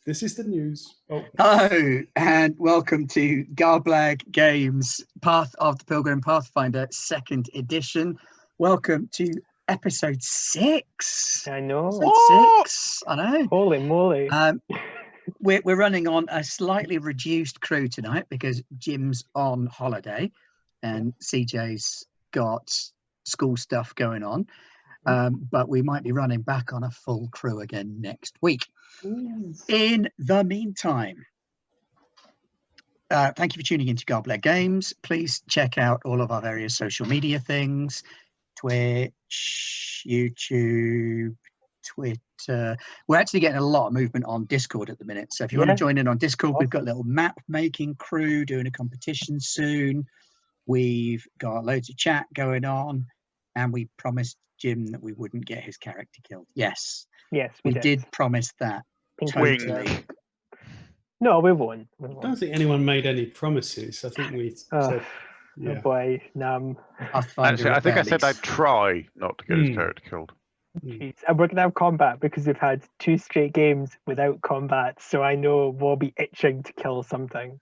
This is the news. Oh. Hello, and welcome to Garblag Games, Path of the Pilgrim Pathfinder 2nd edition. Welcome to episode 6. I know. Episode 6. I know. Holy moly. We're running on a slightly reduced crew tonight because Jim's on holiday and CJ's got school stuff going on. But we might be running back on a full crew again next week. In the meantime, thank you for tuning into Garblag Games. Please check out all of our various social media things: Twitch, YouTube, Twitter. We're actually getting a lot of movement on Discord at the minute. So if you want to join in on Discord, we've got a little map making crew doing a competition soon. We've got loads of chat going on, and we promised Jim that we wouldn't get his character killed. Yes, we did promise that. Totally. No, we won. I don't think anyone made any promises. I think we said, oh boy, Actually, I think I said I'd try not to get his character killed. Jeez. And we're going to have combat because we've had 2 straight games without combat, so I know we'll be itching to kill something.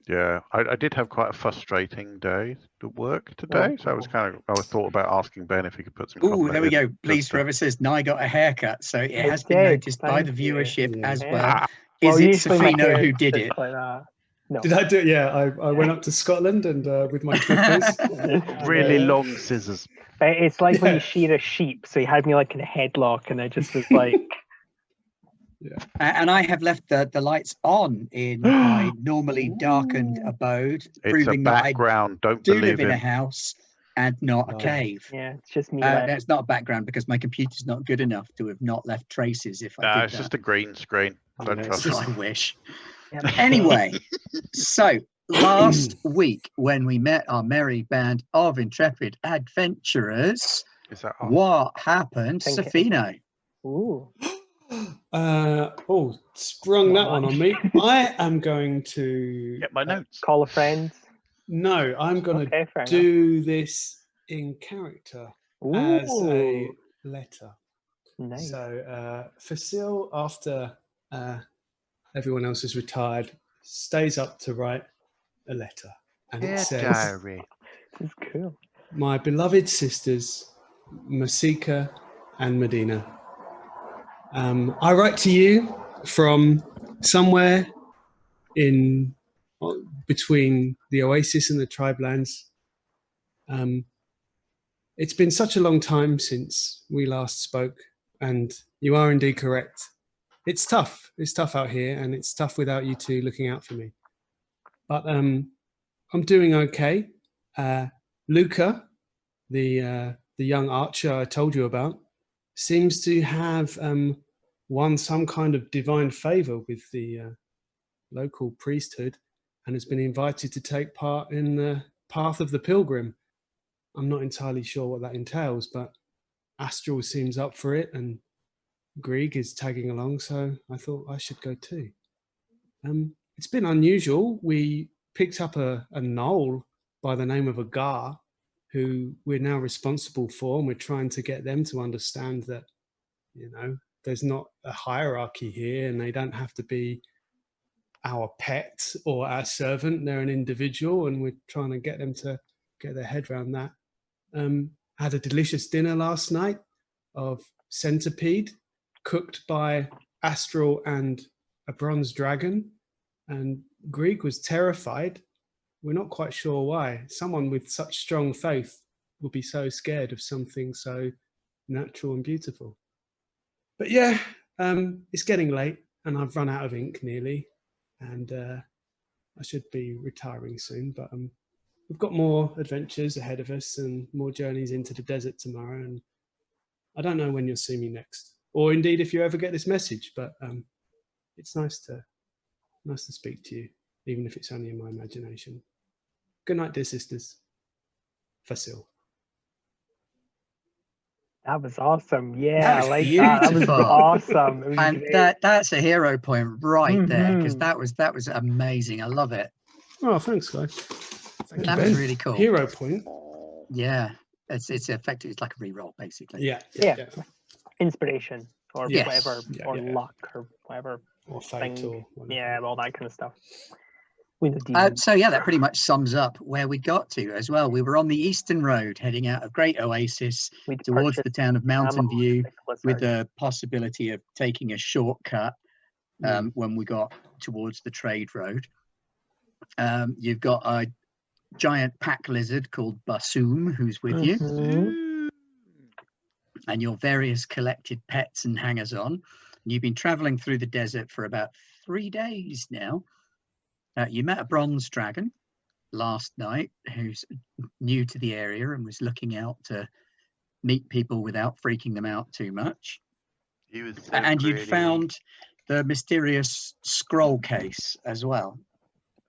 Yeah, I did have quite a frustrating day at work today, so I thought about asking Ben if he could put some. Oh, there we go. Please, forever says, "Now I got a haircut," so it has been noticed by the viewership as well. Is it Safino who did it? Like that. No. Did I do it? Yeah, I went up to Scotland and with my clippers. Really long scissors. It's like when you shear a sheep, so he had me like in a headlock, and I just was like. Yeah. And I have left the lights on in my normally darkened abode, proving that I do live in a house and not a cave. Yeah, it's just me. It's not a background because my computer's not good enough to have not left traces. If I did it's just a green screen. Don't trust it. I wish. Anyway, so last week when we met our merry band of intrepid adventurers, what happened, Safino? Ooh. Sprung that one on me. I am going to get my notes. Call a friend. No, I'm going to do this in character as a letter. Nice. So Facile, after everyone else is retired, stays up to write a letter, and it says, "Diary." This is cool. My beloved sisters, Masika and Medina. I write to you from somewhere in between the Oasis and the Tribe Lands. It's been such a long time since we last spoke, and you are indeed correct. It's tough. It's tough out here, and it's tough without you two looking out for me. But I'm doing okay. Luca, the young archer I told you about, seems to have won some kind of divine favor with the local priesthood and has been invited to take part in the Path of the Pilgrim. I'm not entirely sure what that entails, but Astral seems up for it and Grieg is tagging along, so I thought I should go too. It's been unusual. We picked up a gnoll by the name of Agar, who we're now responsible for, and we're trying to get them to understand that, there's not a hierarchy here, and they don't have to be our pet or our servant. They're an individual, and we're trying to get them to get their head around that. Had a delicious dinner last night of centipede cooked by Astral and a bronze dragon, and Grieg was terrified. We're not quite sure why. Someone with such strong faith would be so scared of something so natural and beautiful. But yeah, it's getting late and I've run out of ink nearly, and I should be retiring soon, but we've got more adventures ahead of us and more journeys into the desert tomorrow, and I don't know when you'll see me next, or indeed if you ever get this message, but it's nice to speak to you, even if it's only in my imagination. Good night, dear sisters. Facile. That was awesome. Yeah, I like that. That was awesome. Was and that's a hero point right there, because that was amazing. I love it. Oh, thanks, guys. That was really cool. Hero point. Yeah, it's effective. It's like a reroll, basically. Yeah. Inspiration or whatever, or luck or whatever. or fate thing. or whatever. Yeah, all that kind of stuff. We know demons. So yeah, that pretty much sums up where we got to as well. We were on the Eastern Road heading out of Great Oasis We'd towards the purchased town of Mountain ammo View, and pickle with lizard. the possibility of taking a shortcut Mm. when we got towards the trade road. You've got a giant pack lizard called Basum who's with you, Mhm. and your various collected pets and hangers-on. You've been traveling through the desert for about 3 days now. You met a bronze dragon last night who's new to the area and was looking out to meet people without freaking them out too much. He was so And you'd pretty. found the mysterious scroll case as well.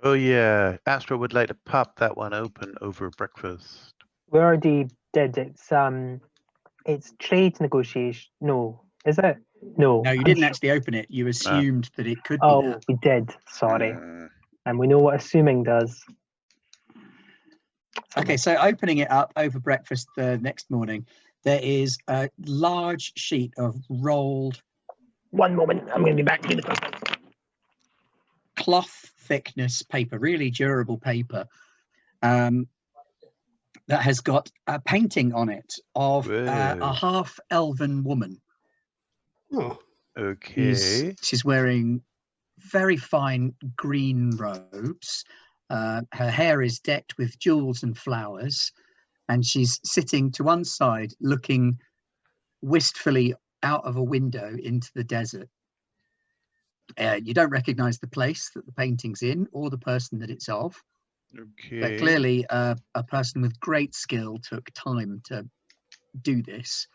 Oh yeah, Astro would like to pop that one open over breakfast. We already did. It's trade negotiation. No, is it? No. No, you I'm didn't sure- actually open it. You assumed that it could be Oh, that. we did. Sorry. Mm. And we know what assuming does. Okay, so opening it up over breakfast the next morning, there is a large sheet of rolled 1 moment. I'm going to be back to the cloth thickness paper, really durable paper, that has got a painting on it of a Whoa. half elven woman. Oh, Okay. She's wearing very fine green robes. Her hair is decked with jewels and flowers, and she's sitting to one side looking wistfully out of a window into the desert. You don't recognize the place that the painting's in or the person that it's of, but Okay. clearly a person with great skill took time to do this,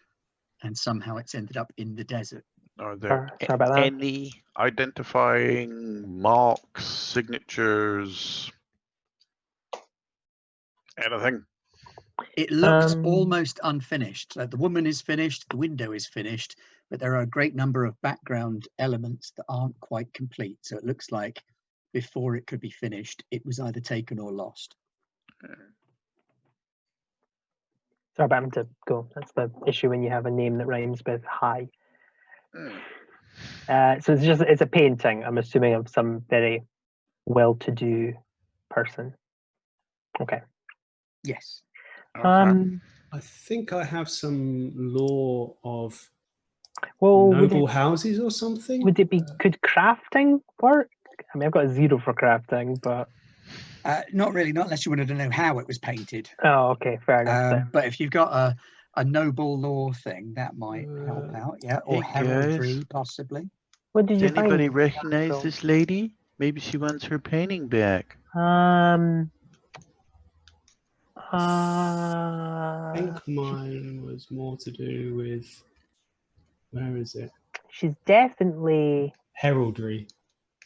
and somehow it's ended up in the desert. Are there Sorry about that. any identifying marks, signatures, anything? It looks Um, almost unfinished. The woman is finished, the window is finished, but there are a great number of background elements that aren't quite complete. So it looks like before it could be finished, it was either taken or lost. Sorry about him to go. That's the issue when you have a name that rhymes with high. Hmm. So it's a painting, I'm assuming, of some very well-to-do person. Okay. Yes. Okay. I think I have some lore of Well, noble houses or something. would it be, could crafting work? I mean, I've got a 0 for crafting, but Not really, not unless you wanted to know how it was painted. oh, okay, fair enough. Then. But if you've got a noble lore thing, that might help out. Yeah, or Hey, heraldry, guys. possibly. What did you Does anybody find? recognize Astro? this lady? Maybe she wants her painting back. I think mine was more to do with, where is it? She's definitely. Heraldry.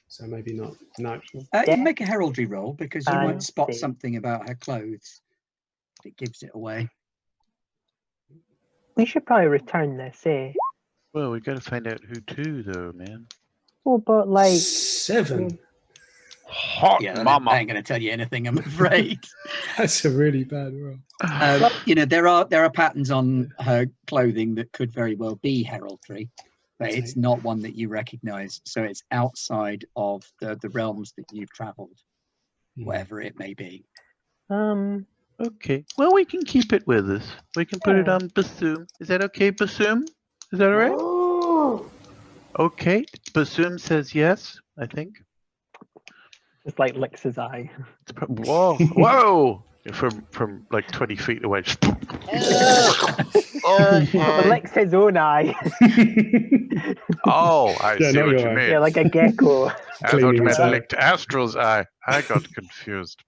So maybe not. No. She's You can make a heraldry roll because you might spot Fancy. something about her clothes that gives it away. We should probably return this, eh? Well, we gotta find out who to, though, man. Well, but like, 7. Hot Yeah, mama. I ain't going to tell you anything, I'm afraid. That's a really bad roll. You know, there are patterns on her clothing that could very well be heraldry, but it's not one that you recognize. So it's outside of the realms that you've traveled, whatever it may be. Okay. Well, we can keep it with us. We can put it Yeah. on Basum. Is that okay, Basum? Is that all right? Oh. Okay. Basum says yes, I think. just like licks his eye. Whoa. Whoa! From like 20 feet away. But licks his own eye. Oh, I Yeah, see not what your you eye. mean. Yeah, like a gecko. I thought Cleaning you his meant eye. licked Astral's eye. I got confused.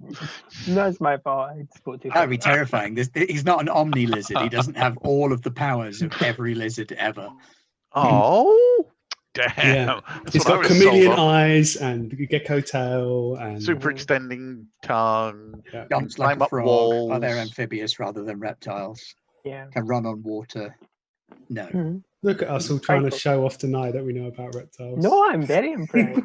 No, it's my fault. I spoke too That'd be quick. terrifying. He's not an omni lizard. He doesn't have all of the powers of every lizard ever. Oh, damn. Yeah. That's He's what I got was chameleon sold on. eyes and gecko tail and Super extending tongue. yeah. Jumps like Climb a up frog. walls. Oh, they're amphibious rather than reptiles. Yeah. Can run on water. No. Mhm. Look at us all trying to show off tonight that we know about reptiles. No, I'm very impressed.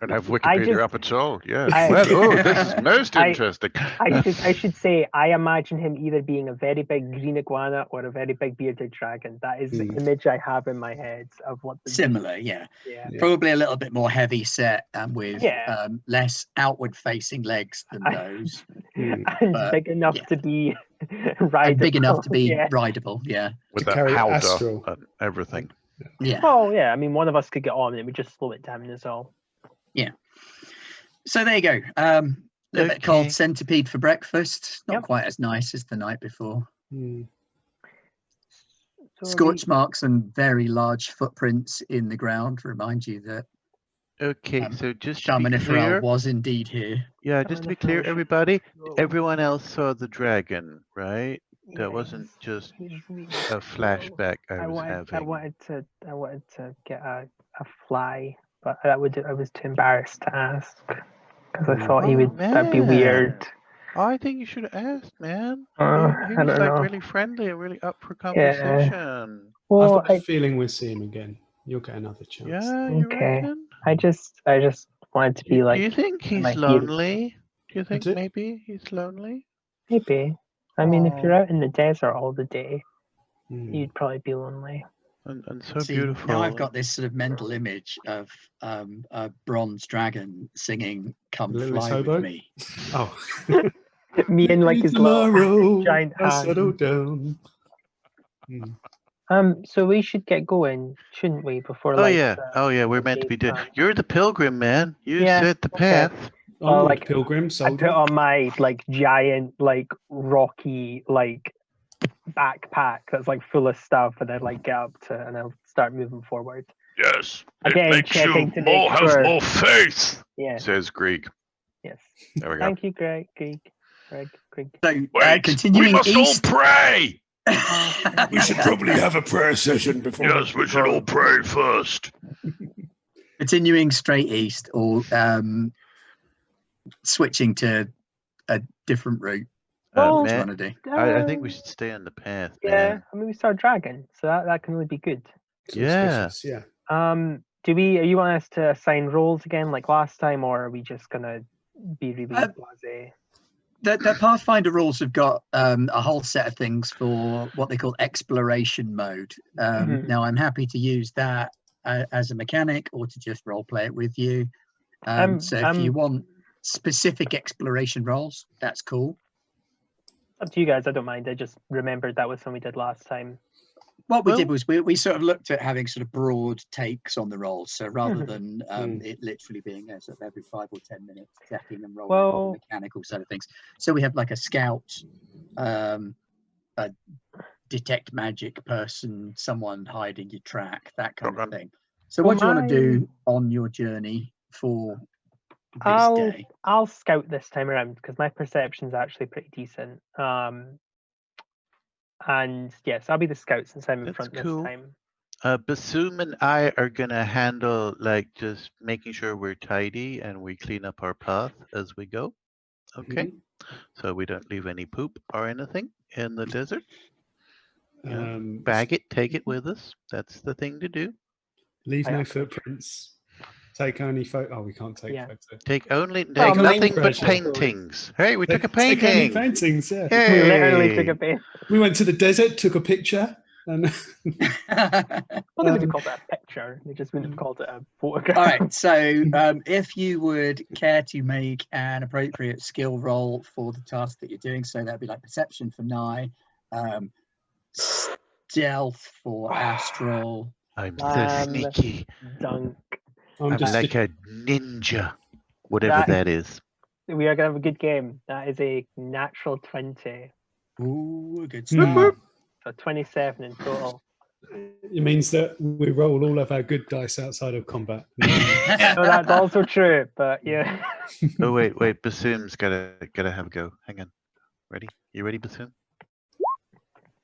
Don't have I Wikipedia just- up at all. Yes. I- This is most interesting. I should say I imagine him either being a very big green iguana or a very big bearded dragon. That is the image I have in my head of what the Similar, yeah. Yeah. Probably a little bit more heavy set and with Yeah. less outward facing legs than those. Mm. and But, big enough yeah. to be And rideable. big enough to be Yeah. rideable, yeah. With To that carry powder Astral. and everything. Yeah. Well, yeah. I mean, one of us could get on, and it would just slow it down. Is all. So there you go. A little bit Okay. called centipede for breakfast. Not Yep. quite as nice as the night before. Mm. So Scorch marks and very large footprints in the ground remind you that Okay, so just to be Shamanifrel clear, was indeed here. yeah, just to be clear, everybody, Roll. everyone else saw the dragon, right? Yeah, That wasn't just he's really a flashback I was I having. wanted to get a fly, but I was too embarrassed to ask because I thought he Oh, would. That'd be weird. I think you should have asked, man. He I was don't like know. really friendly and really up for Yeah. conversation. I've Well, got a feeling we'll see him again. You'll get another chance. Yeah, you Okay. reckon? I just wanted to be Do like you think he's my hero. lonely? Do you think do. maybe he's lonely? maybe. I mean, if you're Aw. out in the desert all the day, Mm. you'd probably be lonely. And so See, beautiful. now I've got this sort of mental image of a bronze dragon singing "Come Little Fly Hobo? with Me." Oh. Me and like his Tomorrow, little giant I settle hand. down. Mm. So we should get going, shouldn't we? Before Oh like. yeah, we're meant to be doing. daytime. You're the pilgrim, man. You Yeah, set the okay. path. Onward, like, Pilgrim, I soldier. put on my like giant, like rocky, like backpack that's like full of stuff, and then like get up to, and I'll start moving forward. Yes, Again, checking to make sure. faith. Yes, Says Grieg. yes. There we go. Thank you, Greg. So Wait, continuing east. pray. We should probably have a prayer session before. Yes, we should all pray first. Continuing straight east, or switching to a different route. Well, What do you Man, want to do? I think we should stay on the path, Yeah, man. I mean we start dragon, so that can really be good. Yeah. Yeah. Are you want us to assign roles again like last time, or are we just gonna be really blasé? The Pathfinder rules have got a whole set of things for what they call exploration mode. Mhm. Now, I'm happy to use that as a mechanic or to just role play it with you. So if you want specific exploration roles, that's cool. Up to you guys. I don't mind. I just remembered that was something we did last time. What we did was we sort of looked at having sort of broad takes on the roles. So rather than it literally being sort of every 5 or 10 minutes checking and rolling on the mechanical side of things. So we have like a scout, a detect magic person, someone hiding your track, that kind of thing. So what do you want to do on your journey for this day? I'll scout this time around because my perception's actually pretty decent. And yes, I'll be the scout since I'm in front this time. Basum and I are gonna handle like just making sure we're tidy and we clean up our path as we go. Okay, so we don't leave any poop or anything in the desert. Bag it, take it with us. That's the thing to do. Leave no footprints. Take only photo. Oh, we can't take photos. Take only Well, nothing but pressure. paintings. Hey, we took a Take only painting. paintings. Yeah. We literally Hey. took a paint. We went to the desert, took a picture, and Well, they would have called that a picture. They just wouldn't have called it a photograph. All right, so if you would care to make an appropriate skill roll for the task that you're doing, so that'd be like perception for Nye, stealth for Astral. I'm so sneaky. Dunk. I'm just like a ninja, whatever that is. We are gonna have a good game. That is a natural 20. Ooh, good start. So 27 in total. it means that we roll all of our good dice outside of combat. So that's also true, but yeah. Oh wait, Basum's gotta have a go. Hang on. Ready? You ready, Basum?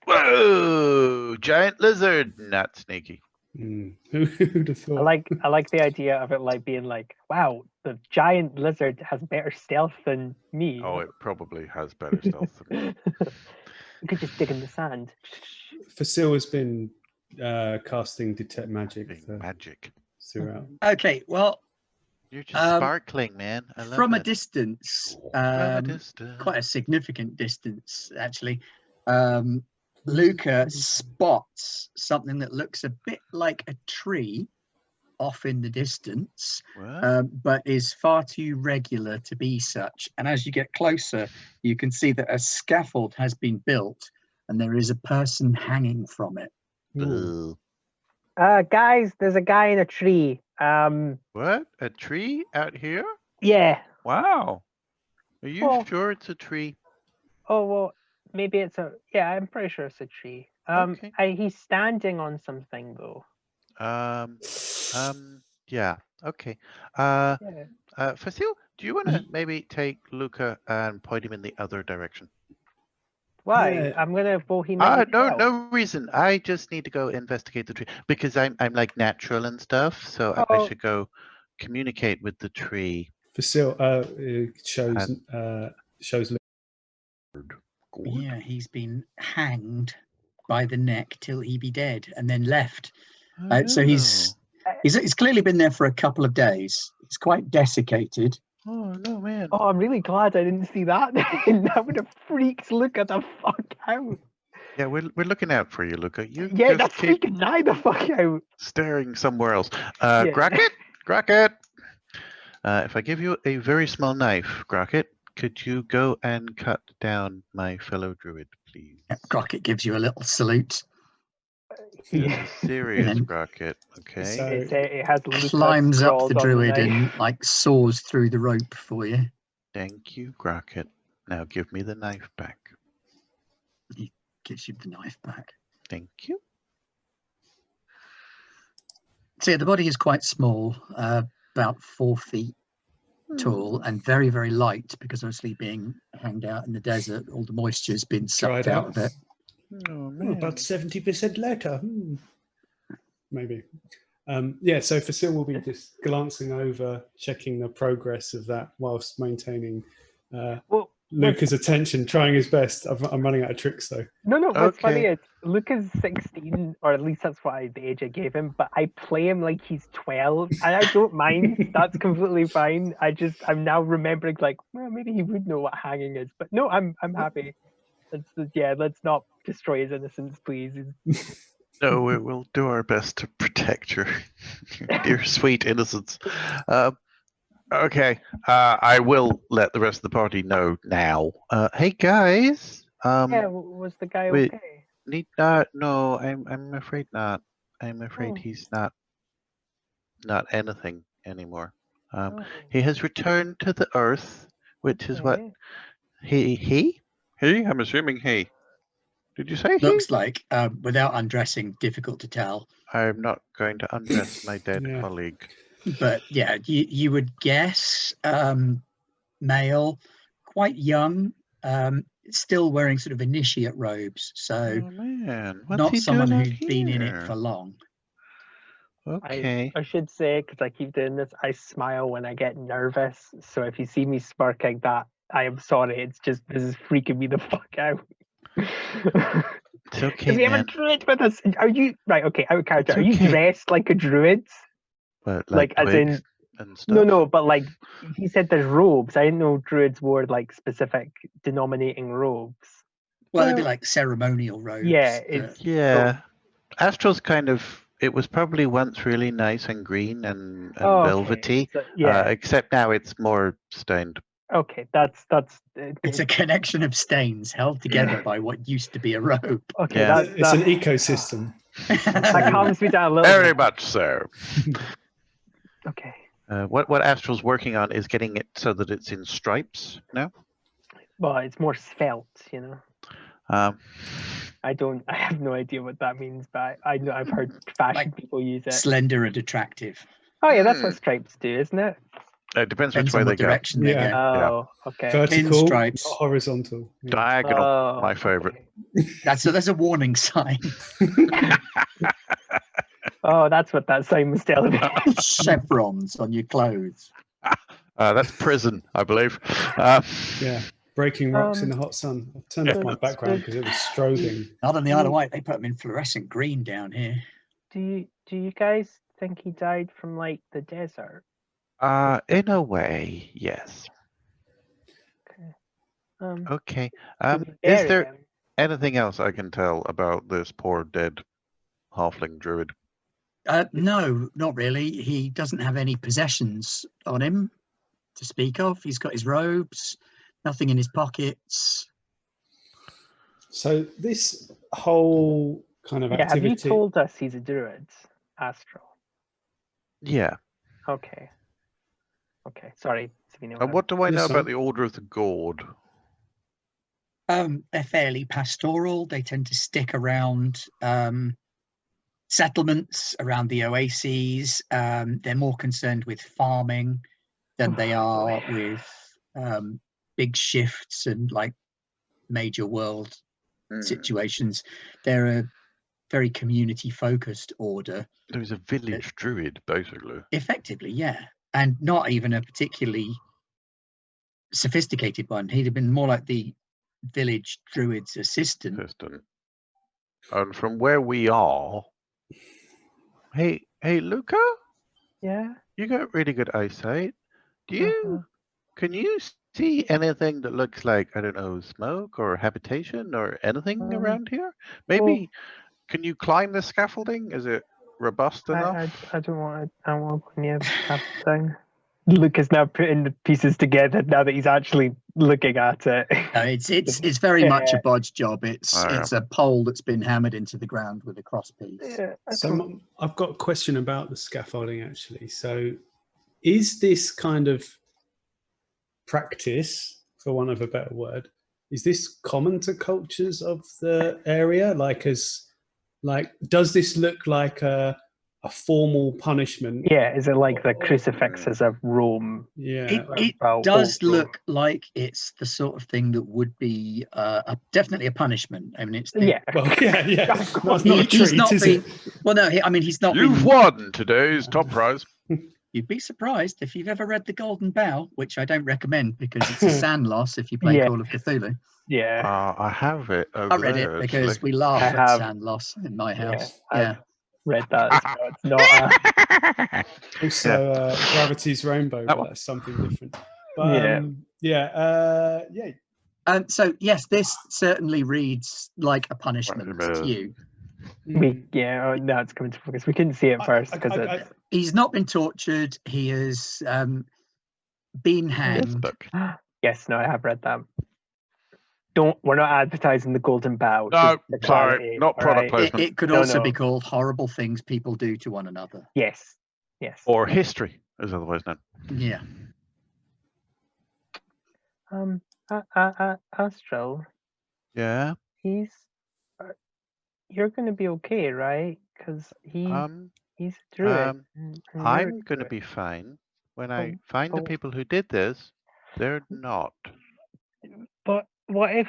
Whoa! Giant lizard, not sneaky. Who'd have thought? I like the idea of it like being like, wow, the giant lizard has better stealth than me. Oh, it probably has better stealth than me. You could just dig in the sand. Fasil has been casting detect magic Magic. throughout. Okay, well, You're just sparkling, man. I love from a it. distance, From a distance. quite a significant distance, actually, Luca spots something that looks a bit like a tree off in the distance, What? but is far too regular to be such. And as you get closer, you can see that a scaffold has been built and there is a person hanging from it. Ooh. Guys, there's a guy in a tree. What? A tree out here? Yeah. Wow. Are you Well- sure it's a tree? Oh well, maybe it's a. Yeah, I'm pretty sure it's a tree. Okay. He's standing on something though. Yeah. Okay. Yeah. Facile, do you want to maybe take Luca and point him in the other direction? Why? Yeah. I'm gonna. Well, he might. No, need help. no reason. I just need to go investigate the tree because I'm like natural and stuff, so I Oh. should go communicate with the tree. Facile shows. Yeah, he's been hanged by the neck till he be dead and then left. So he's clearly been there for a couple of days. He's quite desiccated. Oh no, man. Oh, I'm really glad I didn't see that. That would have freaked Luca the fuck out. Yeah, we're looking out for you, Luca. You Yeah, just that's keep freaking Nye the fuck out. staring somewhere else. Yeah. Grocket. If I give you a very small knife, Grocket, could you go and cut down my fellow druid, please? Crockett gives you a little salute, Yeah. Serious And- Grocket, okay? So- It has Luca climbs up scrawled the on druid knife. and like saws through the rope for you. Thank you, Grocket. Now give me the knife back. Gives you the knife back. Thank you. So yeah, the body is quite small, about 4 feet tall, and very, very light because obviously being hanged out in the desert, all the moisture's been sucked Dried out out. of it. Oh, man. About 70% later. Maybe. Yeah, so Facile will be just glancing over, checking the progress of that whilst maintaining Well, Luca's attention, trying his best. I'm running out of tricks though. no, what's funny Okay. is Luca's 16, or at least that's the age I gave him, but I play him like he's 12, and I don't mind. That's completely fine. I'm now remembering, like, well, maybe he would know what hanging is, but no, I'm happy. Let's not destroy his innocence, please. No, we'll do our best to protect your dear sweet innocence. Okay, I will let the rest of the party know now. Hey guys, Yeah, was the guy wait. okay? No, I'm afraid not. I'm afraid Oh. he's not anything anymore. Oh, He has returned to the earth, which is what okay. he. I'm assuming he. Did you say he? Looks like, without undressing, difficult to tell. I'm not going to undress my dead Yeah. colleague. But yeah, you would guess male, quite young, still wearing sort of initiate robes. So Oh man, what's not he someone doing out who'd been in it here? for long. Okay. I should say, because I keep doing this, I smile when I get nervous. So if you see me smirking, that I am sorry. It's just this is freaking me the fuck out. It's okay, we have a man. druid with us. Are you right? Okay, out of character. It's Are you okay. dressed like a druid? But Like, as in- twigs and stuff. No, but like he said, there's robes. I didn't know druids wore like specific denominating robes. Well, they'd be Well, like ceremonial robes. Yeah, that- it's Yeah. Astral's kind of. It was probably once really nice and green and oh, okay. velvety. So, yeah. Except now it's more stained. Okay. That's it's a connection of stains held together by what used to be a robe. okay. Yeah. It's an ecosystem. That calms me down a little Very bit. much so. Okay. What Astral's working on is getting it so that it's in stripes now. Well, it's more svelte, you know. Um, I have no idea what that means, but I know I've heard fashion Like people use it. Slender and attractive. Oh yeah, that's what stripes do, isn't it? it depends which Depends way on they what go. direction they Yeah. go. Oh, okay. Vertical, not stripes. horizontal. Yeah. Diagonal, Oh, my favorite. okay. That's a warning sign. Oh, that's what that sign was telling me. Chevrons on your clothes. That's prison, I believe. Yeah. breaking rocks in the hot sun. I turned off my Good, background good. because it was strobing. Not on the Isle of Wight. They put them in fluorescent green down here. Do you guys think he died from like the desert? In a way, yes. Okay. Okay. Do we Is bury there him? anything else I can tell about this poor dead halfling druid? No, not really. He doesn't have any possessions on him to speak of. He's got his robes, nothing in his pockets. So this whole kind of Yeah, have you activity. told us he's a druid, Astral? Yeah. Okay. Okay, sorry, Savino. And what do I know Yes, about sir. the Order of the Gourd? They're fairly pastoral. They tend to stick around settlements, around the oases. They're more concerned with farming than they are with big shifts and like major world situations. They're a very community focused order. There's a village druid, basically. Effectively, yeah. And not even a particularly sophisticated one. He'd have been more like the village druid's assistant. And from where we are, hey, Luca, Yeah. you got really good eyesight. Can you see anything that looks like, I don't know, smoke or habitation or anything around here? Maybe, can you climb the scaffolding? Is it robust enough? I don't want to. I won't go near the scaffolding. Luke is now putting the pieces together now that he's actually looking at it. No, it's very much a bodge job. It's a pole that's been hammered into the ground with a cross piece. Yeah, So I've got a question about the scaffolding actually. So is this kind of practice, for want of a better word, is this common to cultures of the area? Does this look like a formal punishment? Yeah, is it like the crucifixes of Rome? Yeah. It does look like it's the sort of thing that would be definitely a punishment. I mean, it's yeah. Well, yeah. Of That's not a treat, is it? Well, no. I mean, he's not. You've won today's top prize. You'd be surprised if you've ever read The Golden Bough, which I don't recommend because it's a sand loss if you play Call of Cthulhu. Yeah. I have it over I read it because actually. we laugh at sand loss in my house. Yeah. Read that as well. It's not also Gravity's Rainbow, but that's something different. But, so yes, this certainly reads like a punishment to you. Now it's coming to focus. We couldn't see it first because he's not been tortured. He has been hanged. Yes, no, I have read that. We're not advertising the Golden Bough. No, sorry, not product placement. It could also be called Horrible Things People Do to One Another. Yes. Or History, as otherwise known. Yeah. Astral. Yeah. You're going to be okay, right? Because he's a druid. I'm going to be fine. When I find the people who did this, they're not. But what if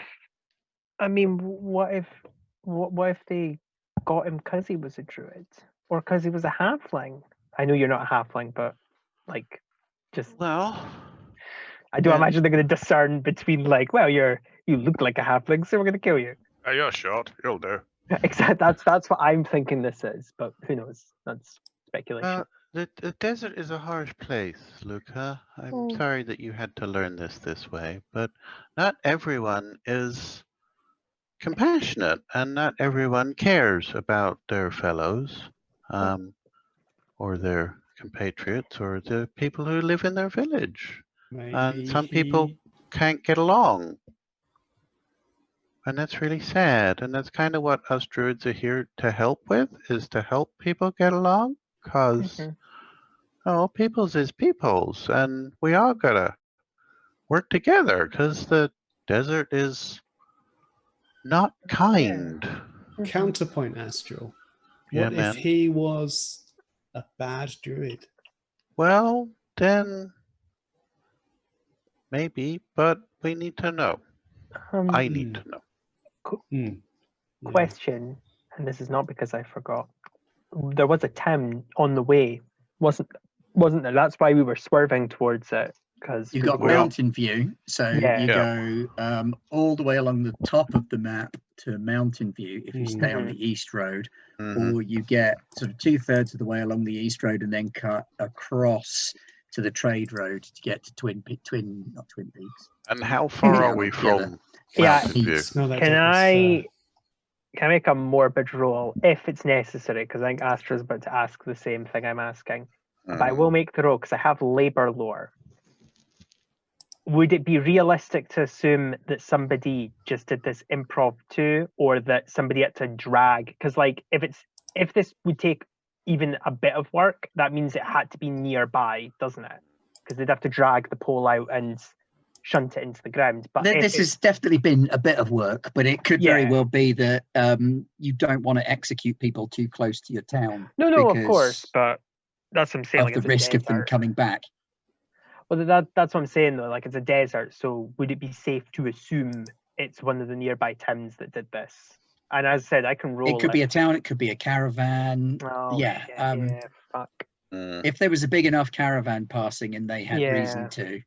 they got him because he was a druid, or because he was a halfling? I know you're not a halfling, but I do imagine they're going to discern between you look like a halfling, so we're going to kill you. You're short. You'll do. Except that's what I'm thinking this is, but who knows? That's speculation. The desert is a harsh place, Luca. I'm sorry that you had to learn this way, but not everyone is compassionate, and not everyone cares about their fellows, or their compatriots, or the people who live in their village. And some people can't get along. And that's really sad. And that's kind of what us druids are here to help with, is to help people get along. Because, peoples is peoples. And we all got to work together because the desert is not kind. Counterpoint, Astral. Yeah, What if he was a bad druid? Well, then maybe, but we need to know. I need to know. Question, and this is not because I forgot. There was a town on the way, wasn't there? That's why we were swerving towards it. Because You've got mountain view, so you go all the way along the top of the map to mountain view if you stay on the east road, or you get sort of 2/3 of the way along the east road and then cut across to the trade road to get to Twin Peaks. And how far are we from Mountain View? Can I make a morbid roll if it's necessary? Because I think Astra's about to ask the same thing I'm asking. But I will make the roll because I have labor lore. Would it be realistic to assume that somebody just did this improv too, or that somebody had to drag? Because like if this would take even a bit of work, that means it had to be nearby, doesn't it? Because they'd have to drag the pole out and shunt it into the ground. But this has definitely been a bit of work, but it could very well be that you don't want to execute people too close to your town. No, of course, but that's what I'm saying. Of the risk of them coming back. Well, that's what I'm saying though. Like it's a desert, so would it be safe to assume it's one of the nearby towns that did this? And as I said, I can roll. It could be a town. It could be a caravan. Oh, yeah. Shit, fuck. If there was a big enough caravan passing and they had reason to,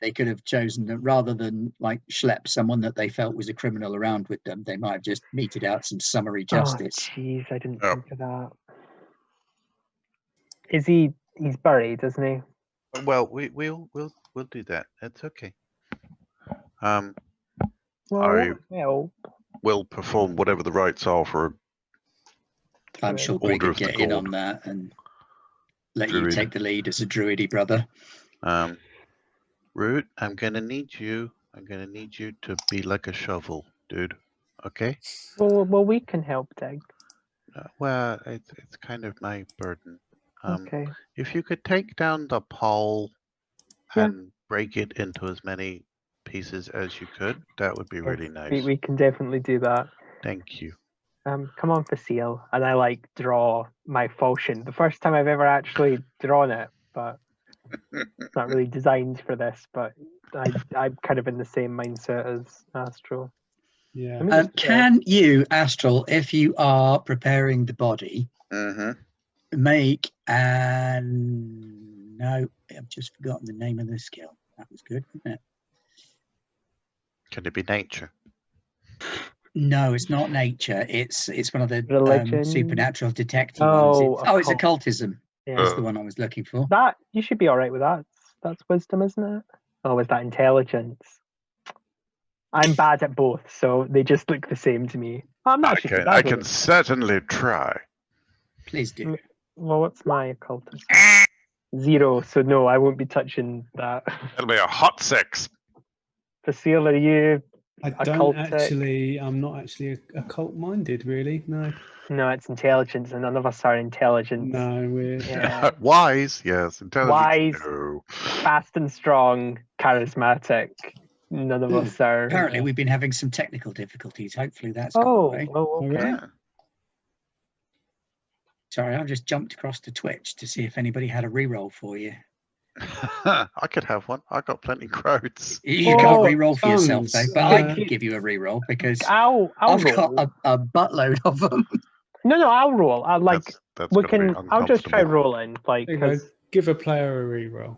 they could have chosen that rather than like schlep someone that they felt was a criminal around with them. They might have just meted out some summary justice. Oh, jeez, I didn't think of that. He's buried, isn't he? Well, we'll do that. It's okay. We'll perform whatever the rites are for. I'm sure we could get in on that and let you take the lead as a druidy brother. Root, I'm gonna need you to be like a shovel, dude. Okay? Well, we can help, Dig. Well, it's kind of my burden. Okay. If you could take down the pole and break it into as many pieces as you could, that would be really nice. We can definitely do that. Thank you. Come on, Facile. And I like draw my falchion. The first time I've ever actually drawn it, but it's not really designed for this, but I'm kind of in the same mindset as Astral. Yeah. Can you, Astral, if you are preparing the body, make no, I've just forgotten the name of the skill. That was good, wasn't it? Can it be nature? No, it's not nature. It's one of the supernatural detective ones. It's occultism. Yeah. That's the one I was looking for. That you should be all right with that. That's wisdom, isn't it? Oh, is that intelligence? I'm bad at both, so they just look the same to me. I'm not sure. I can certainly try. Please do. Well, what's my occultism? 0, so no, I won't be touching that. It'll be a hot 6. Facile, are you I'm not actually occult minded, really. No, it's intelligence, and none of us are intelligent. No, we're wise, yes. Intelligent, wise, no. fast and strong, charismatic. None of us are. Apparently, we've been having some technical difficulties. Hopefully, that's okay. Yeah. Sorry, I've just jumped across to Twitch to see if anybody had a reroll for you. I could have one. I got plenty of crowds. You can't reroll for yourself, though, but I can give you a reroll because I've got a buttload of them. No, I'll roll. I'll just try rolling. Give a player a reroll.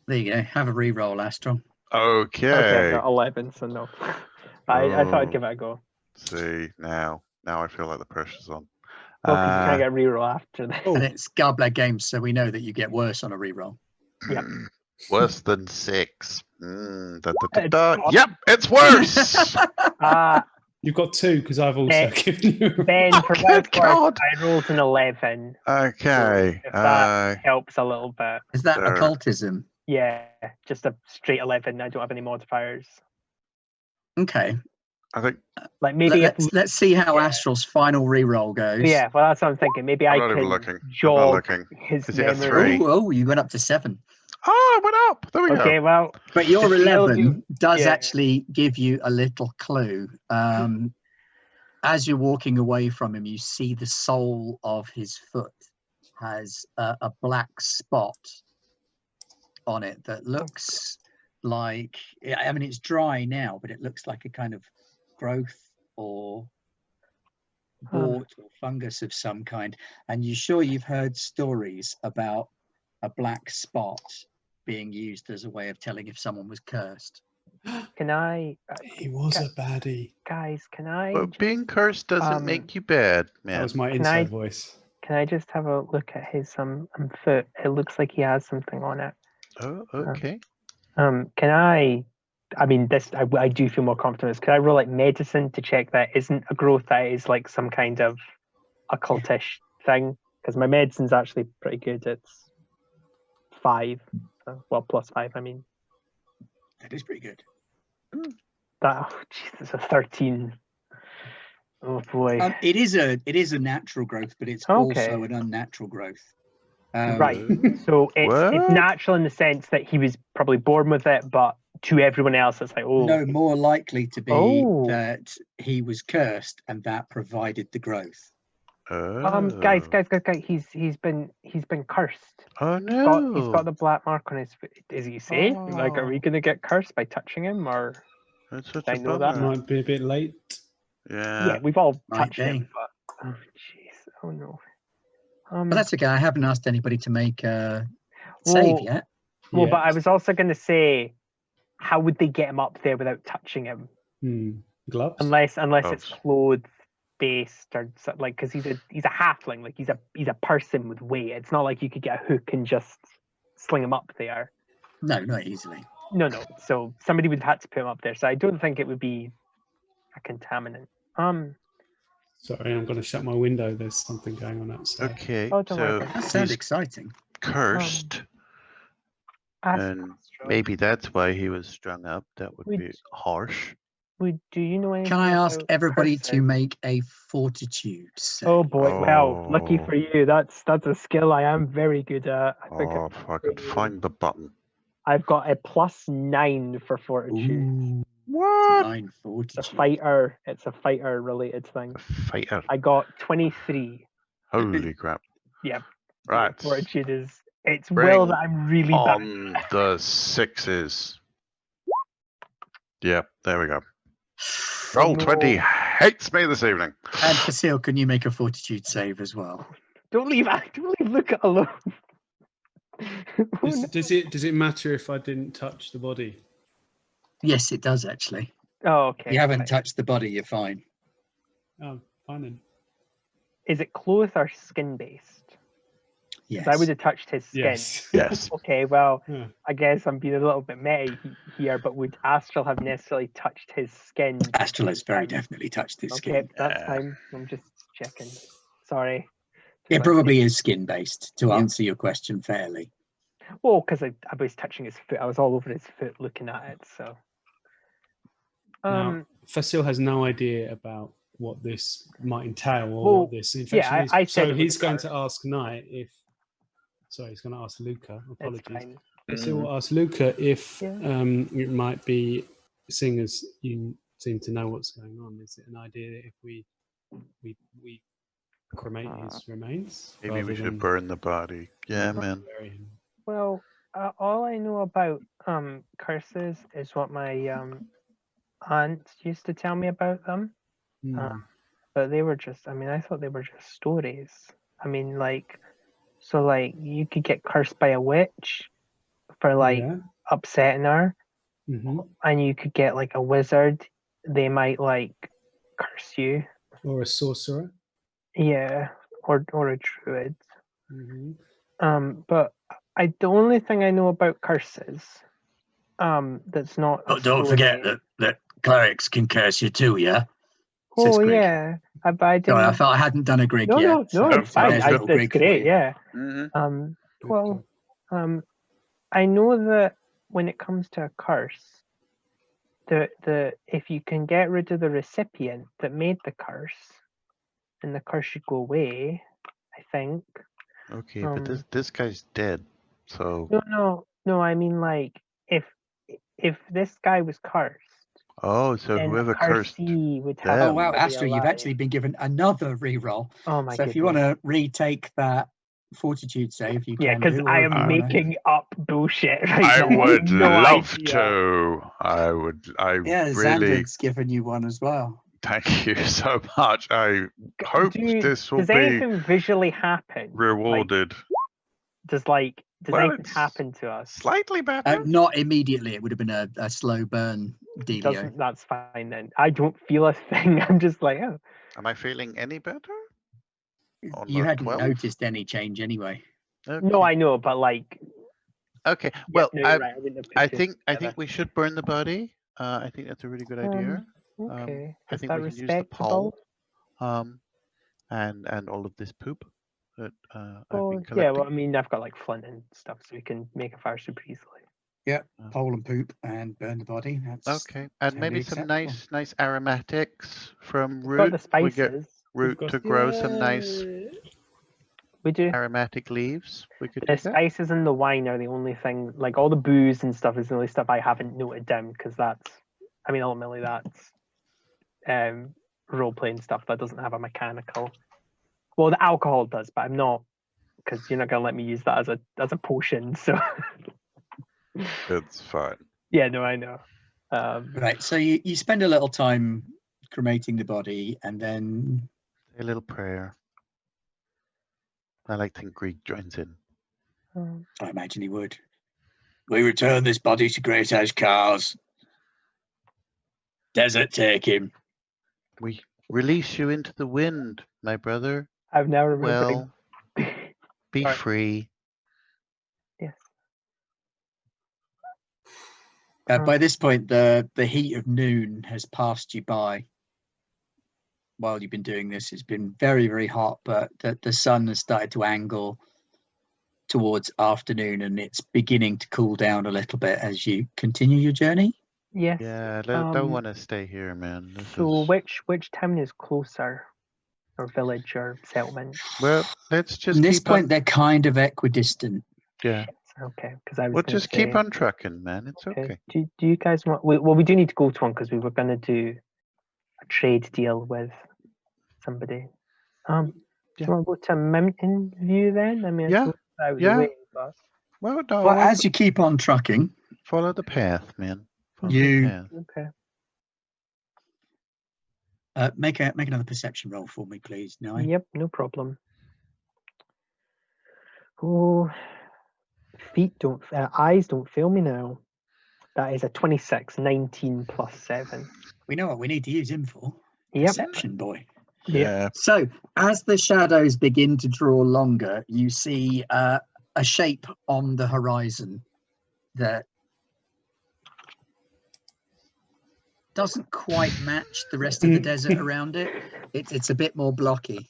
There you go. Have a reroll, Astral. Okay. I've got 11, so no. I thought I'd give it a go. See, now I feel like the pressure's on. Well, because you're trying to get a reroll after this. And it's Garbler Games, so we know that you get worse on a reroll. Yep. Worse than 6. Yep, it's worse. You've got 2 because I've also given you. Ben, for what I rolled an 11. Okay. So if that helps a little bit. Is that occultism? Yeah, just a straight 11. I don't have any modifiers. Okay. I think maybe let's see how Astral's final reroll goes. Yeah, well, that's what I'm thinking. Maybe I can jog his memory. Oh, you went up to 7. Oh, I went up. There we go. Okay, well, but your 11 does actually give you a little clue. As you're walking away from him, you see the sole of his foot has a black spot on it that looks like, I mean, it's dry now, but it looks like a kind of growth or wart or fungus of some kind. And you're sure you've heard stories about a black spot being used as a way of telling if someone was cursed. Can I, He was a baddie. guys? Can I? But being cursed doesn't make um, you bad, That man. was my Can inside I- voice. Can I just have a look at his foot? It looks like he has something on it. Oh, okay. Can I? I mean, I do feel more confident. Can I roll like medicine to check that isn't a growth, that is like some kind of occultish thing? Because my medicine's actually pretty good. It's 5. Well, +5. I mean, That is pretty good. that. Oh, Jesus, a 13. Oh boy. It is a natural growth, but it's Okay. also an unnatural growth. Right. So it's What? natural in the sense that he was probably born with it, but to everyone else, it's like, oh, No, more likely to be Oh. that he was cursed and that provided the growth. guys, he's been cursed. Oh no. He's got the black mark on his foot. Is he safe? Like, are we Oh. gonna get cursed by touching him, or That's such I a know that. bummer. Might be a bit late. yeah, we've all Might touched be. him, but oh jeez, oh no. But that's okay. I haven't asked anybody to make a Well, save yet. well, but Yeah. I was also gonna say, how would they get him up there without touching him? Gloves? Unless it's Gloves. clothes based or like, because he's a halfling, like he's a person with weight. It's not like you could get a hook and just sling him up there. No, not easily. No. So somebody would have had to put him up there. So I don't think it would be a contaminant. Sorry, I'm going to shut my window. There's something going on outside. Okay, Oh, don't worry so about That sounds he's exciting. cursed, and maybe that's why he was strung up. That would be harsh. Do you know anything? Can I ask about everybody to cursing? make a fortitude save? Oh boy! Well, lucky Oh. for you, that's a skill I am very good at. I think Oh, if I could find the button. I've got a +9 for fortitude. Ooh, What? 9 It's fortitude. a fighter related thing. A fighter. I got 23. Holy crap. Yeah. Right. Fortitude it's Bring will that I'm really bad. On the 6s. Yep, there we go. Roll 20 hates me this evening. And Fasil, can you make a fortitude save as well? Don't leave Luca alone. Does it matter if I didn't touch the body? Yes, it does actually. Oh, okay. You haven't fine. touched the body, you're fine. Oh, fine then. Is it cloth or skin based? Yes. I would have touched his skin. Yes. Yes. Okay, well, Yeah. I guess I'm being a little bit meta here, but would Astral have necessarily touched his skin? Astral has very definitely touched his Okay, skin. that's Yeah. fine. I'm just checking. Sorry. It probably is skin based, to Yeah. answer your question fairly. Well, because I was touching his foot. I was all over his foot looking at it. So. Now, Fasil has no idea about what this might entail or Well, what this infection yeah, is. I said so it he's was going cursed. to ask Knight if. Sorry, he's going to ask Luca. It's Apologies. fine. Fasil will ask Luca if Yeah. it might be, seeing as you seem to know what's going on, is it an idea if we cremate his remains? Maybe we rather should than burn the body. Yeah, man. bury him? Well, all I know about curses is what my aunt used to tell me about them. Hmm. But they were just, I mean, I thought they were just stories. I mean, like, so like you could get cursed by a witch for like Yeah. upsetting her, hmm and you could get like a wizard. They might like curse you. Or a sorcerer. Yeah, or a druid. hmm But the only thing I know about curses, that's not. a Oh, don't forget story- that clerics can curse you too, yeah? Oh says Greg. yeah, but I didn't. Sorry, I felt I hadn't done a Greg No, yet. no, so it's fine. there's a little It's Greg for great. you. Yeah. Mm-hmm. Good Well, God. I know that when it comes to a curse, the if you can get rid of the recipient that made the curse, then the curse should go away. I think. Okay, but this guy's dead. So No. I mean, like, if this guy was cursed, so then whoever the cursed cursee would have. them. Oh, wow, to be Astro, you've alive. actually been given another reroll. Oh my So goodness. if you want to retake that fortitude save, you Yeah, can because do. I or if am you wanna- making up bullshit right I now. have would no love idea. to. I Yeah, really Xander's given you one as well. thank you so much. I hope this will Does be anything visually happen? Like, rewarded. does like Does Well, anything it's happen to us? Slightly better. Not immediately. It would have been a slow burn dealio. That's fine then. I don't feel a thing. I'm just like, oh. Am I feeling any better? On You the hadn't 12? noticed any change anyway. Okay. No, I know, but like, Okay. Well, no, you're right. I wouldn't have put I two think together. we should burn the body. I think that's a really good idea. Okay, I is think that we can use the pole. respectable? And all of this poop that I've been Oh, collecting. yeah. Well, I mean, I've got like flint and stuff, so we can make a fire super easily. Pole and poop and burn the body. That's Okay, and maybe totally some acceptable. nice aromatics from We've got root. the We get spices. root to grow some nice We do. aromatic leaves. We could The do that. spices and the wine are the only thing. Like all the booze and stuff is the only stuff I haven't noted down because that's. I mean, ultimately that's role playing stuff that doesn't have a mechanical. Well, the alcohol does, but I'm not because you're not gonna let me use that as a potion. So It's fine. yeah, no, I know. Right. So you spend a little time cremating the body, and then A little prayer. I like to think Greek joins in. I imagine he would. We return this body to Great Ash Cars. Desert take him. We release you into the wind, my brother. I've never Well, be Sorry. free. Yes. By this point, the heat of noon has passed you by. While you've been doing this, it's been very, very hot, but the sun has started to angle towards afternoon, and it's beginning to cool down a little bit as you continue your journey. Yes. Yeah, don't want to stay here, man. So which town is closer, or village, or settlement? Well, let's just At this keep point, on. they're kind of equidistant. Yeah, Okay, because I was. we'll gonna just keep say, on trucking, man. It's okay. Do you guys want? Well, we do need to go to one because we were going to do a trade deal with somebody. Do you want to go to Mountain View then? I mean, Yeah, it's not out of yeah. the way, but Well, no, Well, as you keep on trucking, follow the path, man. Follow You- the path. okay. make another perception roll for me, please. No, Yep, no problem. Oh, eyes don't fail me now. That is a 26, 19 plus 7. we know what we need to use him for. Yep. Perception, boy. Yeah. So, as the shadows begin to draw longer, you see a shape on the horizon that doesn't quite match the rest of the desert around it. It's a bit more blocky.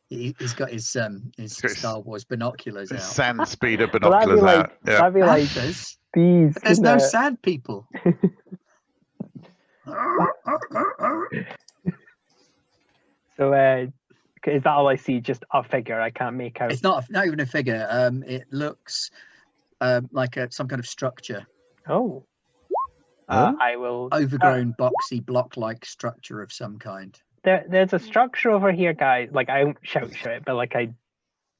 He's got his Star Wars binoculars out. Sand speeder Well, that'd be binoculars like, out. Yeah. that'd be like There's bees. there's no couldn't it? sad people. So, is that all I see? Just a figure. I can't make out. It's not even a figure. It looks like some kind of structure, Oh. Oh? I will. overgrown, boxy, block-like structure of some kind. There's a structure over here, guys. Like I don't shout it, but like I'm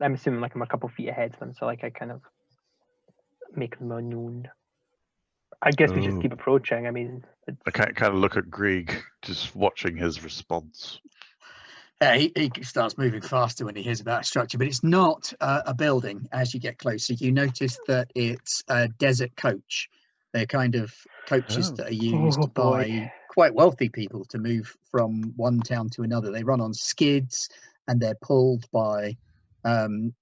assuming like I'm a couple feet ahead of them, so like I kind of make them unknown. I guess we just Oh. keep approaching. I mean, I kind of look at Grieg, just watching his response. He starts moving faster when he hears about a structure, but it's not a building. As you get closer, you notice that it's a desert coach. They're kind of coaches Oh. that are used Oh, boy. by quite wealthy people to move from one town to another. They run on skids, and they're pulled by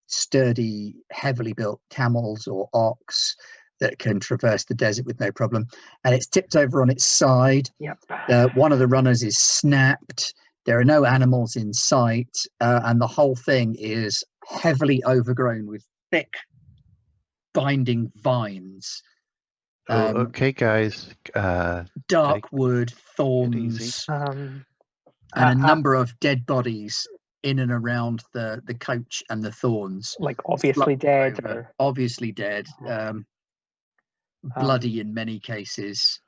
sturdy, heavily built camels or ox that can traverse the desert with no problem. And it's tipped over on its side. yep. One of the runners is snapped. There are no animals in sight, and the whole thing is heavily overgrown with thick, binding vines. Okay, guys. Dark wood, easy. thorns, Um. and a number of dead bodies in and around the coach and the thorns. Like obviously Slumped dead, over, or obviously dead, bloody in many cases,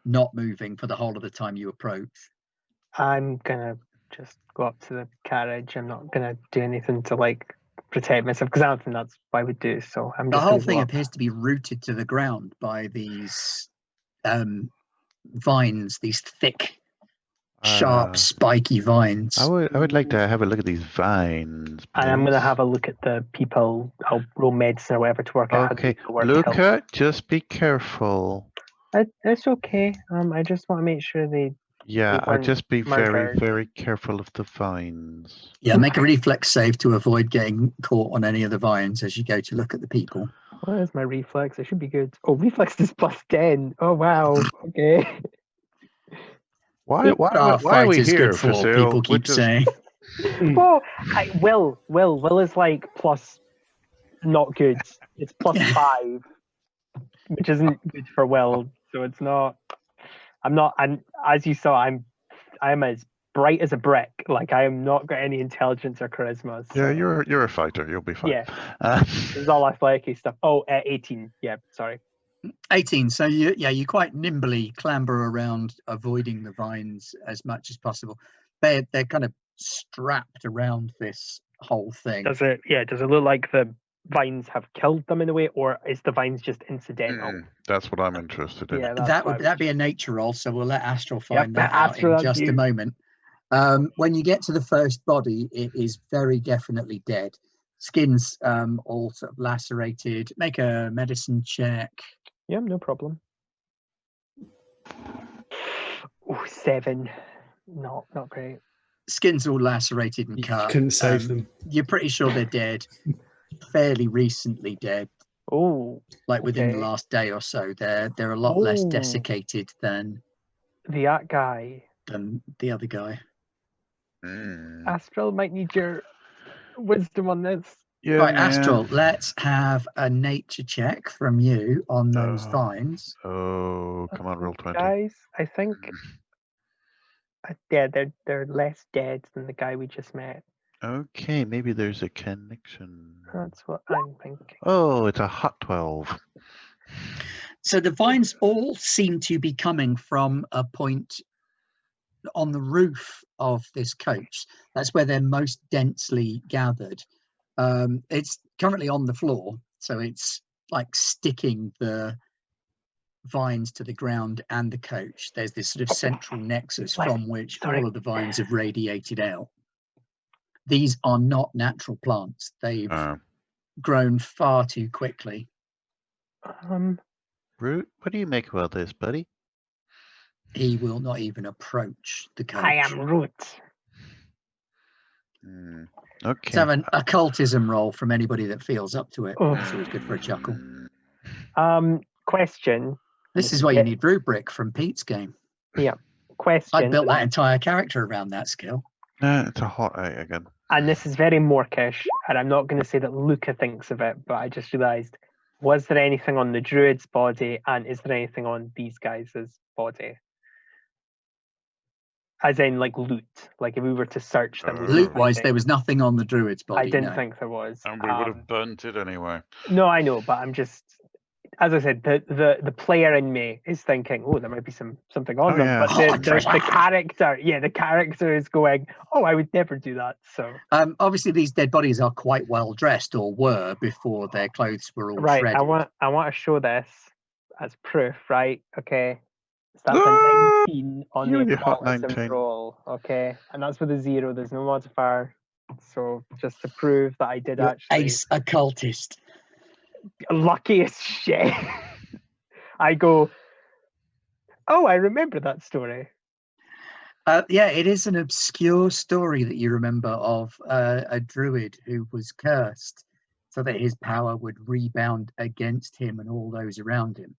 not moving for the whole of the time you approach. I'm gonna just go up to the carriage. I'm not gonna do anything to like protect myself because I don't think that's what I would do. So I'm The just whole gonna go thing up. appears to be rooted to the ground by these vines, these thick sharp, spiky vines. I would like to have a look at these vines. And I'm going to please. have a look at the people. I'll roll medicine or whatever to work out how Okay, to work help. Luca, just be careful. It's okay. I just want to make sure they Yeah, I'll weren't just be very, murdered. very careful of the vines. Yeah, make a reflex save to avoid getting caught on any of the vines as you go to look at the people. What is my reflex? It should be good. Oh, reflex is +10. Oh wow. Okay. Why are we Fight is here, good for, Facile? people We're keep just- saying. Well, Will is like plus not good. It's +5, which isn't good for Will. So it's not. I'm as you saw. I'm as bright as a brick. Like I am not got any intelligence or charisma. So, Yeah, you're a fighter. You'll be fine. Yeah. Uh, This is all athletic stuff. Oh, 18. Yeah, sorry. 18. So you quite nimbly clamber around, avoiding the vines as much as possible. They're kind of strapped around this whole thing. Does it look like the vines have killed them in a way, or is the vines just incidental? That's what I'm interested in. Yeah, That'd be a nature roll, so we'll let Astral Yep, find that out Astral, in that's just you. a moment. When you get to the first body, it is very definitely dead. Skin's all sort of lacerated. Make a medicine check. Yeah, no problem. Oh, 7. Not great. Skin's all lacerated and You cut. couldn't save them. You're pretty sure they're dead. Fairly recently dead, Oh, like within the okay. last day or so. They're a lot less Oh. desiccated than that guy. the other guy. Astral might need your wisdom on this. Yeah, Right, man. Astral, let's have a nature check from you on those vines. Oh, come on, roll 20. Guys, I think yeah, they're less dead than the guy we just met. Okay, maybe there's a connection. That's what I'm thinking. Oh, it's a hot 12. So the vines all seem to be coming from a point on the roof of this coach. That's where they're most densely gathered. It's currently on the floor, so it's like sticking the vines to the ground and the coach. There's this sort of central nexus from which all of the vines have radiated out. These are not natural plants. They've grown far too quickly. Root, what do you make about this, buddy? He will not even approach the coach. I am Root. Okay. Let's have an occultism roll from anybody that feels up to it. Oh. It's always good for a chuckle. Question. This is why you need rubric from Pete's game. Yeah. Question. I built that entire character around that skill. It's a hot 8 again. And this is very Morkish, and I'm not going to say that Luca thinks of it, but I just realised, was there anything on the druid's body, and is there anything on these guys' body? As in, like, loot. Like, if we were to search them. Loot-wise, there was nothing on the druid's body. I didn't think there was. And we would have burnt it anyway. No, I know, but I'm just... As I said, the player in me is thinking, oh, there might be something on them. Yeah. But the character is going, oh, I would never do that. So obviously, these dead bodies are quite well dressed, or were before their clothes were all right. shredded. I want to show this as proof, right? Okay. So that's a 19 on the occultism roll. Okay, and that's with a 0. There's no modifier. So just to prove that I did You're actually ace occultist. Lucky as shit. I go, oh, I remember that story. Yeah, it is an obscure story that you remember of a druid who was cursed so that his power would rebound against him and all those around him.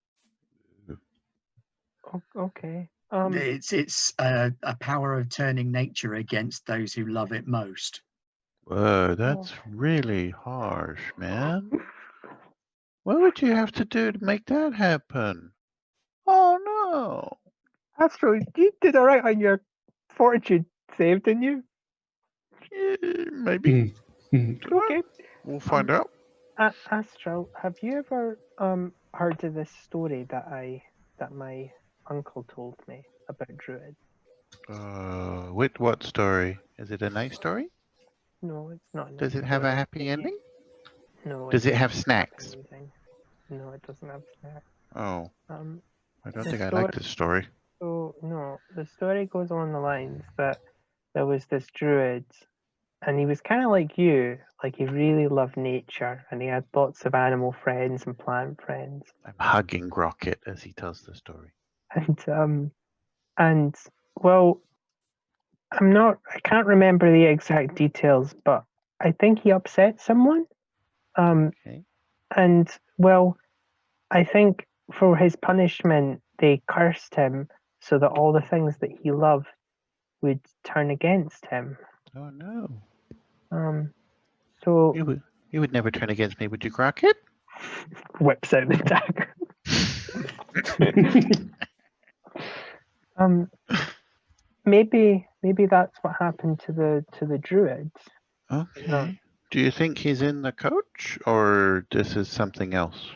Okay. It's a power of turning nature against those who love it most. Whoa, that's really harsh, man. What would you have to do to make that happen? Oh no. Astro, you did all right on your fortitude save, didn't you? Yeah, maybe. Okay. We'll find out. Astro, have you ever heard of this story that my uncle told me about druids? Wait, what story? Is it a nice story? No, it's not. Does it have a happy ending? No. Does it have snacks? No, it doesn't have snacks. Oh. I don't the think I like this story. So no, the story goes on the lines that there was this druid, and he was kind of like you, like he really loved nature, and he had lots of animal friends and plant friends. I'm hugging Rocket as he tells the story. And well, I can't remember the exact details, but I think he upset someone. Okay. And well, I think for his punishment, they cursed him so that all the things that he loved would turn against him. Oh no. So You would never turn against me, would you, Rocket? whips out the dagger. Maybe that's what happened to the druids. Okay. Do you think he's in the coach, or this is something else?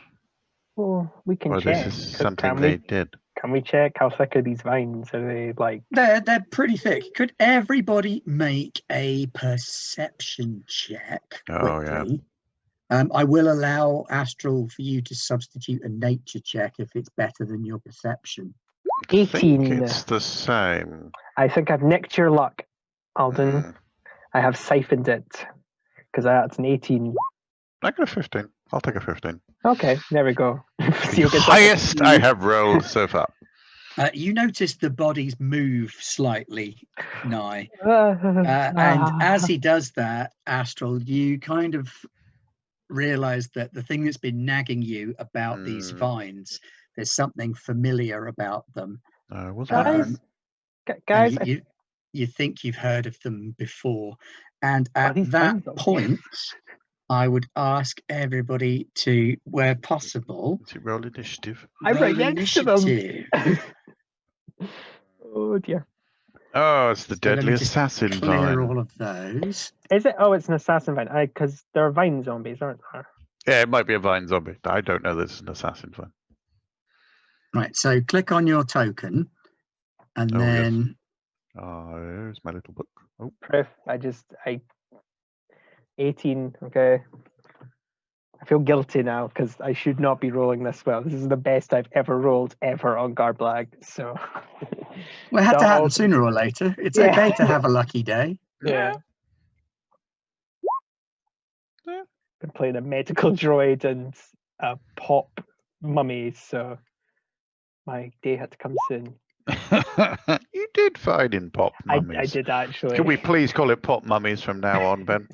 Well, we can Or check. this is 'cause something they did? Can we check how thick are these vines? Are they like? They're pretty thick. Could everybody make a perception check quickly? Oh, yeah. I will allow Astral for you to substitute a nature check if it's better than your perception. I think 18. it's the same. I think I've nicked your luck, Alden. I have siphoned it because that's an 18. I got a 15. I'll take a 15. Okay, there we go. The highest I have rolled so far. You notice the bodies move slightly, Nye. And as he does that, Astral, you kind of realize that the thing that's been nagging you about these vines, there's something familiar about them. Guys, you think you've heard of them before. And at that point, I would ask everybody to, where possible, roll initiative. I'm right next to them. Oh dear. Oh, it's the deadly assassin clear vine. all of those. Is it? Oh, it's an assassin vine. Because there are vine zombies, aren't there? Yeah, it might be a vine zombie. I don't know that it's an assassin vine. Right, so click on your token, and then... Yes. There's my little book. Oh. Proof. 18, okay. I feel guilty now because I should not be rolling this well. This is the best I've ever rolled ever on Garblag. So well, it had to happen sooner or later. It's okay to have a lucky day. Yeah. Been playing a medical droid and a pop mummy, so my day had to come soon. You did fine in pop mummies. I did actually. Can we please call it pop mummies from now on, Ben?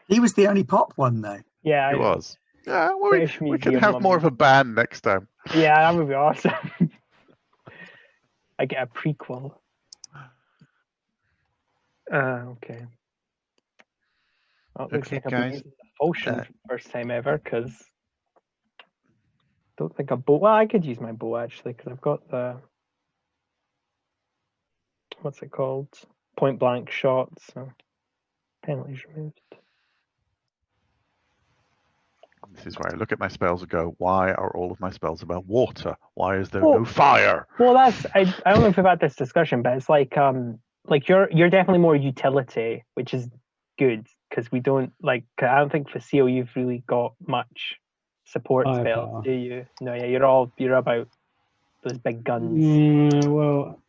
He was the only pop one, though. Yeah, he was. Yeah, well, we can have more of a band next time. Yeah, that would be awesome. I get a prequel. Okay. Oh, looks like I'm using the potion for the first time ever because I don't think a bow. Well, I could use my bow actually because I've got the what's it called? Point blank shot. So penalties removed. This is why I look at my spells and go, why are all of my spells about water? Why is there no fire? Well, that's I don't know if we've had this discussion, but it's like you're definitely more utility, which is good because we don't I don't think Facile you've really got much support spells, do you? No, yeah, you're about those big guns. Well,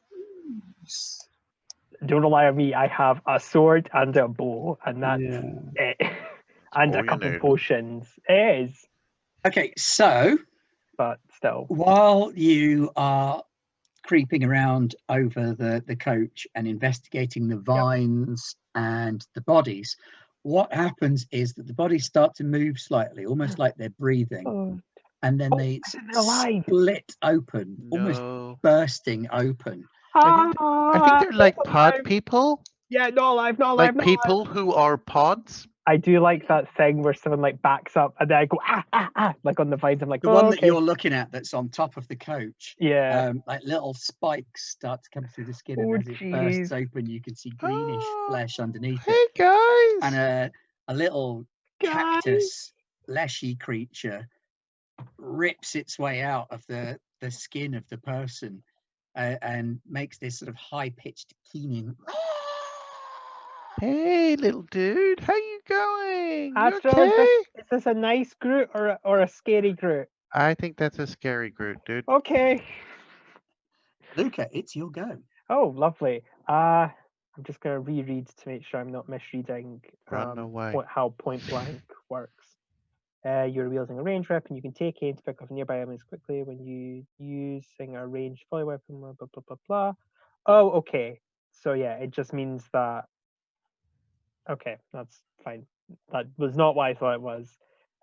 don't rely on me. I have a sword and a bow, and that's it. And a couple of potions. It is. Okay, so but still, while you are creeping around over the coach and investigating the vines and the bodies, what happens is that the bodies start to move slightly, almost like they're breathing, and then they split open, almost bursting open. I think they're like pod people. Yeah, not alive, not like alive. People who are pods. I do like that thing where someone backs up and then I go like on the vines. I'm like, the one that you're looking at that's on top of the coach. Yeah. Like little spikes start to come through the skin, and as it bursts open, you can see greenish flesh underneath it. Hey guys! And a little cactus fleshy creature rips its way out of the skin of the person and makes this sort of high-pitched keening. Hey, little dude, how you going? Astral, you okay? Is this a nice Groot or a scary Groot? I think that's a scary Groot, dude. Okay. Luca, it's your go. Oh, lovely. I'm just going to reread to make sure I'm not misreading Run away. how point blank works. You're wielding a ranged weapon. You can take aim to pick off nearby enemies quickly when you using a ranged volley weapon. Blah blah blah blah blah. Oh, okay. So yeah, it just means that. Okay, that's fine. That was not what I thought it was.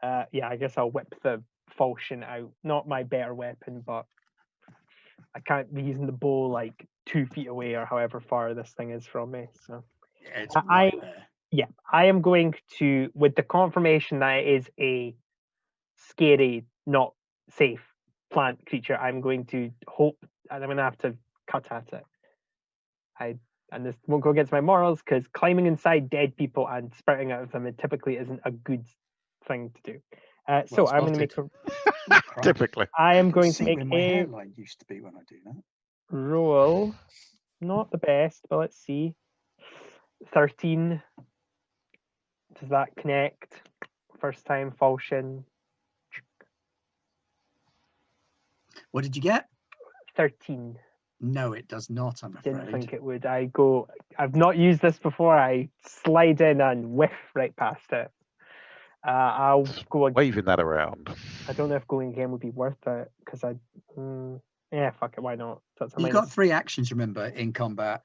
Yeah, I guess I'll whip the falchion out. Not my better weapon, but I can't be using the bow like 2 feet away or however far this thing is from me. So Yeah, it's right there. yeah, I am going to, with the confirmation that it is a scary, not safe plant creature, I'm going to hope, and I'm going to have to cut at it. And this won't go against my morals, because climbing inside dead people and spouting out of them, it typically isn't a good thing to do. So I'm going to make a... Typically. I am going to See make where my a hairline used to be when I do that. roll. Not the best, but let's see. 13. Does that connect? First time falchion. What did you get? 13. No, it does not, I'm afraid. Didn't think it would. I've not used this before. I slide in and whiff right past it. I'll go again. Waving that around. I don't know if going again would be worth it, because yeah, fuck it, why not? That's You've got 3 actions, remember, in combat.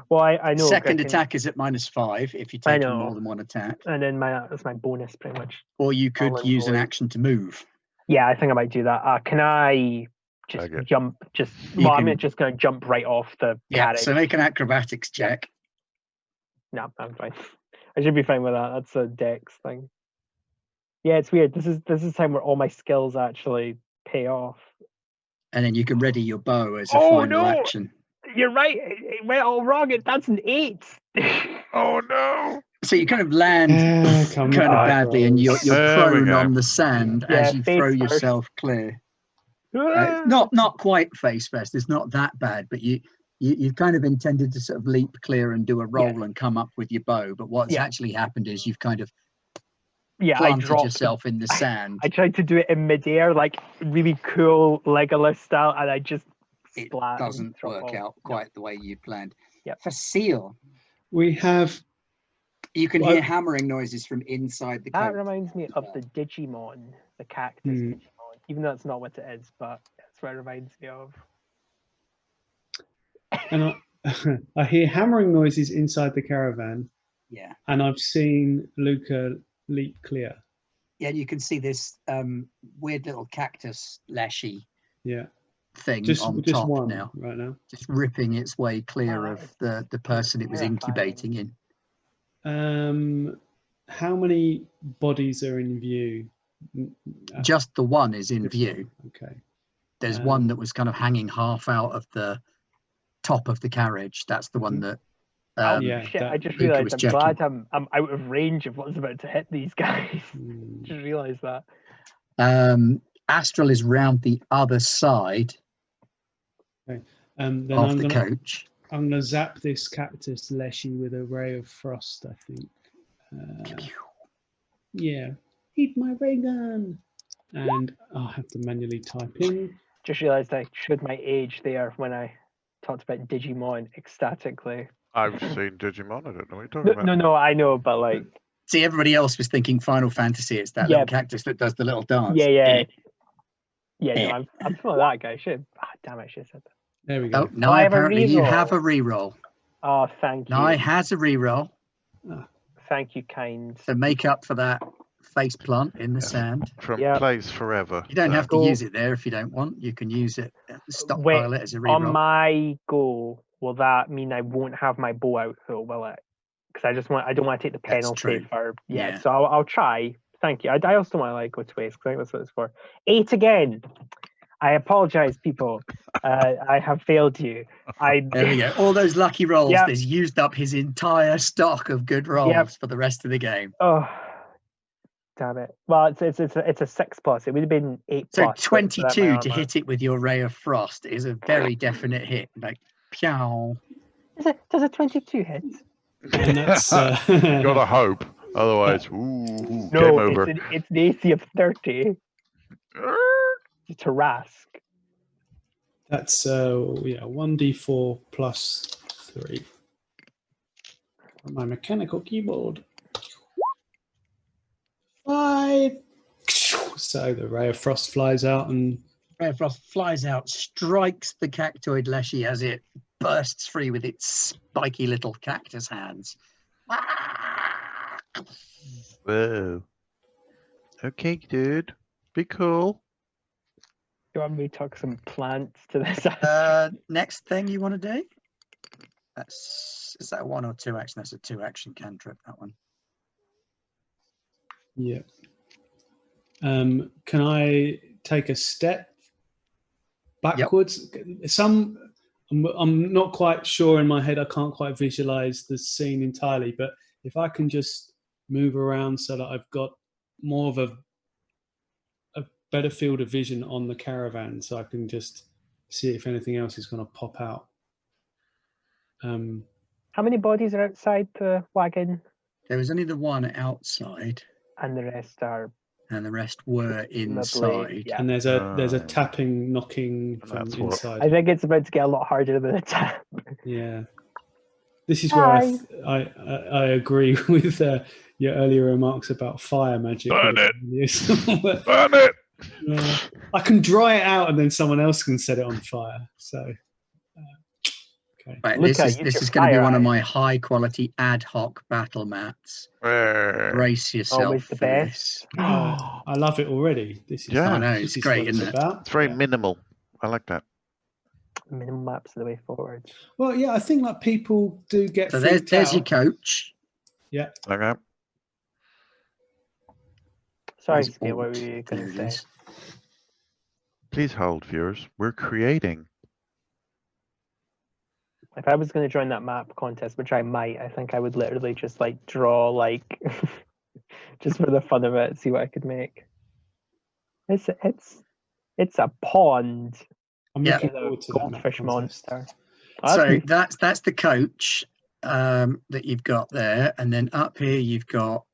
Well, I know. Second attack is at -5 if you take more than 1 attack. And then that's my bonus, pretty much. Or you could use an action to move. Yeah, I think I might do that. Can I just jump? I'm just going to jump right off the carriage. So make an acrobatics check. No, I'm fine. I should be fine with that. That's a dex thing. Yeah, it's weird. This is time where all my skills actually pay off. And then you can ready your bow as a final action. You're right. It went all wrong. That's an 8. Oh no! So you kind of land badly, and you're prone on the sand as you throw yourself clear. Not quite face first. It's not that bad, but you've kind of intended to sort of leap clear and do a roll and come up with your bow. But what's actually happened is you've kind of planted yourself in the sand. I tried to do it in midair, like really cool Legolas style, and I just it doesn't work out quite the way you planned. For Seal, we have. You can hear hammering noises from inside the cave. That reminds me of the Digimon, the cactus Digimon, even though that's not what it is, but that's what it reminds me of. And I hear hammering noises inside the caravan. Yeah. And I've seen Luca leap clear. Yeah, you can see this weird little cactus leshy thing on top one now. Right now. Just ripping its way clear of the person it was incubating in. How many bodies are in view? Just the one is in view. Okay. There's one that was kind of hanging half out of the top of the carriage. That's the one that. I just realised I'm glad I'm out of range of what's about to hit these guys. Just realised that. Astral is round the other side then of the coach. I'm going to zap this cactus leshy with a ray of frost, I think. Eat my ray gun. And I'll have to manually type in. Just realised I showed my age there when I talked about Digimon ecstatically. I've seen Digimon. I don't know what you're talking about. No, I know, but like... See, everybody else was thinking Final Fantasy. It's that little cactus that does the little dance. Yeah, no, I'm full of that guy. Damn it, I should have said that. There we go. Oh, now apparently you have a reroll. Oh, thank you. Now has a reroll. Thank you, kind. To make up for that face plant in the sand. From plays forever. You don't have to use it there if you don't want. You can use it, stockpile it as a reroll. On my go, will that mean I won't have my bow out though, will it? Because I don't want to take the penalty for so I'll try. Thank you. I also don't want to go to waste, because I think that's what it's for. 8 again. I apologize, people. I have failed you. There we go. All those lucky rolls. There's used up his entire stock of good rolls for the rest of the game. Oh, damn it. Well, it's a 6+. It would have been 8+. So 22 to hit it with your ray of frost is a very definite hit. Like, pew. Does a 22 hit? And that's gotta hope. Otherwise, game over. It's an AC of 30. To Rask. That's yeah, 1d4 plus 3 on my mechanical keyboard. 5. So the ray of frost flies out and Ray of Frost flies out, strikes the cactoid leshy as it bursts free with its spiky little cactus hands. Whoa. Okay, dude. Be cool. Do you want me to tuck some plants to this? Next thing you want to do? Is that a 1 or 2 action? That's a 2 action cantrip, that one. yeah. Can I take a step backwards? I'm not quite sure in my head. I can't quite visualize the scene entirely, but if I can just move around so that I've got more of a better field of vision on the caravan, so I can just see if anything else is going to pop out. How many bodies are outside the wagon? There was only the one outside, And the rest are and the rest were inside. yeah. And there's a tapping, knocking from That's what- inside. I think it's about to get a lot harder than a tap. Yeah, this is where I agree with your earlier remarks about fire magic. Burn it! Yes. Burn it! I can dry it out and then someone else can set it on fire. So, okay. Right, Luca, this use is your going to be fire one of eye. my high quality ad hoc battle mats. Brace yourself Always the for best. this. I love it already. This is, Yeah. I know, this it's is great, what it's isn't it? about. It's very Yeah. minimal. I like that. Minimum maps are the way forward. Well, yeah, I think like people do get So freaked there's out. your coach. Yeah. Okay. Sorry, There's Skate, what Alt. were you There going it to say? is. Please hold, viewers. We're creating. If I was going to join that map contest, which I might, I think I would literally just like draw like just for the fun of it, see what I could make. It's a pond I'm Yeah. looking with a forward to that map goldfish contest. monster. So that's the coach that you've got there, and then up here you've got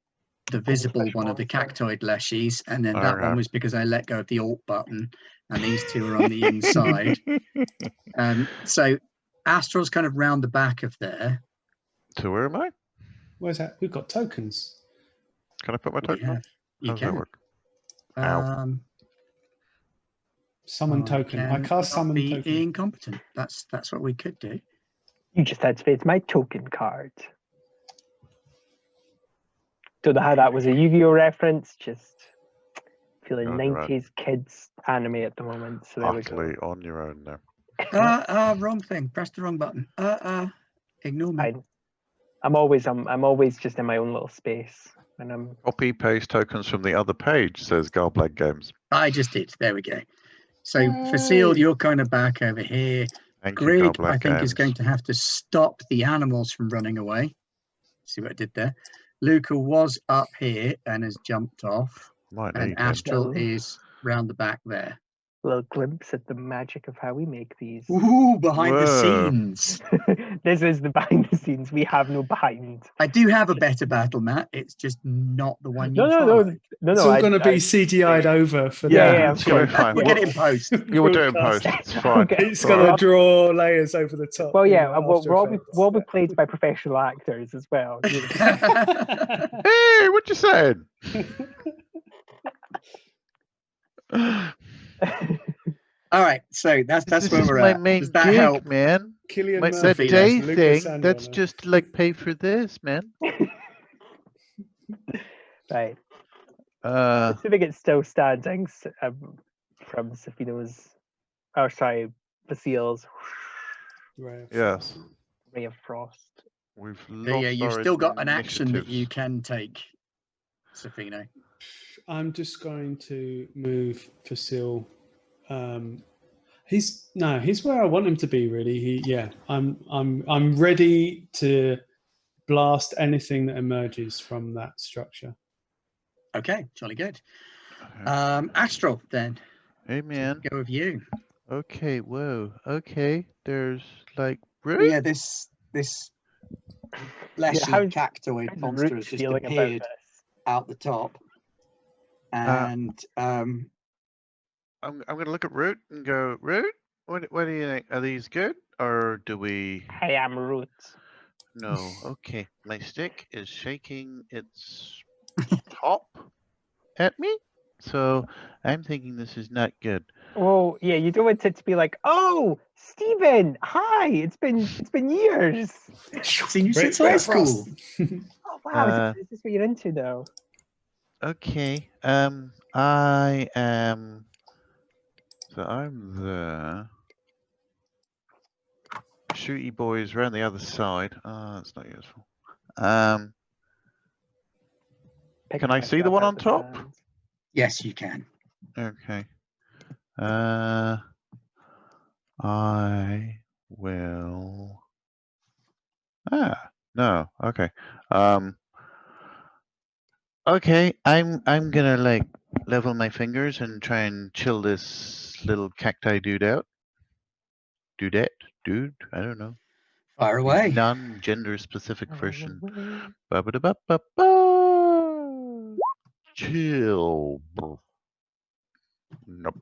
the visible Goldfish one of the monster. cactoid leshies, and then that one Alright. was because I let go of the Alt button, and these two are on the inside. So Astral's kind of round the back of there. So where am I? Where's that? We've got tokens. Can I put my We token on? have, How you does that can. work? Ow. Summon token. I cast cannot summon be token. incompetent. That's what we could do. You just had to say it's my token card. Don't know how that was a Yu-Gi-Oh reference. Just feeling God, you're right. 90s kids anime at the moment. So there we go. Utterly on your own there. Wrong thing. Press the wrong button. Ignore me. I'm always just in my own little space, and I'm Copy paste tokens from the other page, says Garblag Games. I just did. There we go. So Facile, you're kind of back over here. Thank you, Grig, Garblag I think, is Games. going to have to stop the animals from running away. See what I did there? Luca was up here and has jumped off. Might And need him. Astral Oh. is round the back there. a little glimpse at the magic of how we make these. Ooh, behind the Whoa. scenes. This is the behind the scenes. We have no behind. I do have a better battle mat. It's just not the one you No. followed. It's all going to be CGI'd over for Yeah, the yeah, we're fine. We'll get it in post. You will do it in post. broadcast. It's fine. Okay. It's going to Alright. draw layers over the top. Well, in yeah, After we'll be Effects. played by professional actors as well. You know. Hey, what you saying? All right, so that's This where is we're my at. main Does that gig, help? man. Killian My, Murphy that Sophie, day as Luca thing, Sandler. that's just like pay for this, man. Right. Uh, Assuming it's still standing from Safino's, or sorry, Basile's Right. yes. Ray of Frost. We've Yeah, lost you've our still got an action that you initiatives. can take, Safino. I'm just going to move Facile. He's where I want him to be. Really, I'm ready to blast anything that emerges from that structure. Okay, jolly good. Okay. Astral, then. Hey, man. Go with you. Okay, whoa. Okay, there's like Oh, really? yeah, this fleshy how's- cactoid How's monster Root has just feeling about appeared this? out the top. And I'm gonna look at Root and go, Root, What do you think? Are these good, or do we? I am root. No. Okay. My stick is shaking its top at me, so I'm thinking this is not good. Oh yeah, you don't want it to be like, oh, Stephen, hi, it's been years. Seen you Great- since high great school. Oh wow, is this what you're into now? Okay. I am. So I'm there. Shooty boys around the other side. Oh, that's not useful. Can I see the one on top? Yes, you can. Okay. I will. No. Okay. Okay. I'm gonna like level my fingers and try and chill this little cacti dude out. Dude. I don't know. Fire away. Non-gender specific version. Ba-ba-da-ba-ba-ba. Chill. Nope.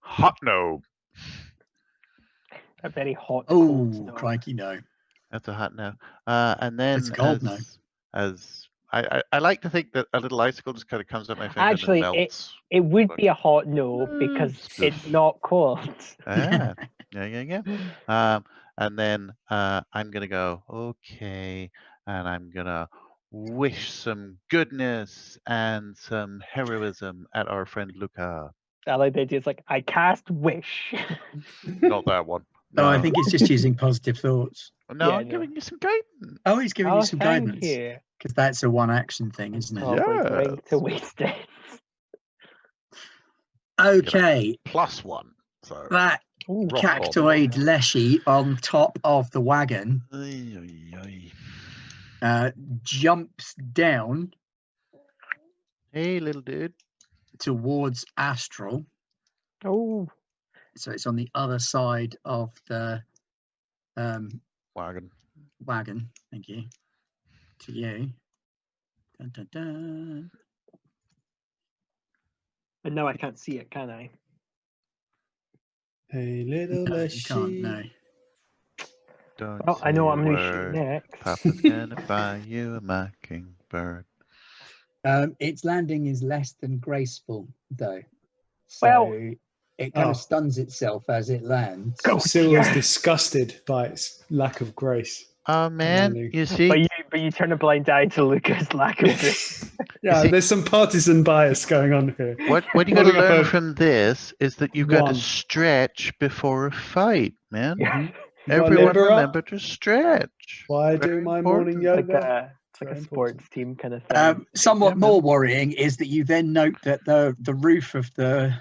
Hot no. A very hot. Oh, cold snow. crikey, no. That's a hot no. And then It's cold no. as I like to think that a little icicle just kind of comes up my finger Actually, and melts. it would be a hot no because it's Spliff. not cold. Yeah. And then I'm gonna go, okay, and I'm gonna wish some goodness and some heroism at our friend Luca. I like the idea. It's like I cast wish. Not that one. No, I think it's just using positive thoughts. No, Yeah, I'm no. giving you some guidance. Oh, he's giving you some thank guidance. you. Because that's a one action thing, isn't it? Probably going to Yes. waste it. Okay, +1. So that Ooh, Rock cactoid leshy on top of the wagon jumps down hey, little dude. towards Astral. Oh, So it's on the other side of the Wagon. wagon. Thank you. To you. Dun, dun, dun. but now I can't see it, can I? Hey, little No, you Leshy. can't, no. Don't Well, I know say what a I'm going to shoot word. next. Papa's gonna buy you a mockingbird. Its landing is less than graceful, though. So Well- it kind Oh. of stuns itself as it lands. Go. Syl is yeah. disgusted by its lack of grace. Oh man, Landing. you see, But you turn a blind eye to Lucas' lack of grace. Yeah, see- there's some partisan bias going on here. what you got to Holding up learn a- from this is that you got to One. stretch before a fight, man. Yeah. You gotta Everyone limber up. remember to stretch. Why do Very my important. morning Like yoga? it's like Very a sports important. team kind of thing. Somewhat Yeah, man. more worrying is that you then note that the roof of the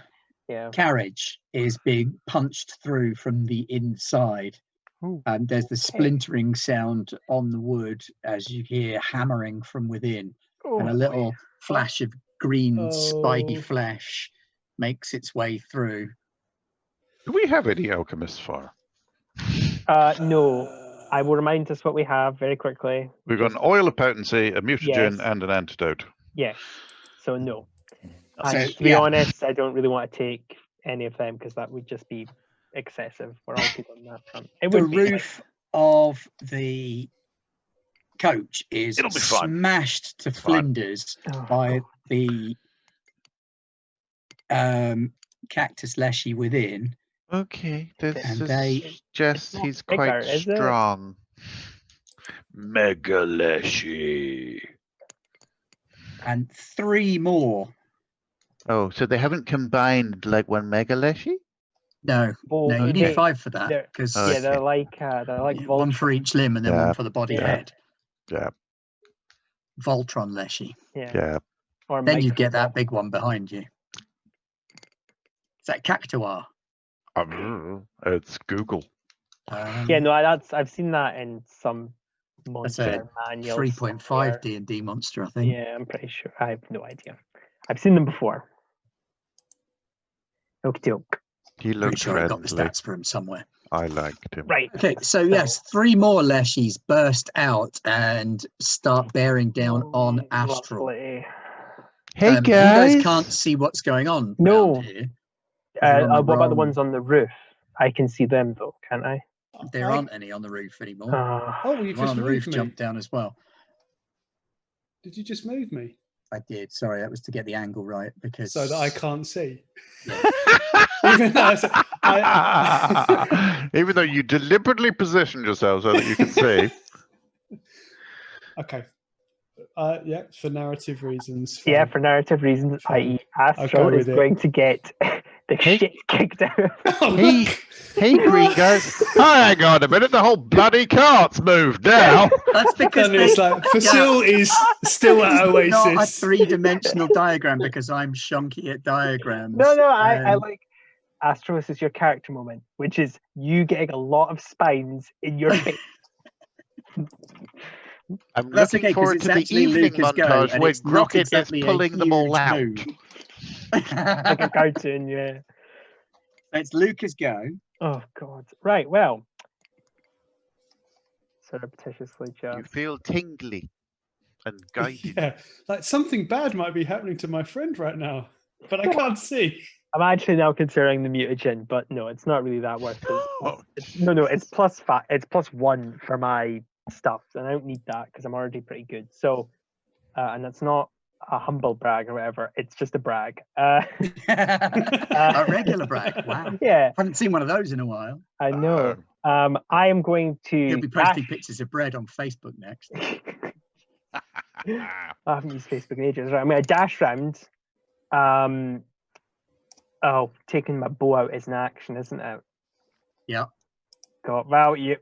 Yeah. carriage is being punched through from the inside. Ooh. And there's the splintering sound on the wood as you hear hammering from within. And a Oh, little flash of green spiky Oh. flesh makes its way through. Do we have any alchemists far? no. I will remind us what we have very quickly. We've got an oil of potency, a mutagen, Yes. and an antidote. Yes. So no. So, And to be yeah. honest, I don't really want to take any of them because that would just be excessive. We're all good on that front. It The would be like- roof of the coach is It'll be fine. smashed to Fine. flinders Oh, by God. the cactus leshy within. Okay, this And they- suggests not he's bigger, quite is it? strong. Megaleshi. And 3 more. Oh, so they haven't combined like one megaleshi? No, Well, no, you need they- 5 for that they're- because Oh, yeah, okay. they're like one for Voltron. each limb and then Yeah. one for the body Yeah. head. Yeah, Voltron leshy. Yeah. yeah. Or Then you get that Micro-Vol- big one behind you. Is that cactuar? It's Google. Yeah, no, I've seen that in some monster manuals. 3.5 somewhere. D&D monster, I think. Yeah, I'm pretty sure. I have no idea. I've seen them before. Okie doke. He Pretty looked sure I got the friendly. stats for him somewhere. I liked him. Right. Okay, so yes, 3 more leshies burst out and start bearing down on Astral. Lovely. Hey You guys! guys can't see what's going on No. around here. They're on the What about the wrong- ones on the roof? I can see them though, can't I? There aren't any on the roof anymore. Oh, you The one just on the roof moved me. jumped down as well. Did you just move me I did. Sorry, that was to get the angle right because so that I can't see? Yeah. Even though Even though you deliberately positioned yourself so that you could see. Okay. Yeah, for narrative reasons. Yeah, fine. for narrative reasons, Fine. i.e. I'll go Astral is with it. going to get the Hey. shit kicked out of Oh, Hey, look! hey, green guys. Hang on a minute, the whole bloody cart's moved now. That's because Suddenly it's like Fasil is still at it's not a Oasis. three-dimensional diagram because I'm shonky at diagrams. No, I Um, like Astral, this is your character moment, which is you getting a lot of spines in your face. I'm That's looking okay, 'cause forward it's to the actually evening Lucas Go, montage and where it's not Grocket exactly is a pulling them all huge out. move. Like a cartoon, yeah. It's Lucas Go. Oh god. Right, well. Surreptitiously You just. feel tingly and guided. Yeah, like something bad might be happening to my friend right now, but I can't see. I'm actually now considering the mutagen, but no, it's not really that worth it. Oh, No, it's +1 for my stuff, and I don't need that because I'm already pretty good. So, and that's not a humble brag or whatever. It's just a brag. A regular brag. Wow. Yeah, Haven't seen one of those in a while. I know. I am going to. He'll be posting dash- pictures of bread on Facebook next. I haven't used Facebook in ages. Right, I'm going to dash round. Oh, taking my bow out is an action, isn't it? Yeah. God, well, you.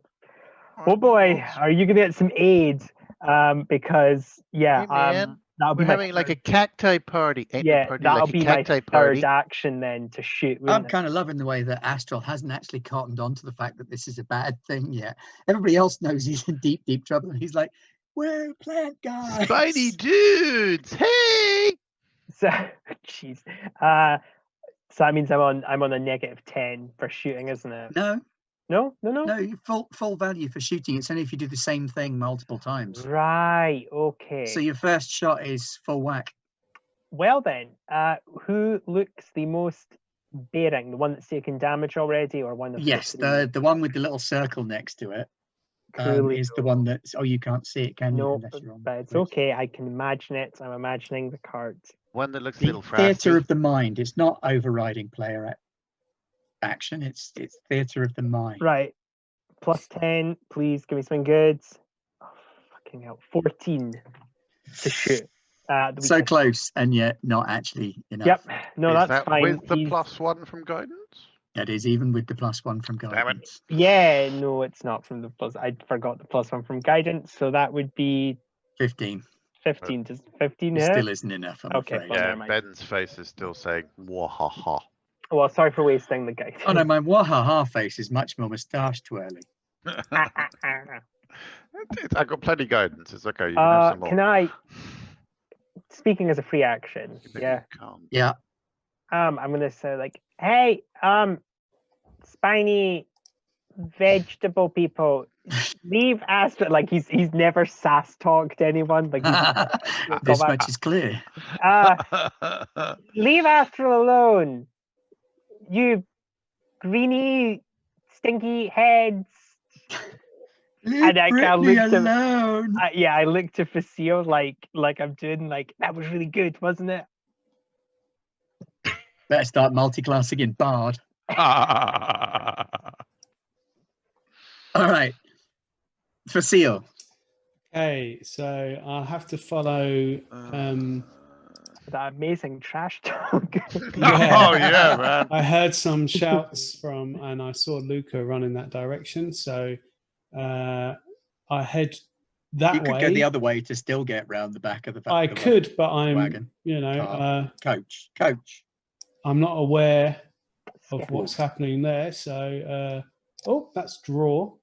Oh boy, are you going to get some aid? Because yeah, Hey, man, that'll be We're my having like a third- cacti party. Ain't no yeah, party that'll like a be my cacti third party. action then to shoot. I'm wouldn't it? kind of loving the way that Astral hasn't actually cottoned on to the fact that this is a bad thing yet. Everybody else knows he's in deep, deep trouble. And he's like, we're plant guys. Spidey dudes, hey! So, jeez. So that means I'm on a -10 for shooting, isn't it? No, No. you full value for shooting. It's only if you do the same thing multiple times. Right. Okay. So your first shot is full whack. Well then, who looks the most bearing? The one that's taken damage already, or one of Yes, three? the one with the little circle next to it is the Coolio. one that's. Oh, you can't see it, can you? No, Unless you're on. but it's Twitch. okay. I can imagine it. I'm imagining the cards. One that looks a The little frosty. theatre of the mind. It's not overriding player action. It's theatre of the mind. Right. +10. Please give me something good. Oh, fucking hell. 14 to shoot. So close, and yet not actually enough. Yep. No, Is that's that fine. with the He's- +1 from guidance? That is even with the +1 from it. guidance. Yeah, no, it's not from the plus. I forgot the +1 from guidance, so that would be 15. 15. Does 15 It hit? still isn't enough, I'm Okay, afraid. well, Yeah, never mind. Ben's face is still saying wahaha. Well, sorry for wasting the guidance. Oh no, my wahaha face is much more moustache twirly. I got plenty guidance. It's okay. You can have some more. Can I? Speaking as a free action, But yeah. you can't. Yeah. I'm gonna say like, hey, spiny vegetable people, leave Astral. Like he's never sass talked anyone. Like he's, This much is clear. leave Astral alone. You greeny, stinky heads. Leave I Britney looked at- alone. I looked to Fasil like I'm doing like that was really good, wasn't it? Better start multi-classing in Bard. All right. For Seal. Okay, so I have to follow. That amazing trash talk. Oh yeah, man. I heard some shouts from, and I saw Luca run in that direction. So I head that You could way. go the other way to still get round the back of the I the could, but I'm, wagon. Car. Coach. I'm not aware of Yeah. what's happening there. So, oh, that's draw.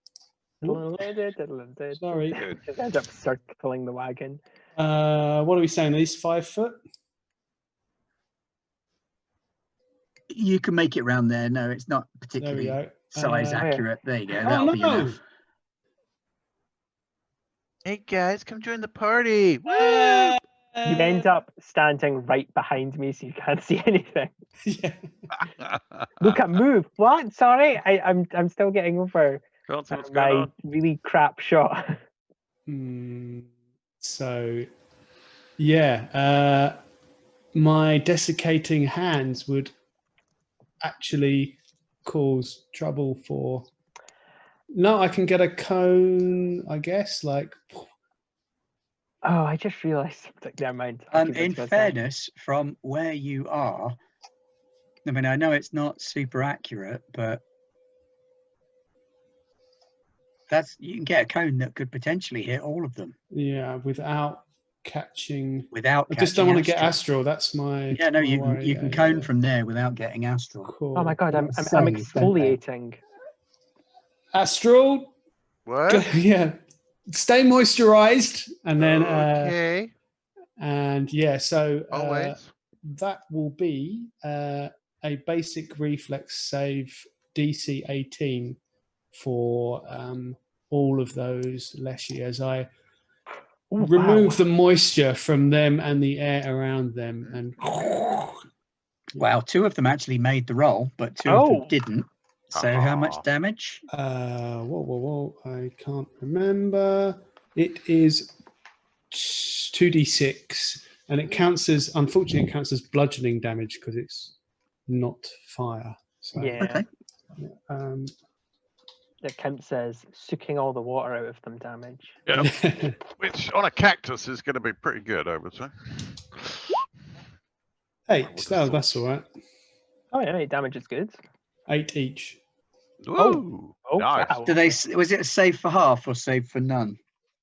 Sorry. Good. Just end up circling the wagon. What are we saying? At least 5 foot? You can make it round there. No, it's not There we particularly go. size yeah. accurate. There you go. Oh, That'll be no. enough. Hey guys, come join the party. Woo! You end up standing right behind me, so you can't see anything. Yeah. Look at move. What? Sorry, I'm still getting over Can't see what's going my on. really crap shot. So, yeah, my desiccating hands would actually cause trouble for. No, I can get a cone, I guess. Like, Oh, I just realised something. Never mind. I'll keep that In to myself. fairness, from where you are, I mean, I know it's not super accurate, but you can get a cone that could potentially hit all of them yeah, without catching. without. I just don't want to get astral. astral. That's my. Yeah, no, my you can worry. you can Yeah, cone yeah. from there without getting astral. Cool. Oh my god, I'm Safe, don't they? exfoliating. Astral. What? Yeah. Stay moisturized, and then Okay. and yeah, so Always. that will be a basic reflex save DC 18 for all of those Leshy as I Oh, remove wow. the moisture from them and the air around them. And Wow, 2 of them actually made the roll, but 2 of them Oh. didn't. So how much Aw. damage? whoa, I can't remember. It is 2d6, and it counts as, unfortunately, it counts as bludgeoning damage because it's not fire. So, Yeah. Okay. It counts as sucking all the water out of them damage. Yeah. Which on a cactus is going to be pretty good, I would say. 8. That's all right. Oh, yeah, damage is good. 8 each. Woo! Oh, Nice. wow. Was it a save for half or save for none?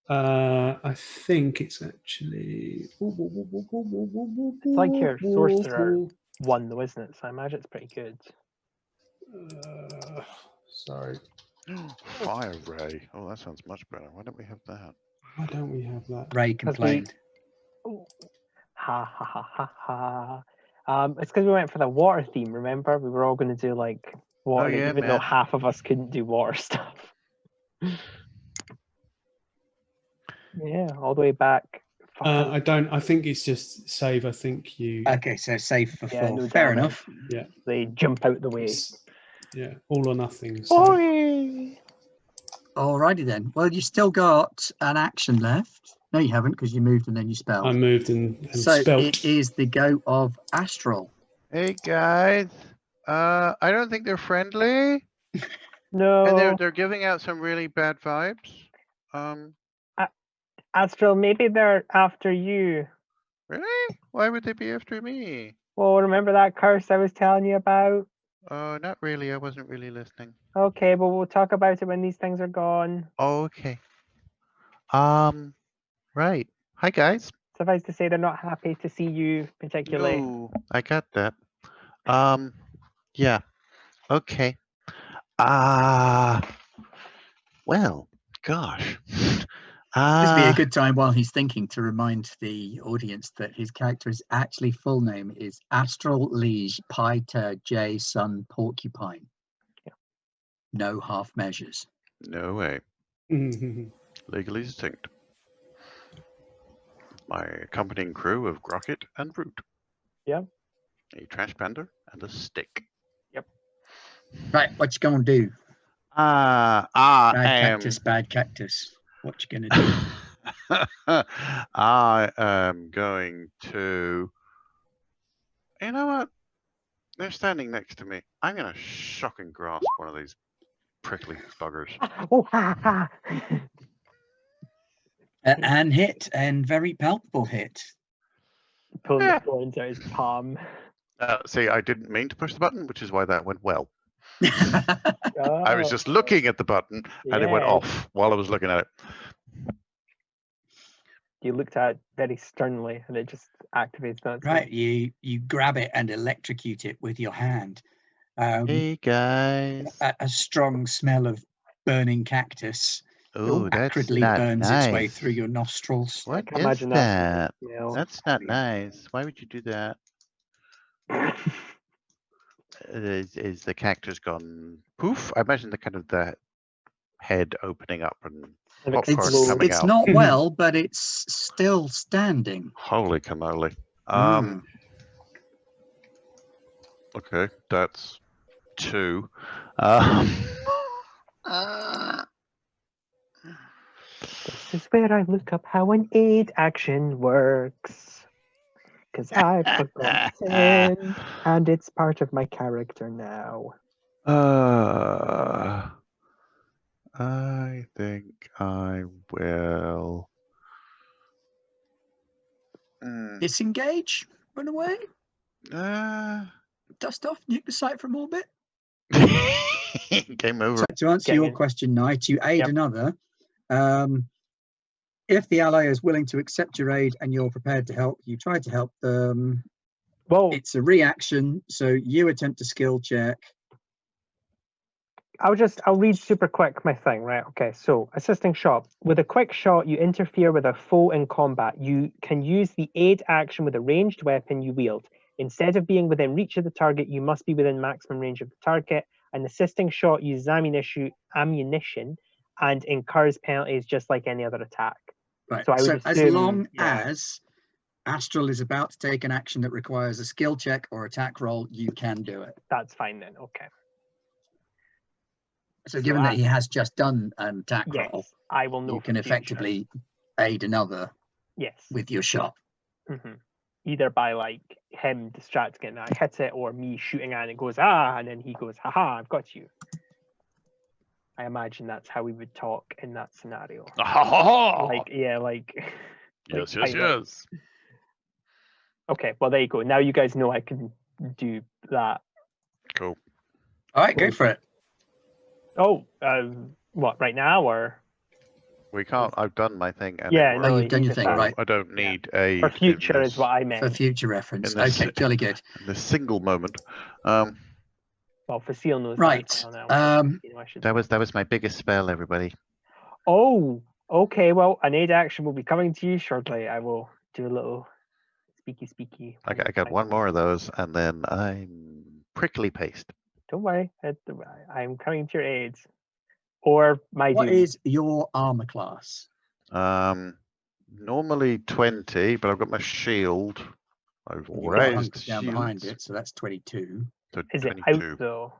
I think it's actually. It's like your sorcerer one, though, isn't it? So I imagine it's pretty good. Sorry. Fire ray. Oh, that sounds much better. Why don't we have that? Why don't we have that? Ray complained. Oh. Ha ha ha ha ha. It's because we went for the water theme, remember? We were all going to do like water, yeah, even though man. half of us couldn't do water stuff. Yeah, all the way back. I don't. I think it's just save. I think you. Okay, so save for Yeah, 4. no Fair damage. enough. Yeah. They jump out the way. Yeah. All or nothing. So. Oi! Alrighty then. Well, you still got an action left. No, you haven't because you moved and then you spelled. I moved and So spelt. it is the go of Astral. Hey guys, I don't think they're friendly, No. and they're giving out some really bad vibes. Astral, maybe they're after you. Really? Why would they be after me? Well, remember that curse I was telling you about? Not really. I wasn't really listening. Okay, but we'll talk about it when these things are gone. Okay. Right. Hi guys. Suffice to say, they're not happy to see you particularly. No, I got that. Yeah. Okay. Well, gosh. This would be a good time while he's thinking to remind the audience that his character's actually full name is Astral Liege Piter J Sun Porcupine. Yeah. No half measures. No way. Legally distinct. My accompanying crew of Grocket and Root. Yeah. A trash panda and a stick. Right, what you gonna do? I Bad cactus. What you gonna do? I am going to. You know what? They're standing next to me. I'm going to shock and grasp one of these prickly buggers. Oh, ha ha! An hit, and very palpable hit. Pulling the thorns out his palm. See, I didn't mean to push the button, which is why that went well. Oh, I was just looking at the button and it went yeah. off while I was looking at it. You looked at it very sternly and it just activates that. Right, you grab it and electrocute it with your hand. Hey guys. A strong smell of burning cactus Oh, that's acridly not burns nice. its way through your nostrils. What can is imagine that? that's the smell. That's not nice. Why would you do that? Is the cactus gone poof? I imagine the kind of the head opening up and And popcorn explode. coming It's out. not well, but it's still standing. Holy cannoli. Mm. Okay, that's 2. This is where I look up how an aid action works. Because I've forgotten, and it's part of my character now. I think I will. Disengage, run away, Uh, dust off, nuke the site from orbit. Game over. So to answer Getting your it. question, Nye, to aid Yep. another, if the ally is willing to accept your aid and you're prepared to help, you try to help them. Well, It's a reaction, so you attempt a skill check. I'll read super quick my thing, right? Okay, so assisting shot. With a quick shot, you interfere with a foe in combat. You can use the aid action with a ranged weapon you wield. Instead of being within reach of the target, you must be within maximum range of the target. An assisting shot uses ammunition and incurs penalties just like any other attack. Right. So I would as assume, long yeah. as Astral is about to take an action that requires a skill check or attack roll, you can do it. That's fine then. Okay. So given that he has just done an attack Yes, roll, I will know. you can for future. effectively aid another Yes. with your shot. Mm-hmm. Either by like him distracting it and I hit it, or me shooting at it and it goes and then he goes, haha, I've got you. I imagine that's how we would talk in that scenario. Like Yes, pilot. yes. Okay, well there you go. Now you guys know I can do that. Cool. All right, go for it. Oh, what, right now or We can't. I've done my thing. And yeah, it no, Oh, worked. you've done he your just thing, asked. right. I don't Yeah. need a For future is what I meant. For future reference. in this- Okay, jolly good. in this single moment. Well, Facile knows Right, that as well now. So, I should That was my biggest spell, everybody. Oh, okay. Well, an aid action will be coming to you shortly. I will do a little speaky. I got one more of those, and then I'm prickly paste. Don't worry. I'm coming to your aid. Or my What doom. is your armor class? Normally 20, but I've got my shield. I've You've got a raised hunk down behind shields it, so that's 22. to Is it 22. out though?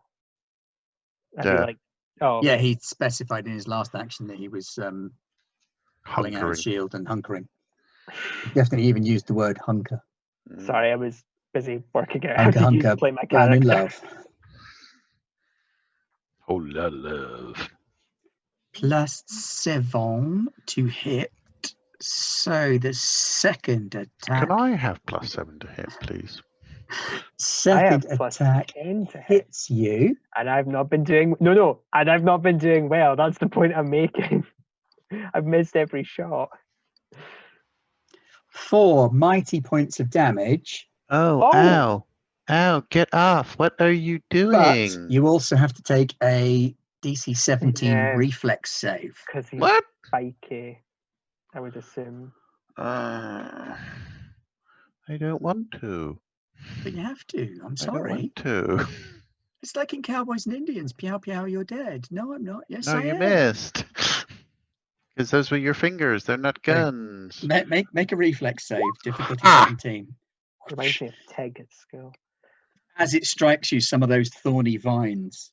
Have Yeah. you like? Oh, Yeah, okay. he specified in his last action that he was pulling out his Hunkering. shield and hunkering. He definitely even used the word hunker. Sorry, I was busy working out how to Hunker, play my burn in character. love. Oh, la love. +7 to hit. So the second attack. Can I have +7 to hit, please? Second I have attack +10 to hit, hits you. and I've not been doing and I've not been doing well. That's the point I'm making. I've missed every shot. 4 mighty points of damage, Oh, Oh! ow, get off. What are you doing? but you also have to take a DC 17 Yeah. reflex save. Because he's What? spiky, I would assume. Uh, I don't want to. But you have to. I'm I don't sorry. want to. It's like in Cowboys and Indians. Pew, pew, you're dead. No, I'm not. Yes, No, I you am. missed. Because those were your fingers. They're not Okay. guns. Make a reflex save. Difficulty Ah! 17. Reminds me of Tig at school. As it strikes you, some of those thorny vines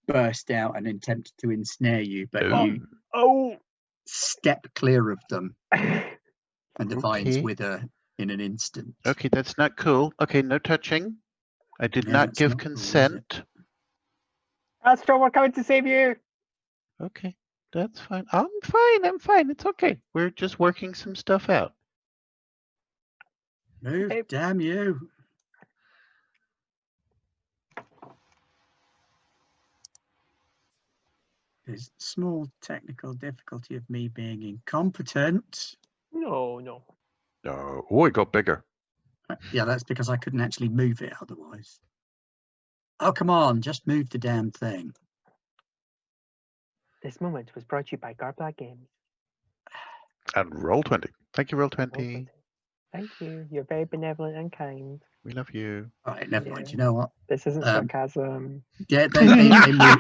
burst out and attempt to ensnare you, but Oh. you Oh! step clear of them, and the vines Okay. wither in an instant. Okay, that's not cool. Okay, no touching. I did Yeah, not that's give not cool, is it? consent. Astro, we're coming to save you! Okay, that's fine. I'm fine. It's okay. We're just working some stuff out. Move, Hey. damn you. There's small technical difficulty of me being incompetent. No. no. Oh, it got bigger. Yeah, that's because I couldn't actually move it otherwise. Oh, come on, just move the damn thing. This moment was brought to you by Garblag Games. And roll 20. Thank you, roll 20. Thank you. You're very benevolent and kind. We love you. All right, never mind. Yeah. You know what? This isn't sarcasm. Yeah, they move.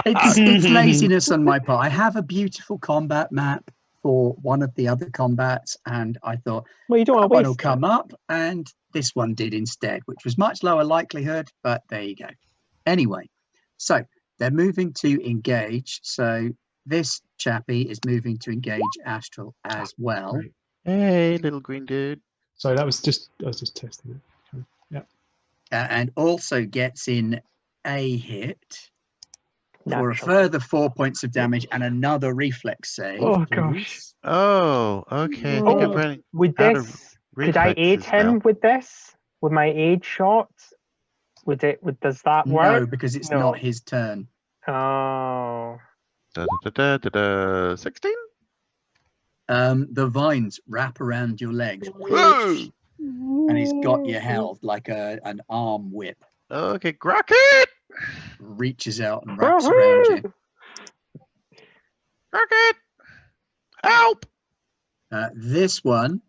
It's laziness on my part. I have a beautiful combat map for one of the other combats, and I thought Well, you don't that want to one will waste come up, and this one did instead, which was much lower likelihood, but there you go. Anyway, so they're moving to engage. So this chappie is moving to engage Astral as well. Great. Hey, little green dude. So I was just testing it. Okay. Yeah. And also gets in a hit for a Naturally. further 4 points of damage and another reflex save. Oh please. gosh. Oh, okay. I think I'm Oh, running Would out of this? Could I aid reflexes him now. with this? With my aid shot? Does that No, work? because it's No. not his turn. Oh. Da, da, da, da, da, 16? The vines wrap around your legs, Whoa! and he's got you held like an arm whip. Okay, Crockett! Reaches out and wraps around you. Crockett! Help! This one.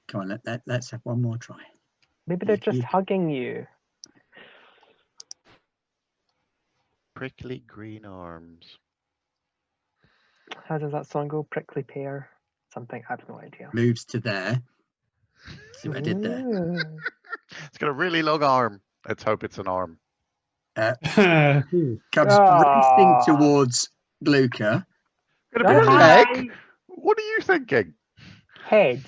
Come on, let's have one more try. Maybe they're just You- hugging you. Prickly green arms. How does that song go? Prickly pear? Something. I have no idea. Moves to there. See what I did there? Ooh. It's got a really long arm. Let's hope it's an arm. Comes Ah. racing towards Gluka. Could it be a Ah. leg? What are you thinking? Head.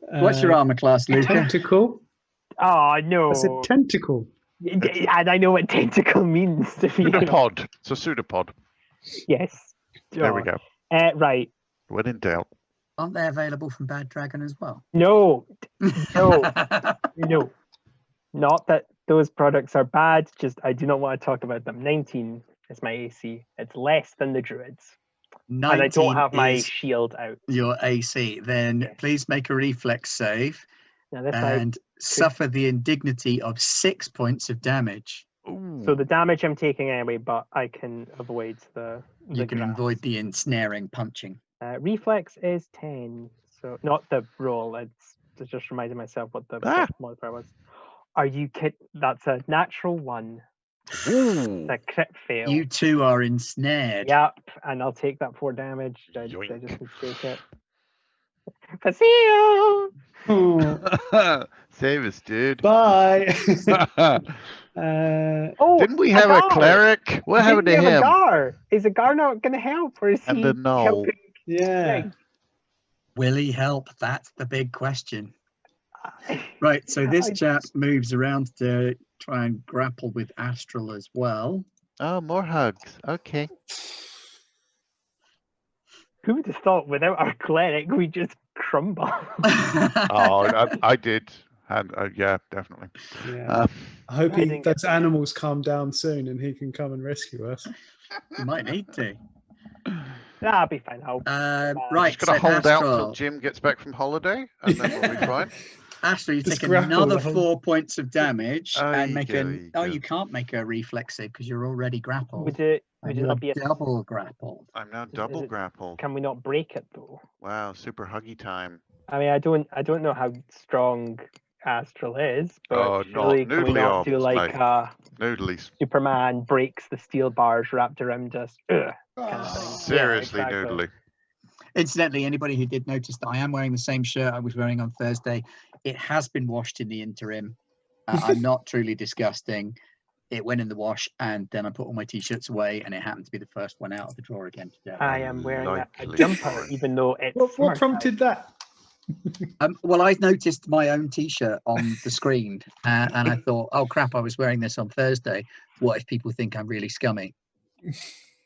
What's your armor class, Luca? Tentacle. Oh I no. said tentacle. And I know what tentacle means to me. Pseudopod. It's a pseudopod. Yes. There we go. Right. When in doubt. Aren't they available from Bad Dragon as well? No. No. No. Not that those products are bad, just I do not want to talk about them. 19 is my AC. It's less than the druids. And I don't 19 have my is shield out. your AC. Then Yes. please make a reflex save Now this and suffer the indignity of 6 points of damage. Ooh. so the damage I'm taking anyway, but I can avoid the You can grasp. avoid the ensnaring punching. Reflex is 10. So not the roll. It's just reminding myself what the Ah. modifier was. Are you kidding? That's a natural 1. Ooh. It's a crit fail. You two are ensnared. Yep, and I'll take that 4 damage. I just Yoink. need to take it. Paseo! Save us, dude. Bye. Oh, Didn't we have a Agar! cleric? What happened to Didn't we have him? Agar? Is Agar not going to help, or is And he the null. helping? Yeah. Will he help? That's the big question. Right, so this I- chap moves around to try and grapple with Astral as well. Oh, more hugs. Okay. Who would have thought without our cleric we just crumble? Oh, I did. And yeah, definitely. Yeah. I hope I didn't get those animals calm down soon and he can come and rescue us. Might need to. I'll be fine. Right, Just gonna so hold out till Astral. Jim gets back from holiday, and then we'll be fine. Astral, you Just take grapple another the whole- 4 points of damage and make Aye, an. aye, Oh, aye. you can't make a reflex save because you're already grappled. Would it And you're not be a double grappled. I'm now Is double it- grappled. Can we not break it though? Wow, super huggy time. I mean, I don't know how strong Astral is, but Oh, surely can we noodly not do arms, like mate. Noodlies. Superman breaks the steel bars wrapped around us? Kind of thing. Seriously, Yeah, exactly. noodly. Incidentally, anybody who did notice that I am wearing the same shirt I was wearing on Thursday, it has been washed in the interim. I'm not truly disgusting. It went in the wash, and then I put all my t-shirts away, and it happened to be the first one out of the drawer again today. I am wearing a Likely jumper, fine. even though it's What summertime. prompted that? Well, I noticed my own t-shirt on the screen, and I thought, oh crap, I was wearing this on Thursday. What if people think I'm really scummy?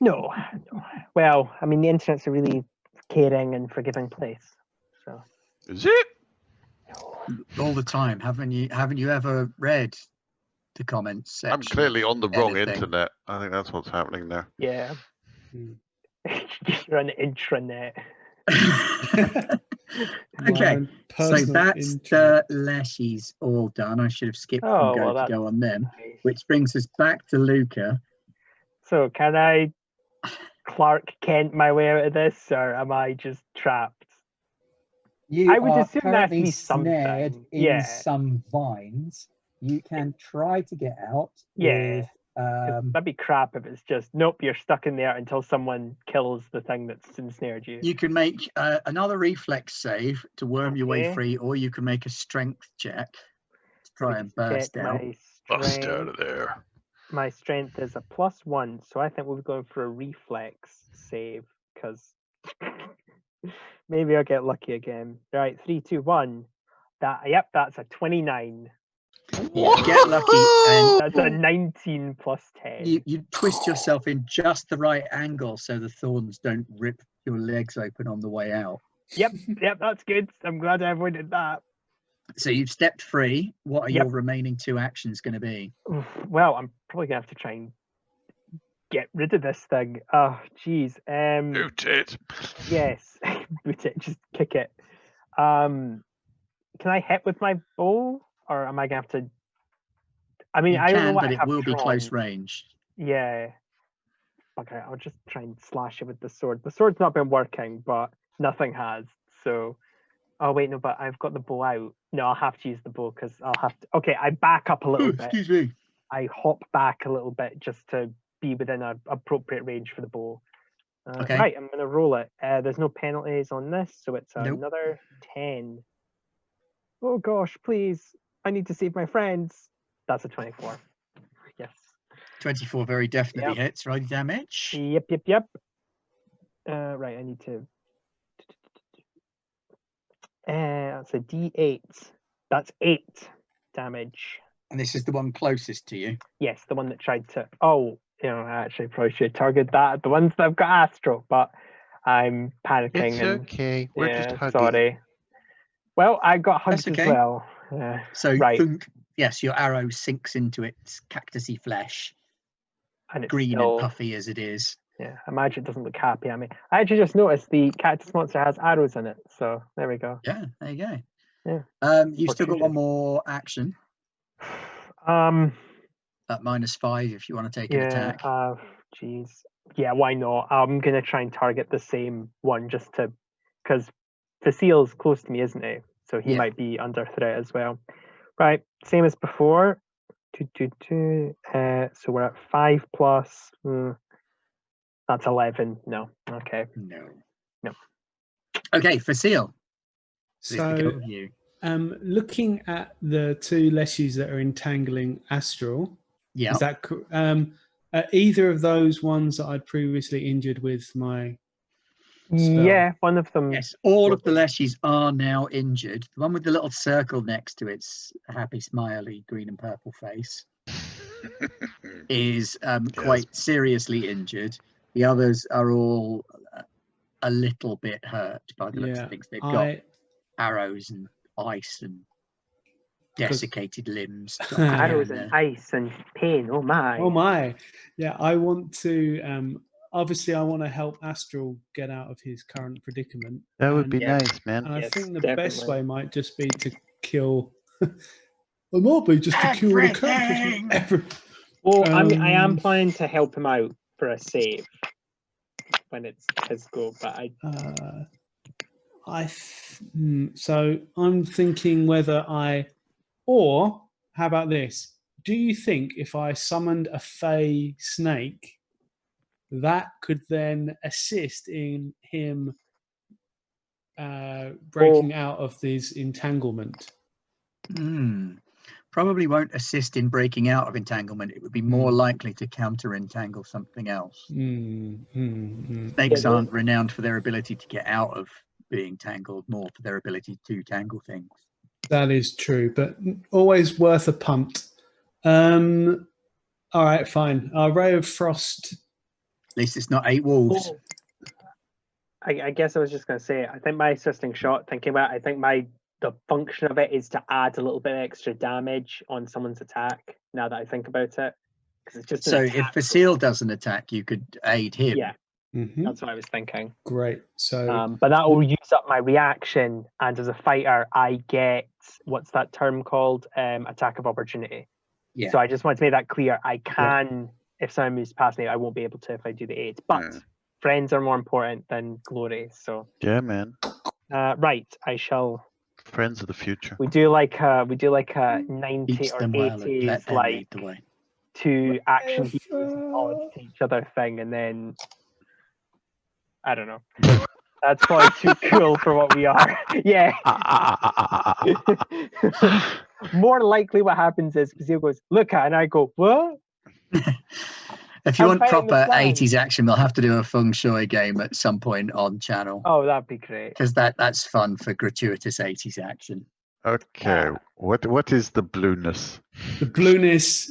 No. Well, I mean, the internet's a really caring and forgiving place. So Is it? All the time. Haven't you ever read the comments section? I'm clearly on the wrong anything. internet. I think that's what's happening there. yeah, Hmm. you're on the intranet. Okay, My so personal that's interest. the leshies all done. I should have skipped Oh, from go well, to that's go on them, nice. which brings us back to Luca. So can I Clark Kent my way out of this, or am I just trapped? You I would are assume there has to currently be snared something. in Yeah. some vines. You can try to get out Yeah. with 'Cause that'd be crap if it's just nope, you're stuck in there until someone kills the thing that's ensnared you. you can make another reflex save to worm your way Okay. free, or you can make a strength check to Let me try and just burst check out. my Bust out strength. of there. My strength is a +1, so I think we'll be going for a reflex save because maybe I'll get lucky again. Right, 3, 2, 1. Yep, that's a 29. Yeah, get lucky, and That's a 19 plus 10. you twist yourself in just the right angle so the thorns don't rip your legs open on the way out. Yep, that's good. I'm glad I avoided that. So you've stepped free. What are Yep. your remaining 2 actions going to be? Oof, well, I'm probably gonna have to try and get rid of this thing. Oh, jeez. Boot it. Yes, boot it. Just kick it. Can I hit with my bow, or am I gonna have to? I mean, You I don't know can, what but I it have will be close drawn. range. Yeah. Okay, I'll just try and slash it with the sword. The sword's not been working, but nothing has. So, oh wait, no, but I've got the bow out. No, I'll have to use the bow because I'll have to. Okay, I back up a little bit. Excuse me. I hop back a little bit just to be within an appropriate range for the bow. Okay. Right, I'm going to roll it. There's no penalties on this, so it's Nope. another 10. Oh gosh, please. I need to save my friends. That's a 24. Yes. 24 very definitely Yep. hits. Roll damage. Yep. Right, I need to. That's a D8. That's 8 damage. And this is the one closest to you. Yes, the one that tried to. Oh, I actually probably should target that. The ones that have got Astro, but I'm panicking. It's and, okay. We're just yeah, hugging. sorry. Well, I got hugged That's as okay. well. So, right. thunk, yes, your arrow sinks into its cactusy flesh, And it's green still, and puffy as it is. Yeah, imagine it doesn't look happy at me. I actually just noticed the cactus monster has arrows in it, so there we go. Yeah, there you go. Yeah. You've still got one more action at -5 if you want to take an attack. Geez. Yeah, why not? I'm gonna try and target the same one just to, because Facile's close to me, isn't he? So he Yeah. might be under threat as well. Right, same as before. 2. So we're at 5 plus. That's 11. No. Okay. No. No. Okay, Facile. So, you. looking at the 2 leshies that are entangling Astral, Yeah. is that are either of those ones that I'd previously injured with my spell? Yeah, one of them. Yes, all of the leshies are now injured. The one with the little circle next to its happy, smiley green and purple face is quite seriously injured. The others are all a little bit hurt by the looks of things. They've got arrows and ice and desiccated limbs. Arrows and ice and pain. Oh my. Oh my. Yeah, I want to obviously I want to help Astral get out of his current predicament. That would be Yeah. nice, man. And I Yes, think the definitely. best way might just be to kill it might be just to kill the characters. Well, I am planning to help him out for a save when it's his go, but so I'm thinking whether or how about this? Do you think if I summoned a fey snake, that could then assist in him breaking out of this entanglement? Probably won't assist in breaking out of entanglement. It would be more likely to counter entangle something else. Snakes aren't renowned for their ability to get out of being tangled, more for their ability to tangle things. That is true, but always worth a punt. All right, fine. Ray of Frost. At least it's not 8 wolves. I guess I was just going to say, I think my assisting shot, thinking about it, I think the function of it is to add a little bit of extra damage on someone's attack, now that I think about it. Because it's just so if Facile does an attack, you could aid him. Yeah, that's what I was thinking. Great. So, but that will use up my reaction, and as a fighter, I get, what's that term called? Attack of opportunity. Yeah. So I just want to make that clear. I can, if someone moves past me, I won't be able to if I do the 8. But friends are more important than glory. So yeah, man. Right, I shall. Friends of the future. We do like a 90 Teach or them well and 80s let them lead like the way. two action heroes nod to each other thing, and then I don't know. That's probably too cool for what we are. Yeah. More likely, what happens is Bazil goes, "Look at," and I go, "What?" If you I'm want fighting the proper plan. 80s action, we'll have to do a feng shui game at some point on channel. Oh, that'd be great. Because that's fun for gratuitous 80s action. Okay, what is the blueness? The blueness.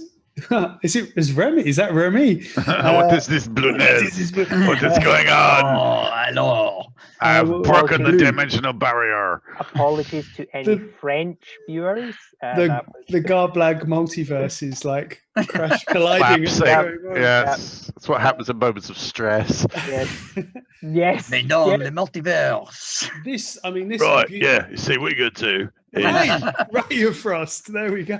Is Remy? Is that Remy? What is this blueness? What is going on? Oh, hello. I've broken the blue. dimensional barrier. Apologies to any The- French viewers. The Garblag multiverse is like crash colliding. Lapsing. Going on. Yes, that's what happens in moments of stress. Yes. Mais non, le multiverse. This Right, is beautiful. yeah. You see, what you got to? Ray of Frost. There we go.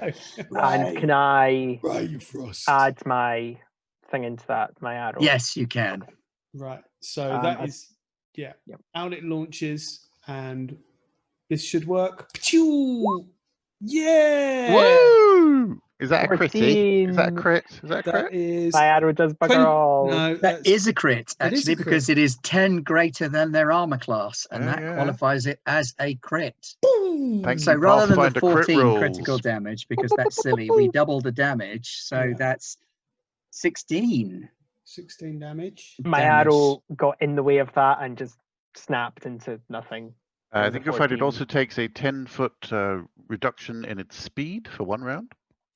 And can I Ray of Frost. add my thing into that, my arrow? Yes, you can. Right. So that I- is Yep. out it launches, and this should work. Pachoo! Yeah. Woo! Is that a critty? Is that a 14. crit? Is that a That crit? is My arrow does bugger all. No, That is a crit, It is actually, a crit. because it is 10 greater than their armor class, and Yeah, that yeah. qualifies it as a crit. boom. Thank So you, rather than the Pathfinder crit 14 critical rolls. damage, because that's silly, we double the damage. So Yeah. that's 16. 16 damage. My damage. arrow got in the way of that and just snapped into nothing. I was think a you'll find it 14. also takes a 10-foot reduction in its speed for 1 round.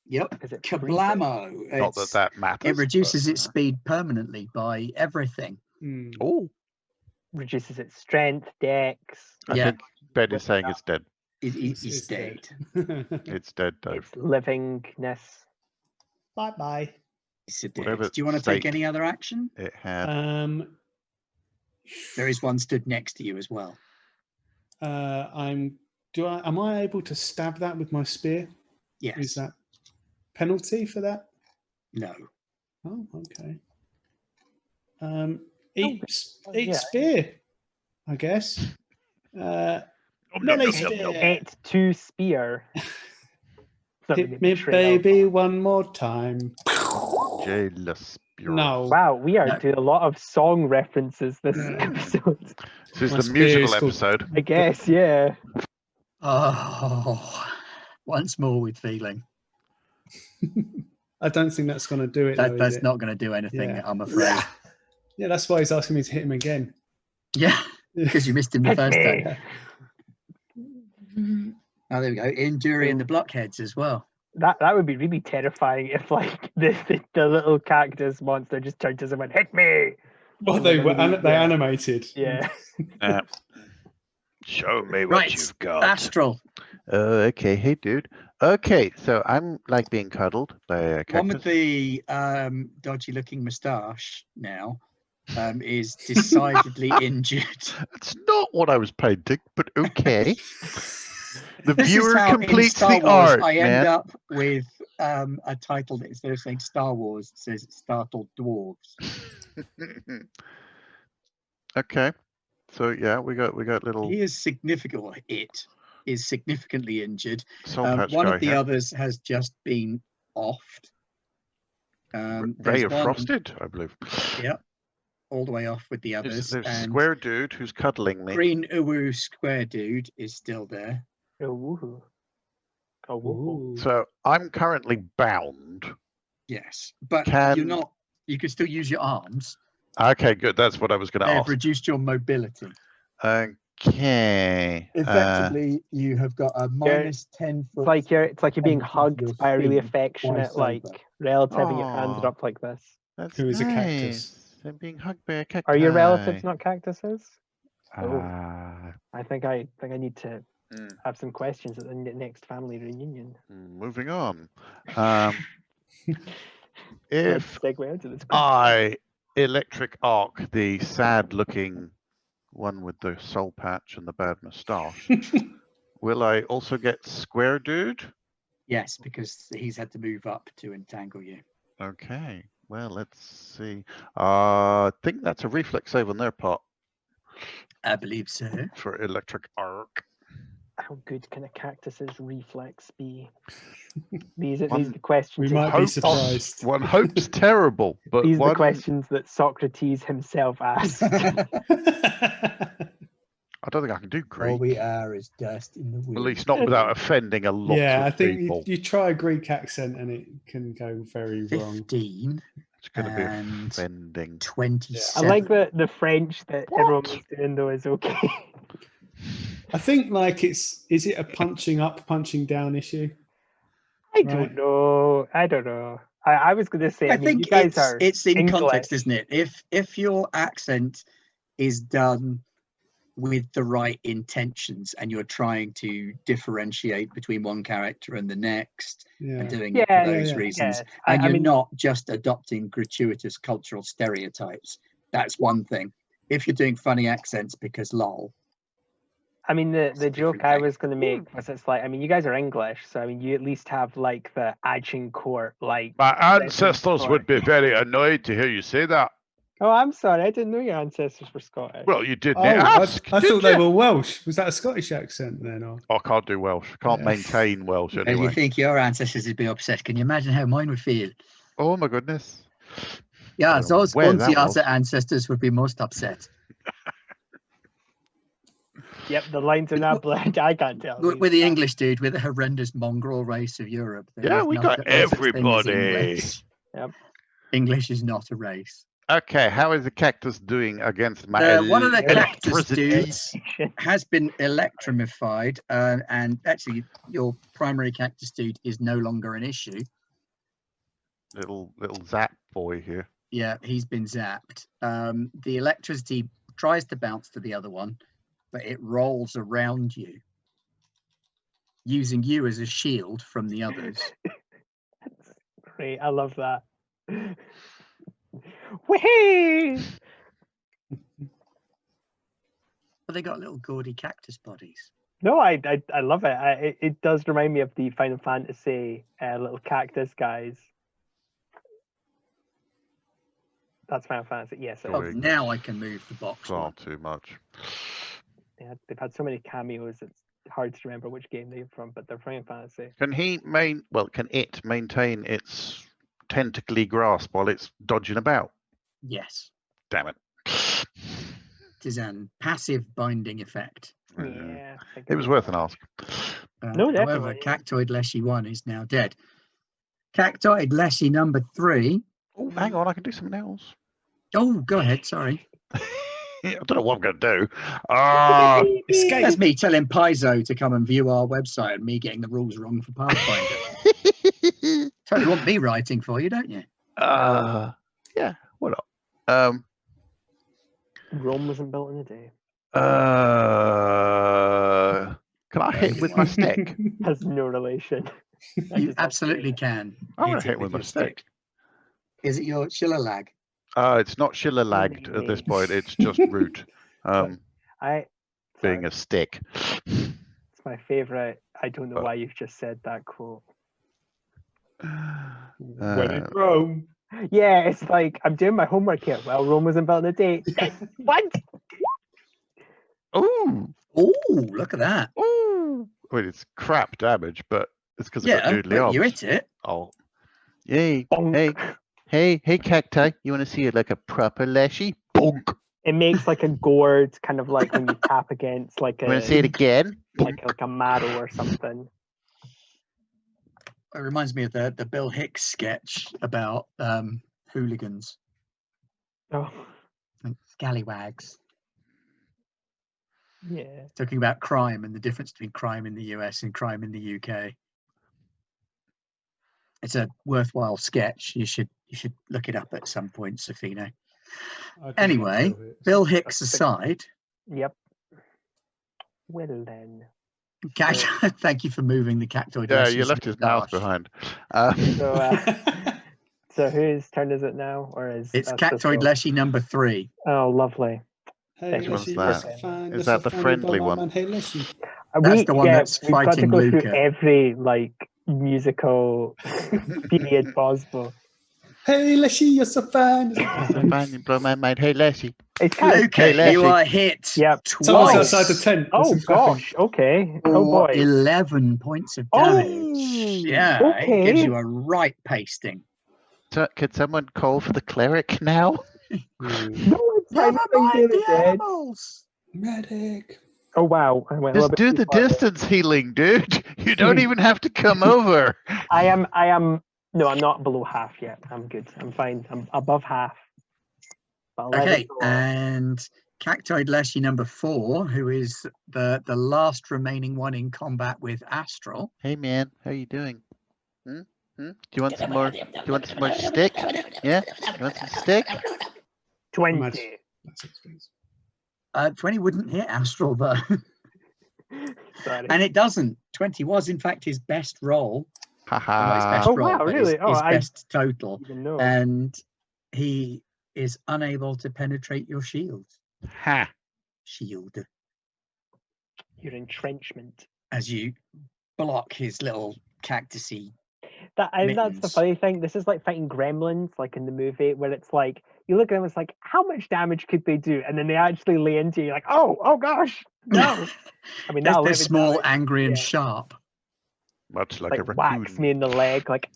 Yep. Is it Kablamo. Not that that matters. It reduces but, its speed permanently by everything. Hmm. Oh, reduces its strength, dex? I Yeah. think Ben is saying it's dead. He's dead. It's dead, Dave. Its livingness. Bye bye. He's dead. Whatever Do you want to take state any other action? It had. There is one stood next to you as well. Am I able to stab that with my spear? Yes. Is that penalty for that? No. Oh, okay. Eat yeah. spear, I guess. Nom, melee nom, nom, spear. nom, nom. Et to spear. It's not really Hit me, betrayal. baby, one more time. Jailus Bureau. No. Wow, we are No. doing a lot of song references this Yeah. episode. This is My the spear musical is called- episode. I guess, yeah. Oh, once more with feeling. I don't think that's going to do it. though, is That's it? not going to do anything, Yeah. I'm afraid. Yeah, that's why he's asking me to hit him again. Yeah, because you missed him the Hit first me. time. Oh, there we go. Injury and the blockheads as well. That would be really terrifying if like the little cactus monster just turned to someone, hit me. Well, they Yeah. animated. Yeah. Show me what Right, you've got. Astral. Okay, hey dude. Okay, so I'm like being cuddled by a One with cactus. the dodgy looking moustache now is decidedly injured. That's not what I was painting, but okay. The This is viewer how in completes Star the Wars art, I end man. up with a title that instead of saying Star Wars, it says Startled Dwarves. Okay, so yeah, we got little He is significant. Well, it is significantly injured. soul patch One guy of the here. others has just been offed. Ray There's of one- Frosted, I believe. Yep, all the way off with the others. There's a and square dude who's cuddling me. Green Uwu Square Dude is still there. Oh, woohoo. Oh, woohoo. Ooh. So I'm currently bound. Yes, but Can- you're not. You can still use your arms. Okay, good. That's what I was going to They've ask. reduced your mobility. Okay. Effectively, you have got a minus 10 foot. It's like you're being 10 foot of your hugged by a really speed affectionate twice like over. relative and your hands Aw. are up like this. That's Who is a nice. cactus? I'm being hugged by a cactus. Are your relatives not cactuses? Oh. Ah, I think I need to Mm. have some questions at the next family reunion. moving on. Let's If segue into this. I electric arc the sad-looking one with the soul patch and the bad moustache, will I also get square dude? Yes, because he's had to move up to entangle you. Okay. Well, let's see. I think that's a reflex save on their part. I believe so. For electric arc. How good can a cactus's reflex be? These are One- the questions. We that might be Hopes- surprised. One hopes terrible, but These are one, the questions that Socrates himself asked. I don't think I can do Greek. All we are is dust in the wind. At least not without offending a lot Yeah, I of think people. you try a Greek accent and it can go very wrong. 15 It's going to be and offending. I 27. like the French that everyone was doing though is okay. I think like is it a punching up, punching down issue? I Right. don't know. I was going to say. I I mean, think you guys are it's in English. context, isn't it? If your accent is done with the right intentions and you're trying to differentiate between one character and the next Yeah. and doing it Yeah, for those yeah. reasons, Yes. and I you're mean, not just adopting gratuitous cultural stereotypes, that's one thing. If you're doing funny accents because lol, I mean, the different joke I thing. was going to make was it's like, I mean, you guys are English, so I mean, you at least have like the Agincourt, like. My British ancestors Scottish. would be very annoyed to hear you say that. Oh, I'm sorry, I didn't know your ancestors were Scottish. Well, you didn't Oh, I ask. thought did they you? were Welsh. Was that a Scottish accent then? Or? I can't do Welsh. I can't Yeah. maintain Welsh and you anyway. think your ancestors would be upset. Can you imagine how mine would feel? Oh my goodness. Yeah, don't know those where that was. Gunziata ancestors would be most upset. Yep, the lines are now blurred. I can't tell. With the English dude, with the horrendous mongrel race of Europe. there Yeah, is we no got such thing as everybody. English. Yep. English is not a race. Okay, how is the cactus doing against my One of the cactus electricity? dudes has been electrimified, and actually your primary cactus dude is no longer an issue. Little zap boy here. Yeah, he's been zapped. The electricity tries to bounce to the other one, but it rolls around you, using you as a shield from the others. That's great. I love that. Whee! But they got little gaudy cactus bodies. No, I love it. It does remind me of the Final Fantasy little cactus guys. That's Final Fantasy. Yes. Oh, Wait. now I can move the box. Far one. too much. They've had so many cameos. It's hard to remember which game they're from, but they're Final Fantasy. Can it maintain its tentacly grasp while it's dodging about? Yes, Damn it. it is an passive binding effect. Yeah. I think It was worth an ask. No, However, definitely. Cactoid Leshy 1 is now dead. Cactoid Leshy number 3. Oh, hang on, I can do something else. Oh, go ahead. Sorry. I don't know what I'm going to do. Escape. That's me telling Paizo to come and view our website and me getting the rules wrong for Pathfinder. Totally want me writing for you, don't you? Yeah, what up? Rome wasn't built in a day. Can I hit with my stick? Has no relation. I You just love absolutely saying can. I'm going Hit to it hit with my your stick. Is it your Schiller lag? It's not Schiller lagged at this point. It's just root. it. Being Sorry, a stick. it's my favorite. I don't know But- why you've just said that quote. When in Rome. Yeah, it's like I'm doing my homework here. Well, Rome wasn't built in a day. What? Ooh, Oh, look at that. ooh. I mean, it's crap damage, but it's because I've Yeah, got doodly but you odds. hit it. Oh, yay! Bonk. Hey, cacti! You want to see it like a proper leshy? Bonk! It makes like a gourd, kind of like when you tap against like You want to see it a again? like a marrow or something. It reminds me of the Bill Hicks sketch about hooligans Oh, and scallywags, yeah. talking about crime and the difference between crime in the US and crime in the UK. It's a worthwhile sketch. You should look it up at some point, Safino. I can Anyway, feel it. Bill Hicks That's aside, Yep. Well then. thank you for moving the cactoid. Yeah, Leshy's you left his mouse moustache. behind. So whose turn is it now, or is It's that's Cactoid Cisco? Leshy number 3. Oh, lovely. Hey, Which one's Leshy, that? you're so fine, Is you're that so the fine, friendly blah, blah, one? man. Hey, Leshy. That's the one that's we've got to fighting go Luca. through every like musical period possible. Hey, Leshy, you're so fine. So fine, you blow my mind. Hey, Leshy. It's kind of Luca, Hey, you Leshy. are hit Yep. Someone's twice outside the tent. Oh Listen, clapping. gosh. Okay. Oh for boy. 11 points of Oh, damage. Yeah, it gives okay. you a right pasting. So, could someone call for the cleric now? Hmm. No, it's fine. Never I'm mind really the dead. animals. Medic. Oh wow. I went a Just little bit do too the far there. distance healing, dude. You don't even have to come over. I am. No, I'm not below half yet. I'm good. I'm fine. I'm above half. But 11 Okay, below. and Cactoid Leshy number 4, who is the last remaining one in combat with Astral. Hey, man, how you doing? Hmm? Hmm? Do you want some more? Do you want some more stick? Yeah. You want some stick? 20. That's expensive. 20 wouldn't hit Astral though, Sorry. and it doesn't. 20 was in fact his best roll. Well, not his Haha. best Oh, roll, wow, but really? Oh, his I best total. even know. And he is unable to penetrate your shield. Ha. Shield. Your entrenchment. As you block his little cactusy. That's the Mittens. funny thing. This is like fighting gremlins, like in the movie, where it's like you look at them, it's like, how much damage could they do? And then they actually lay into you, like, oh gosh, no. I mean, They're that'll live small, damage. angry, and Yeah. sharp. Much like, Like a whacks me raccoon. in the leg, like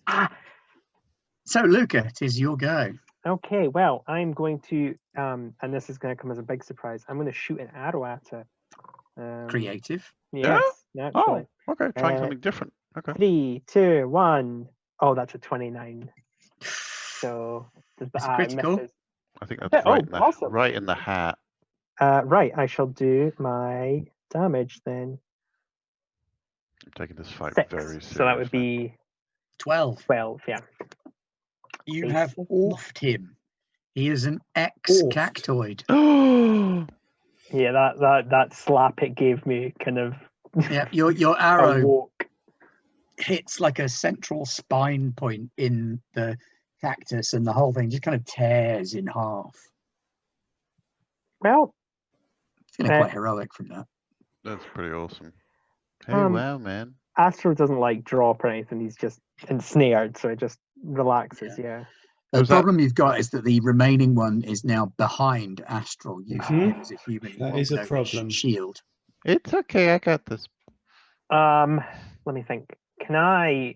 So, Luca, it is your go. Okay, well, I'm going to, and this is going to come as a big surprise. I'm going to shoot an arrow at it. Creative. Yes, naturally. Oh, okay. Trying Uh, something different. Okay. 3, 2, 1. Oh, that's a 29. So It's a critical. misses. I think that's Yeah, right, oh, in the, awesome. right in the hat. Right, I shall do my damage then. I'm taking this fight 6. very seriously. So that would be 12. 12. Yeah. You have Basically. offed him. He is an ex-cactoid. Yeah, that slap it gave me kind of Yeah, your arrow awoke. hits like a central spine point in the cactus, and the whole thing just kind of tears in half. Well, Feeling quite heroic from that. That's pretty awesome. Hey, Um, wow, man. Astro doesn't like drop or anything. He's just ensnared, so it just relaxes. Yeah. The Was that- problem you've got is that the remaining one is now behind Astral, using Mhm. him as a human. That who is a won't know his problem. Shield. It's okay. I got this. Let me think. Can I?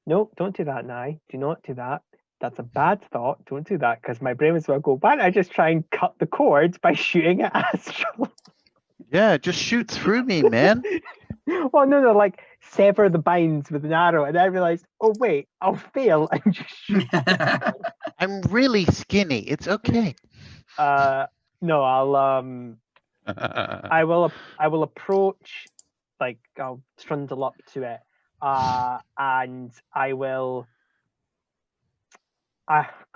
No, don't do that now. Do not do that. That's a bad thought. Don't do that, because my brain was going to go, why don't I just try and cut the cord by shooting at Astral? Yeah, just shoot through me, man. Well, no, like sever the binds with an arrow, and I realized, oh wait, I'll fail and just shoot. I'm really skinny. It's okay. No, I will approach, like I'll trundle up to it, and I will.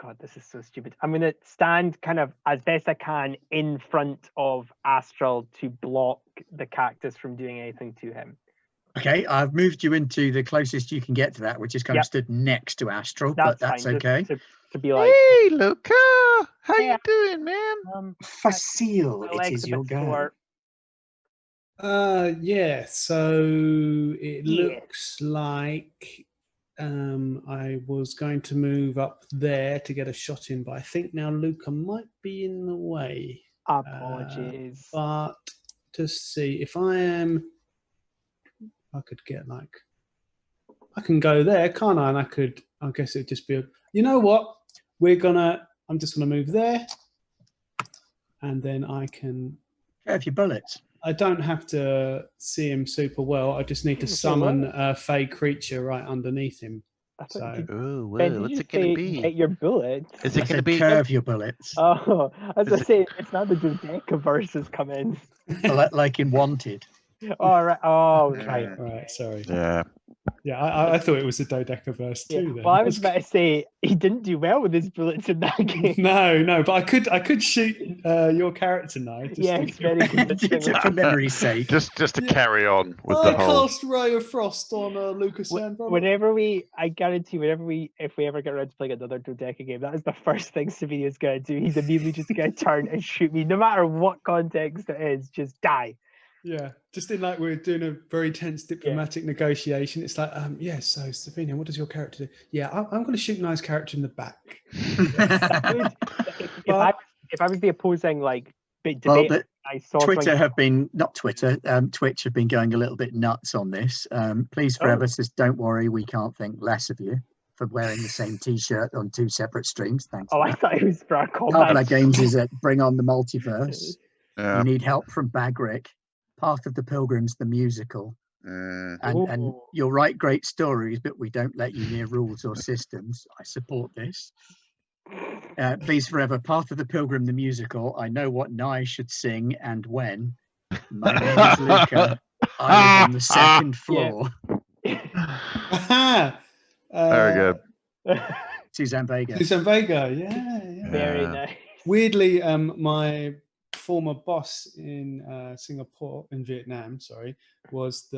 God, this is so stupid. I'm gonna stand kind of as best I can in front of Astral to block the cactus from doing anything to him. Okay, I've moved you into the closest you can get to that, which is kind of stood next to Astral, but that's fine, okay. just to be like, Hey, Luca. How Yeah. you doing, man? Facile, my it leg's is a your bit go. sore. Yeah, so it Yeah. looks like I was going to move up there to get a shot in, but I think now Luca might be in the way. Apologies. But to see if I could get like, I can go there, can't I? And I guess it'd just be, you know what? I'm just gonna move there, and then I can. Have your bullets. I don't have to see him super well. I just need to Okay, summon well. a fey creature right underneath him. I thought So you- Oh, Ben, whoa. did What's you it gonna say be? get your bullets? Is I it gonna said be? curve your bullets, Oh, as Is I it- say, it's not the Dodecaverse has come in. like in Wanted. All right. Oh, Mm. right. right, sorry. Yeah. Yeah, I thought it was a dodecaverse Yeah. too. Then. Well, I was about to say he didn't do well with his bullets in that game. No, but I could shoot your character now. Just Yeah, to it's very convincing. Just for memory's sake. Just to Yeah. carry on with I the whole. cast Ray of Frost on Lucas Sandbrook. I guarantee, if we ever get around to playing another Dodeca game, that is the first thing Savinia's going to do. He's immediately just going to turn and shoot me, no matter what context it is. Just die. Yeah, just in like we're doing a very tense diplomatic negotiation. It's like, yeah, so Savinia, what does your character do? Yeah, I'm going to shoot Nice character in the back. If I if I was the opposing like big Well, debate, I saw Twitter something- have been, not Twitter, Twitch have been going a little bit nuts on this. Please Forever says, don't worry, we can't think less of you for wearing the same t-shirt on 2 separate streams. Thanks. Oh, for I that. thought it was for our Carpet combat. Games is at Bring On the Multiverse. Yeah. You need help from Bagrick. Path of the Pilgrims, the musical. Mm. And Ooh. you'll write great stories, but we don't let you near rules or systems. I support this. Please Forever, Path of the Pilgrim, the musical. I know what Nye should sing and when. My name is Luca. I live on the second floor. Very good. Suzanne Vega. Susan Vega, yeah. Very Yeah. nice. Weirdly, my former boss in Singapore, in Vietnam, sorry, was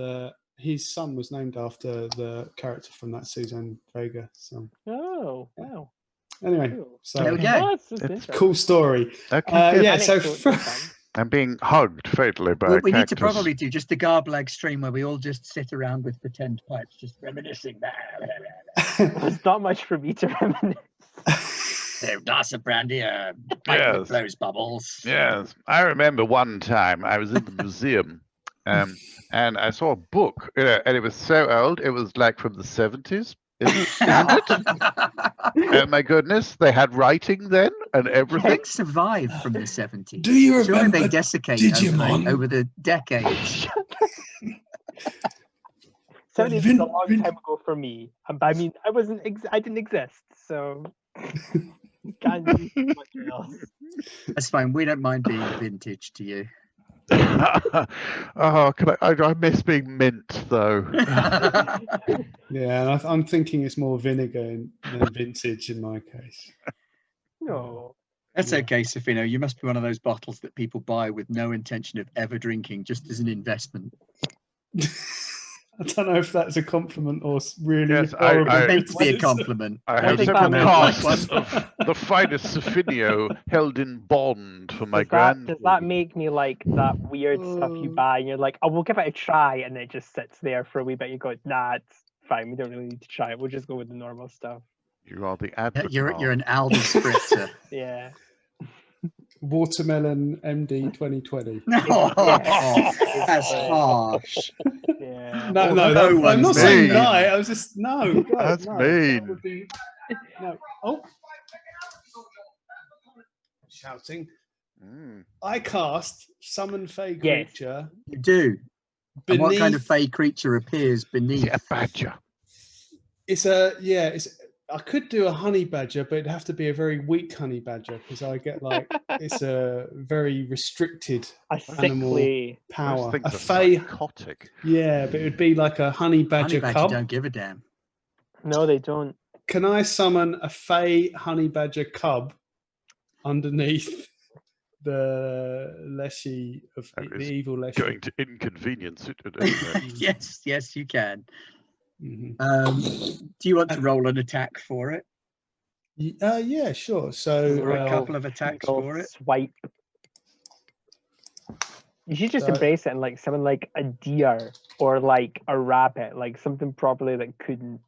his son was named after the character from that Suzanne Vega song. Oh, wow. Anyway, Cool. so There we go. That's It's interesting. cool story. Okay, good. Yeah, so Anecdotes are fun. I'm being hugged fatally by Well, a we need to cactus. probably do just a Garblag stream where we all just sit around with pretend pipes, just reminiscing. There's not much for me to reminisce. A glass of brandy, a pipe Yes. that blows bubbles. Yes, I remember one time I was in the museum, and I saw a book, and it was so old, it was like from the 70s, isn't it? Oh my goodness, they had writing then and everything. It survived from the 70s. Do you Surely remember they desiccate Digimon? over the decades. 70s Vin- was a long Vin- time ago for me. I mean, I didn't exist, so can't do much else. That's fine. We don't mind being vintage to you. Oh, I miss being mint though. Yeah, and I'm thinking it's more vinegar than vintage in my case. No. That's Yeah. okay, Safino. You must be one of those bottles that people buy with no intention of ever drinking, just as an investment. I don't know if that's a compliment or really Yes, horrible. I- It's meant to be a criticism. compliment. I I have think several that makes casks sense. of the finest Saffinio held in bond for my Does that grand. make me like that weird stuff you buy and you're like, oh, we'll give it a try, and it just sits there for a wee bit? You go, nah, it's fine. We don't really need to try it. We'll just go with the normal stuff. You are the Yeah, advocate. you're an Aldi spritzer. Yeah. Watermelon MD 2020. No, Yeah. that's harsh. Yeah. No, Oh, no, no I'm not one's saying mean. no. I was just no. God, That's no, mean. That would be, no. Oh, shouting! Mm. I cast summon fey Yes. creature You do. And beneath. what kind of fey creature appears Is beneath? it a badger? It's a yeah. I could do a honey badger, but it'd have to be a very weak honey badger because I get like it's a very restricted A animal sickly. power. Those A things are fey, psychotic. yeah, but it would be like a honey Honey badger badger cub. don't give a damn. No, they don't. Can I summon a fey honey badger cub underneath the Leshy of That the is evil Leshy? Going to inconvenience it, isn't it? Yes, yes, you can. Mhm. Do you want to roll an attack for it? Yeah, sure. So Or a Roll. couple of attacks Go for it? swipe. You should just So- embrace it and like summon like a deer or like a rabbit, like something probably that couldn't.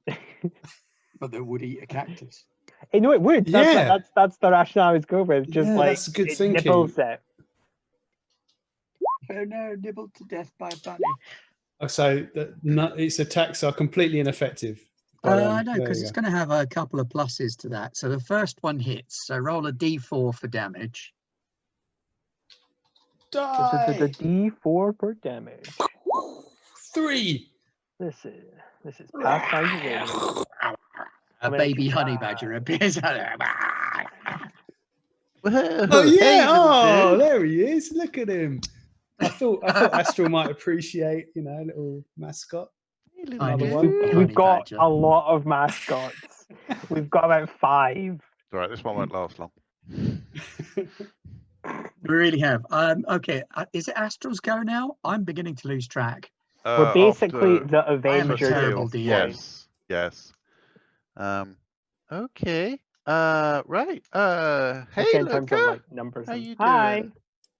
But they would eat a cactus. You know, it would. That's, Yeah. that's the rationale I was going with. Just Yeah, like that's good it thinking. nibbles it. Oh no, nibbled to death by a bunny. so its attacks are completely ineffective. But, I know, there because you it's go. going to have a couple of pluses to that. So the first one hits. So roll a d4 for damage. The Die! D4 per damage. 3. This is Pathfinder. A I'm an baby extra honey five. badger appears. Oh yeah! Oh, there he is. Look at him. I thought Astral might appreciate, a little mascot. I Another do. one. A honey We've got badger. a lot of mascots. We've got about 5. All right, this one won't last long. We really have. Okay, is it Astral's go now? I'm beginning to lose track. We're basically after- the I am a Avengers. terrible at this DM. point. Yes. Okay. Right. Hey, Just in terms of Luca. like numbers. How and- you Hi. doing?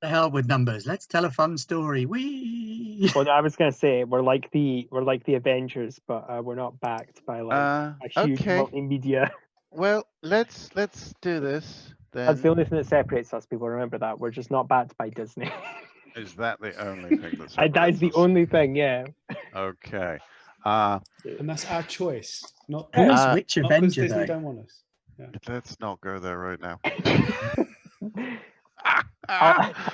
The hell with numbers. Let's tell a fun story. Wee. Well, I was gonna say we're like the Avengers, but we're not backed by like a huge Okay. multimedia. Well, let's do this. That's the then only thing that separates us. People remember that we're just not backed by Disney. Is that the only thing that's That is the only thing. Yeah. Okay. And that's our choice, not Who is Uh, which not because Avenger Disney though? don't want us. Let's not go there right now.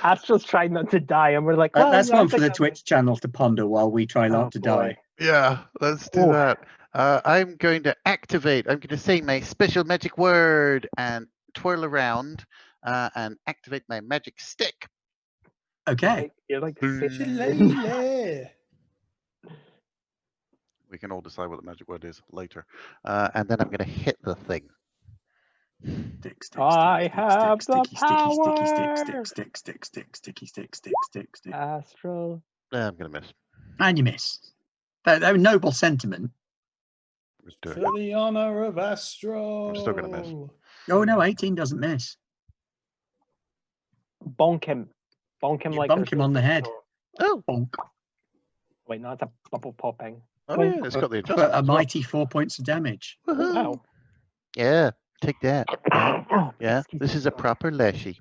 Astral's trying not to die, and we're like, well, That's I one for think the I'm- Twitch channel to ponder while we try Oh, not to boy. die. Yeah, let's do Oh. that. I'm going to activate. I'm going to say my special magic word and twirl around and activate my magic stick. Okay. You're like Boom. sitting- Shillelagh. We can all decide what the magic word is later. And then I'm going to hit the thing. Stick, stick, I stick, have stick, the sticky, sticky, sticky, stick, power. stick, stick, stick, sticky, stick, stick, stick, stick. Astral. I'm going to miss. And you miss. That noble sentiment. Let's do it. For the honor of Astro. I'm still gonna miss. Oh no, 18 doesn't miss. Bonk him. Bonk him You like bonk there's him no on the head. tomorrow. Oh, Bonk. Wait, no, it's a bubble popping. oh yeah, it's got the For adjustment. a as well. mighty 4 points of damage. Oh, Woohoo. wow. Yeah, take that. Yeah, yeah. Excuse This me. is a proper leshy.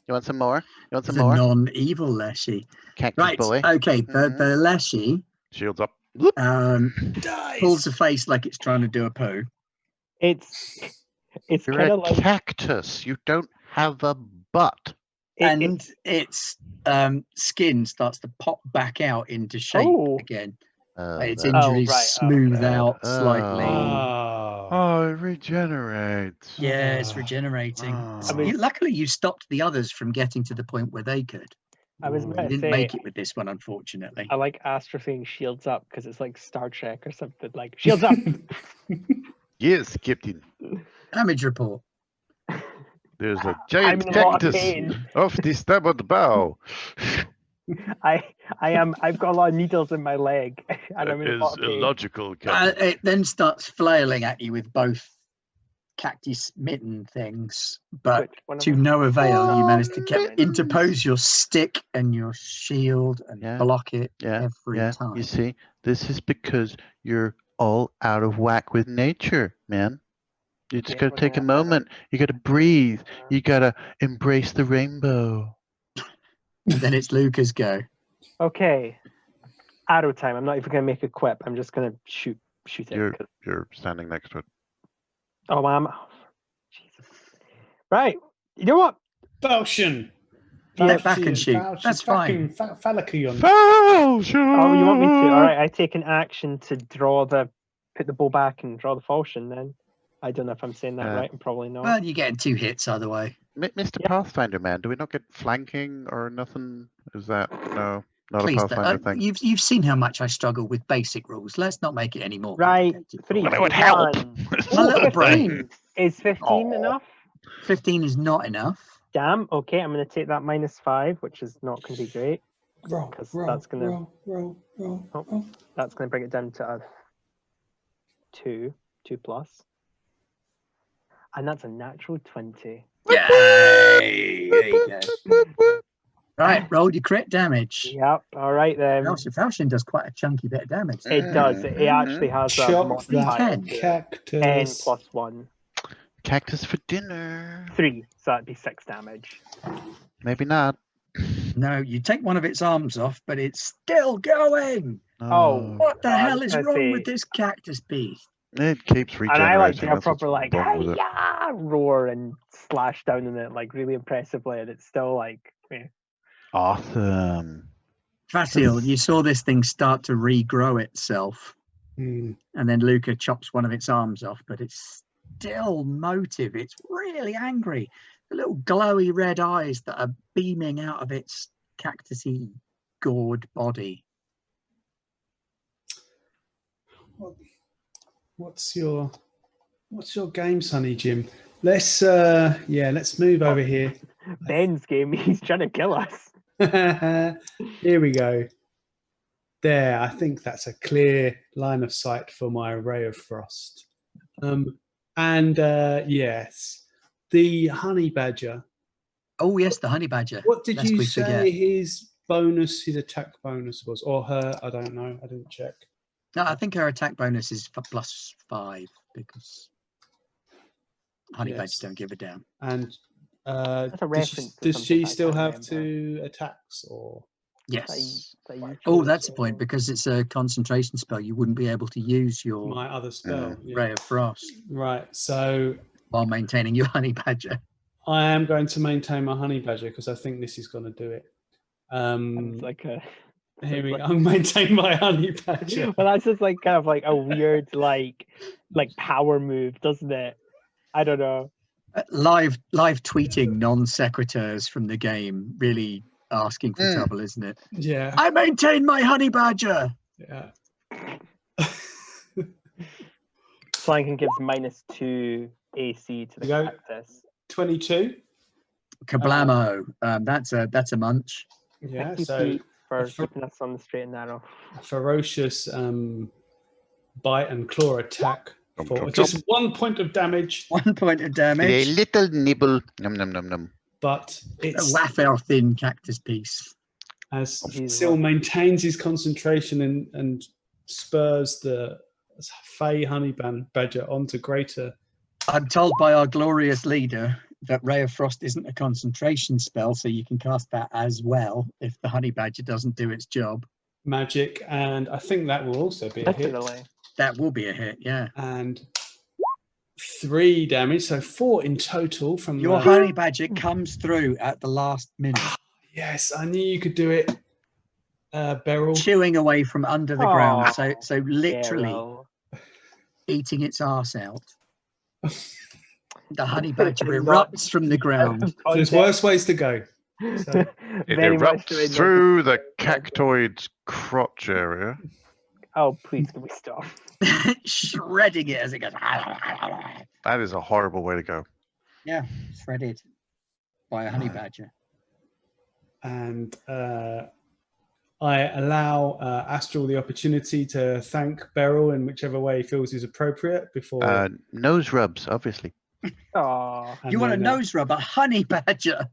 You want some more? You want It's some a more? non-evil Leshy. Cactus Right, boy. okay, the Leshy Shields up. Dice. pulls a face like it's trying to do a poo. It's You're kind a of like cactus. You don't have a butt. And its skin starts to pop back out into shape Oh. again. Oh, Its that- injuries right, smooth okay. out slightly. Ah. Oh, it regenerates. Yeah, it's Ah. regenerating. Ah. Luckily, you stopped the others from getting to the point where they could. I was Oh. You about to didn't say, make it with this one, unfortunately. I like Astra saying shields up because it's like Star Trek or something. Like shields up. Yes, Captain. Damage report. There's a I'm giant in a lot of cactus pain. off the starboard bow. I've got a lot of needles in my leg, and I'm That in a lot is of pain. illogical, Captain. It then starts flailing at you with both cactus mitten things, but Which one of to them? no avail. You manage to mittens. interpose your stick and your shield and Yeah, block it Yeah, every yeah. time. You see, this is because you're all out of whack with nature, man. You just Yeah, gotta we're take a gonna have to- moment. You gotta breathe. You gotta embrace the rainbow. And then it's Luca's go. Okay, arrow time. I'm not even gonna make a quip. I'm just gonna shoot it. You're 'cause- you're standing next to it. Oh, Jesus. Right. You know what? Falchion. Step back and shoot. That's fine. Falchion. Oh, you want me to? All right. I take an action to put the bow back and draw the falchion. Then I don't know if I'm saying that right. I'm probably not. Well, you're getting 2 hits either way. Mr. Yeah. Pathfinder, man, Do we not get flanking or nothing? Is that no? Not Please, a Pathfinder thing. you've seen how much I struggle with basic rules. Let's not make it any more Right. complicated. 3. Well, it would help. My little 15. brain. Is 15 Aw. enough? 15 is not enough. Damn. Okay, I'm gonna take that -5, which is not gonna be great. Roll, 'Cause roll, that's gonna- roll. Oh. That's gonna bring it down to a 2 plus, and that's a natural 20. Yay! There you go. Right, roll your crit damage. Yep. All right then. Falchion does quite a chunky bit of damage. It does. It actually has a Chop modifier. that to it. cactus. 10 plus 1. cactus for dinner? 3. So that'd be 6 damage. Maybe not. No, you take one of its arms off, but it's still going. Oh. What the I hell was is gonna wrong say- with this cactus beast? It keeps And regenerating. I like do a that's what's proper like wrong with it. "Hi-ya!" roar and slash down on it like really impressively, and it's still like Awesome. Facile, you saw this thing start to regrow itself, Hmm. and then Luca chops one of its arms off, but it's still motive. It's really angry. The little glowy red eyes that are beaming out of its cactusy gored body. What's your game, Sonny Jim? Let's move over here. Ben's game. He's trying to kill us. Here we go. There, I think that's a clear line of sight for my Ray of Frost. Yes, the honey badger. Oh yes, the honey badger. What did Lest you we say forget. his attack bonus was, or her? I don't know. I didn't check. No, I think her attack bonus is for +5 because Honey Yes. badgers don't give a damn. And That's a reference to does something she I still can't have remember. 2 attacks or? Yes. That you Oh, chose, that's the or- point. Because it's a concentration spell, you wouldn't be able to use your My other spell. Yeah. Ray of Frost Right. So while maintaining your honey badger. I am going to maintain my honey badger because I think this is going to do it. It's like a. Here we like- go. I'll maintain my honey badger. Well, that's just like kind of like a weird like power move, doesn't it? I don't know. Live tweeting non sequiturs from the game, really asking for trouble, isn't it? Yeah. I maintain my honey badger. Yeah. Flanking gives -2 AC to the You go. cactus. 22. Kablamo. That's a munch. Yeah. 50 So feet for a fer- keeping us on the straight and narrow. a ferocious bite and claw attack Chomp, for chomp, just 1 point of damage, 1 point of A damage. little nibble. Num num num num. but A it's wafer thin cactus piece. as Jesus. Syl maintains his concentration and spurs the Fey honey badger onto greater. I'm told by our glorious leader that Ray of Frost isn't a concentration spell, so you can cast that as well if the honey badger doesn't do its job. Magic, and I think that will also be a hit. Definitely. That will be a hit, yeah. And 3 damage, so 4 in total from Your the- honey badger comes through at the last minute, Yes, I knew you could do it, Beryl. chewing away from under the ground. So literally Arrow. eating its arse out. The honey badger It's not- erupts from the ground. There's worse ways to go. So- It Very much so erupts in the- through the cactoid's crotch area. Oh, please, can we stop? Shredding it as it goes. That is a horrible way to go. Yeah, shredded by a honey badger. And I allow Astral the opportunity to thank Beryl in whichever way he feels is appropriate before. Nose rubs, obviously. Oh, and You want a then, nose rub, a honey badger?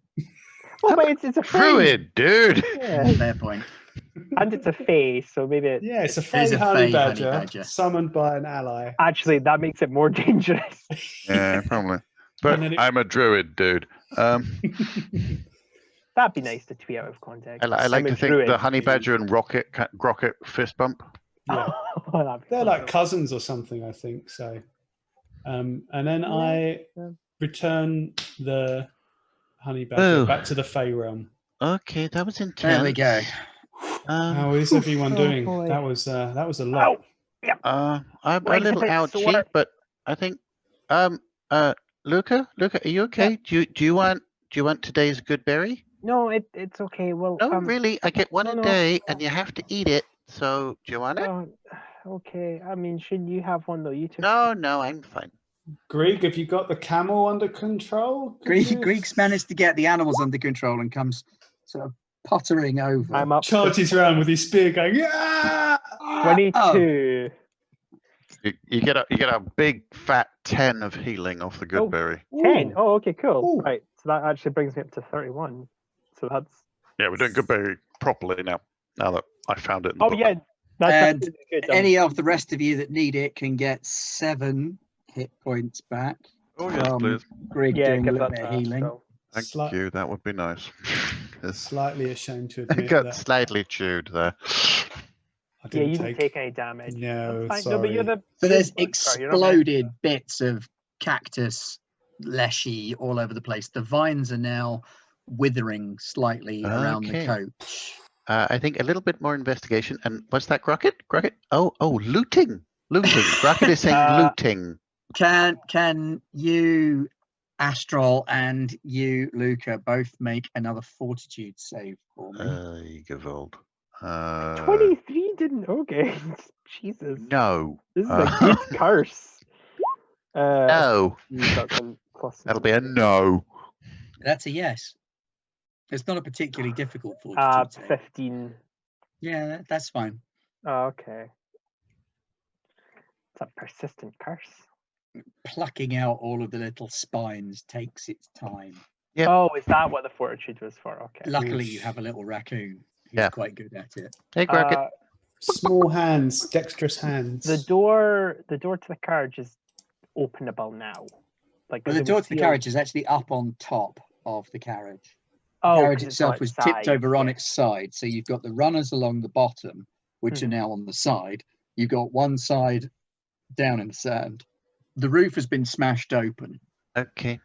well, but it's a face. Druid, dude. Yeah. Fair point. And it's a face, so maybe it, Yeah, it's a It is Fey a honey Fey honey badger badger. summoned by an ally. actually that makes it more dangerous. Yeah, probably. But And then it- I'm a druid, dude. That'd be nice to tweet out of context. I like I'm a to think druid. the honey badger and Rocket fist bump. Yeah. That'd be They're fun. like cousins or something, I think. So, and then I yeah. return the honey badger Oh. back to the Fey realm. Okay, that was intense. There we go. How is everyone Oh, doing? boy. That was a lot. I'm a Legs a little bit ouchy, sore. but I think Luca, are you okay? Do you want today's good berry? No, it's okay. Well, No, really. I get one no, a no. day, and you have to eat it. So, do you want it? Okay. I mean, shouldn't you have one though? You took. No, I'm fine. Greek, have you got the camel under control? Could you- Greeks managed to get the animals under control and comes sort of pottering over. I'm up. to charges around with his spear going, yeah! 22. You get a big fat 10 of healing off the good Oh. berry. 10. Oh, okay, cool. Ooh. Right. So that actually brings me up to 31. So that's. Yeah, we're doing good berry properly now. Now that I found it. In the Oh book. yeah. That's And actually good. Any of the rest of you that need it can get 7 hit points back. Oh yes, please. Grig Yeah, doing a give little that bit of to healing. Astro. Thank Slight- you. That would be nice. Yes. Slightly ashamed to I admit got that slightly chewed there. I Yeah, you didn't didn't take any damage. No, That's fine. No, but you're sorry. the. So you're there's the good guy, you're not meant- exploded bits of cactus, leshy all over the place. The vines are now withering slightly around the Okay. coach. I think a little bit more investigation. And what's that, Crockett? Crockett? Oh, looting. Looting. Crockett is saying looting. Can you, Astral, and you, Luca, both make another fortitude save for me? Gewalt. 23 didn't. Okay. Jesus. No. This is a good curse. No. That's a plus. That'll be a no. That's a yes. It's not a particularly difficult fortitude save. 15. Yeah, that's fine. Oh, okay. It's a persistent curse. Plucking out all of the little spines takes its time. Yep. Oh, is that what the fortitude was for? Okay. Luckily, you have a little raccoon who's Yeah. quite good at it. Hey, Crockett. Small hands, dexterous hands. The door to the carriage is openable now. Like, But 'cause the it door was to the sealed. carriage is actually up on top of the carriage. The Oh, carriage 'cause it's itself on was its tipped side, over on yeah. its side. So you've got the runners along the bottom, which are now on the side. You've got one side down in the sand. The roof has been smashed open. Okay.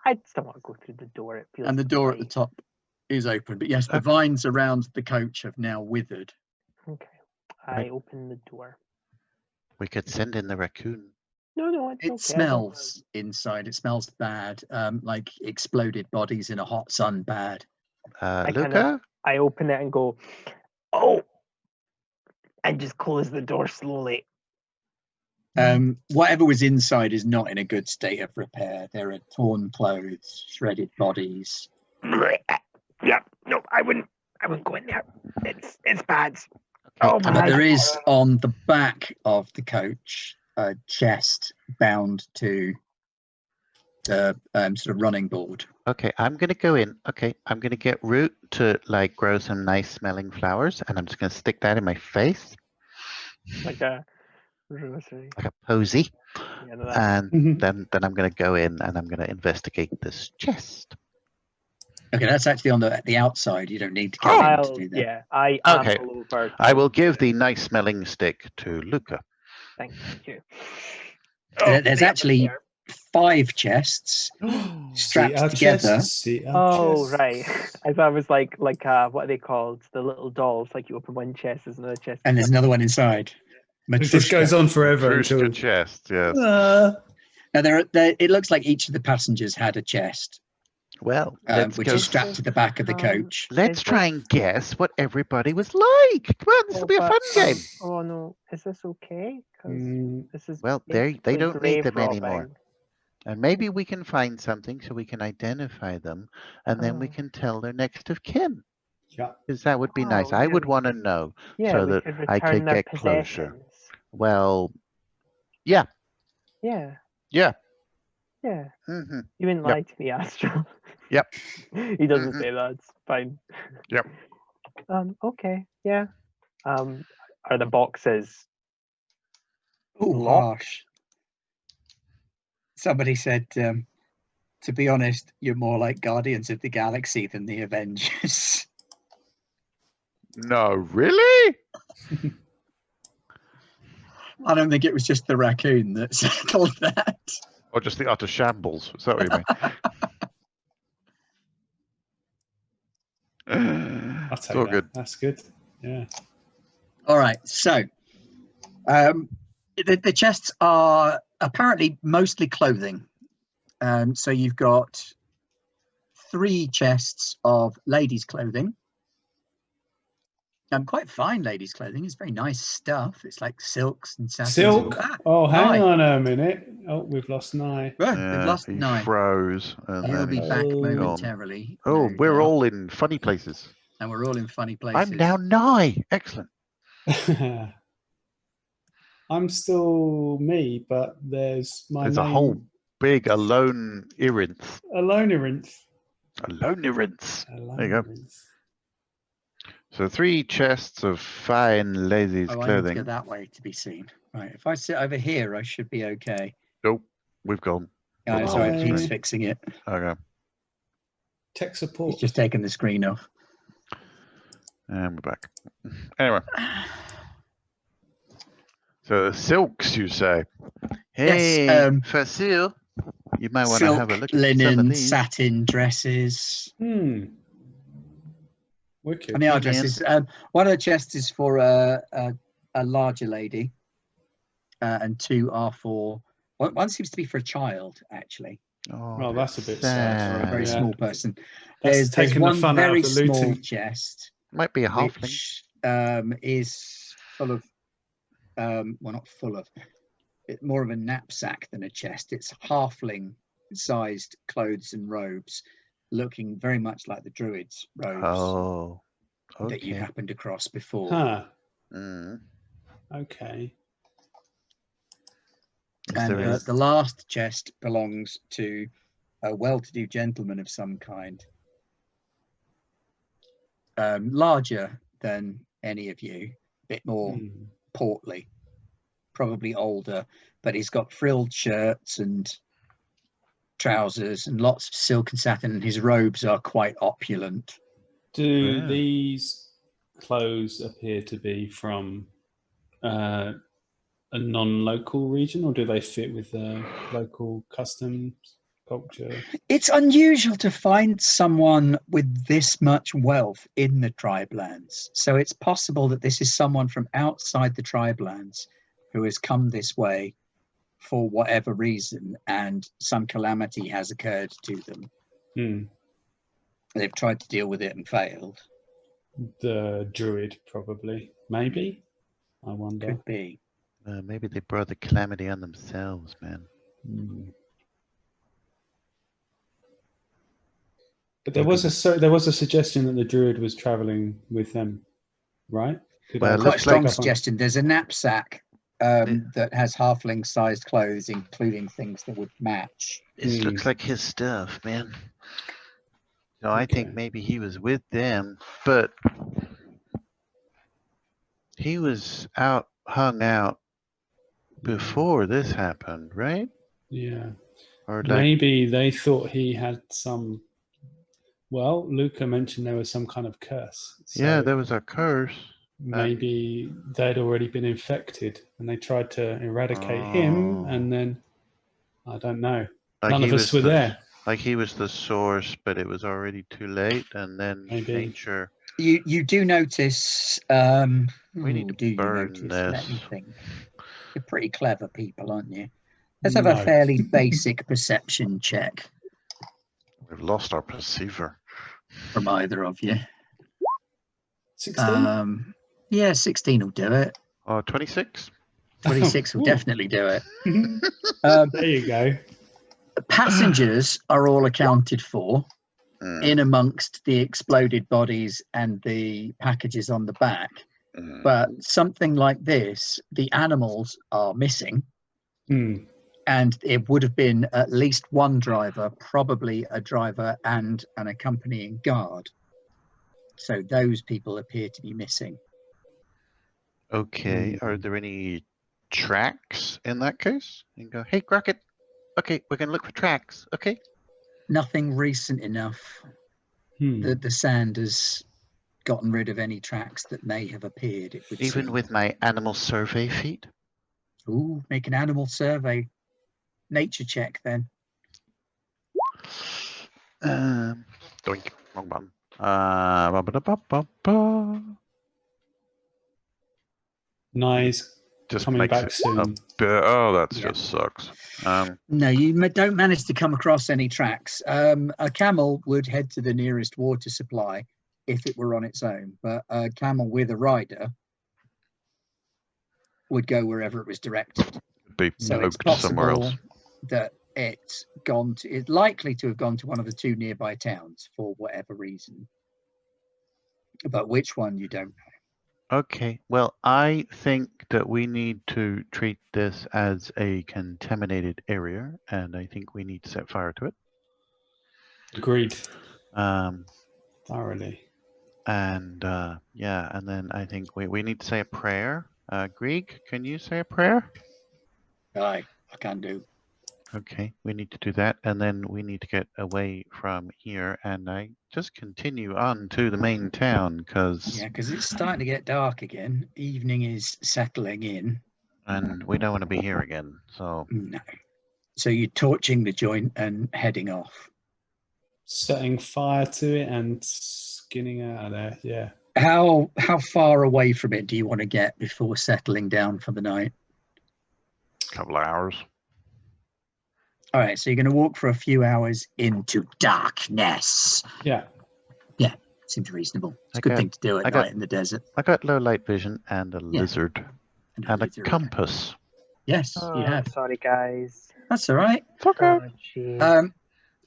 I'd still want to go through the door. It feels And the door at the right. top is open. But yes, the Okay. vines around the coach have now withered. Okay. Right. I open the door. We could send in the raccoon. No, it's It okay. smells inside. It smells bad, like exploded bodies in a hot sun. Bad. Luca? I open it and go, oh, and just close the door slowly. Whatever was inside is not in a good state of repair. There are torn clothes, shredded bodies. Yeah, no, I wouldn't go in there. It's bad. Okay, Oh I'm my! But there is on the back of the coach a chest bound to the sort of running board. Okay, I'm gonna go in. Okay, I'm gonna get Root to like grow some nice smelling flowers, and I'm just gonna stick that in my face Like a rosary. like a posy, Yeah, no, that's and then I'm gonna go in and I'm gonna investigate this chest. Okay, that's actually on the outside. You don't need to go in to do that. yeah, I Okay. amble over. I will give the nice smelling stick to Luca. Thank you. There's the actually other 5 chests strapped together. Oh right, I thought it was like what are they called? The little dolls. Like you open one chest, there's another chest. And there's another one inside. It just goes Matryoshka. on forever until. Trushka chest, yes. Now it looks like each of the passengers had a chest, Well, which is strapped to the back of the coach. let's Is try and guess what everybody was like. Come on, this will be a fun game. Oh no, is this okay? Because this is Well, they basically don't grave need them anymore. robbing. And maybe we can find something so we can identify them, and then we Oh. can tell their next of kin. Yeah. Because that would be nice. Oh, I yeah, would we want to know Yeah, so we that could I return could their get closer. possessions. Well, yeah. Yeah. Yeah. Yeah. hmm You didn't Yep. lie to me, Astro. Yep. He doesn't Mhm. say that. It's fine. Yep. Okay. Yeah. Are the boxes Oh, locked? harsh. Somebody said, to be honest, you're more like Guardians of the Galaxy than the Avengers. No, really? I don't think it was just the raccoon that settled that. Or just the utter shambles? Is that what you mean? I'll It's take all that. good. That's good. Yeah. All right, so the chests are apparently mostly clothing. So you've got 3 chests of ladies' clothing. Quite fine ladies' clothing. It's very nice stuff. It's like silks and satins. Silk. Ah, Oh, hang Nye. on a minute. Oh, we've lost Nye. Well, Yeah, we've lost he 9. froze. And He'll then be he's back gone. momentarily. Oh, no we're doubt. all in funny places. And we're all in funny places. I'm now 9. Excellent. I'm still me, but there's my There's name. a whole big alone Irinth. Alonerynth. Alone Irinth. There you go. Alonerynth. So 3 chests of fine ladies' Oh, I need to clothing. go that way to be seen. Right, if I sit over here, I should be okay. Nope, we've gone. Oh, sorry, Bye. Pete's fixing it. Okay. Tech support. He's just taken the screen off. And we're back. Anyway. So silks, you say? Hey, Yes, Facile, you might want to silk, have a look at some of linen, these. satin dresses. Wicked. And the Hey, other dresses. One of the chests is for a larger lady, and 2 are for. One seems to be for a child, actually, Oh, Well, that's a bit sad. or a very Yeah. small person. That's There's taking the one fun out very of the small looting. chest, Might be a halfling. which is full of, well, not full of, it's more of a knapsack than a chest. It's halfling-sized clothes and robes, looking very much like the druids' robes Oh, that you okay. happened across before. Huh. Mm. Okay. Is And there a- the last chest belongs to a well-to-do gentleman of some kind, larger than any of you, a bit more portly, probably older, but he's got frilled shirts and trousers and lots of silk and satin, and his robes are quite opulent. Do Wow. these clothes appear to be from a non-local region, or do they fit with the local customs culture? It's unusual to find someone with this much wealth in the tribe lands. So it's possible that this is someone from outside the tribe lands who has come this way for whatever reason, and some calamity has occurred to them. Hmm. They've tried to deal with it and failed. The druid, probably. Maybe? I wonder. Could be. Maybe they brought the calamity on themselves, man. Hmm. But there was a suggestion that the druid was traveling with them, right? Did Well, I it Quite a looks strong pick up on- suggestion. There's a knapsack that has halfling-sized clothes, including things that would match. It looks like his stuff, man. So I think Okay. maybe he was with them, but he was hung out before this happened, right? Yeah. Or like, Maybe they thought he had some. Well, Luca mentioned there was some kind of curse. yeah, So there was a curse. maybe they'd already been infected and they tried to eradicate him, Oh. and then I don't know. Like None he of us was were there. Like he was the source, but it was already too late, and then Maybe. nature. You do notice. We need to do you burn notice? Let me this. think. You're pretty clever people, aren't you? Let's have a No. fairly basic perception check We've lost our perceiver. from either of you. 16? Yeah, 16 will do it. 26? 26 will Ooh. definitely do it. There you go. Passengers are all accounted for Mm, in amongst the exploded bodies and the packages on the back. mm. But something like this, the animals are missing. Hmm. And it would have been at least one driver, probably a driver and an accompanying guard. So those people appear to be missing. Okay, are there any tracks in that case? You can go, hey, Crockett. Okay, we're gonna look for tracks. Okay. Nothing recent enough Hmm. that the sand has gotten rid of any tracks that may have appeared. It would Even seem. with my animal survey feat. Ooh, make an animal survey. Nature check then. Doink. Wrong button. Ba-ba-da-ba-ba-ba. Nice. Just Coming makes back it a soon. bit. Oh, that Yeah. just sucks. No, you don't manage to come across any tracks. A camel would head to the nearest water supply if it were on its own, but a camel with a rider would go wherever it was directed. Be So it's poked somewhere possible else. that it's likely to have gone to one of the two nearby towns for whatever reason. But which one, you don't know. Okay, well, I think that we need to treat this as a contaminated area, and I think we need to set fire to it. Agreed. Um, Thoroughly. and yeah, and then I think we need to say a prayer. Grieg, can you say a prayer? Aye, I can do. Okay, we need to do that, and then we need to get away from here, and I just continue on to the main town, because Yeah, because it's starting to get dark again. Evening is settling in. and we don't want to be here again. So No. So you're torching the joint and heading off. Setting fire to it and skinning out of there. Yeah. How far away from it do you want to get before settling down for the night? Couple of hours. All right, so you're going to walk for a few hours into darkness. Yeah. Seems reasonable. It's I a good got- thing to do at I got- night in the desert. I got low light vision and a lizard and a lizard. compass. Yes, Oh, you have. sorry, guys. That's all right. Oh, jeez.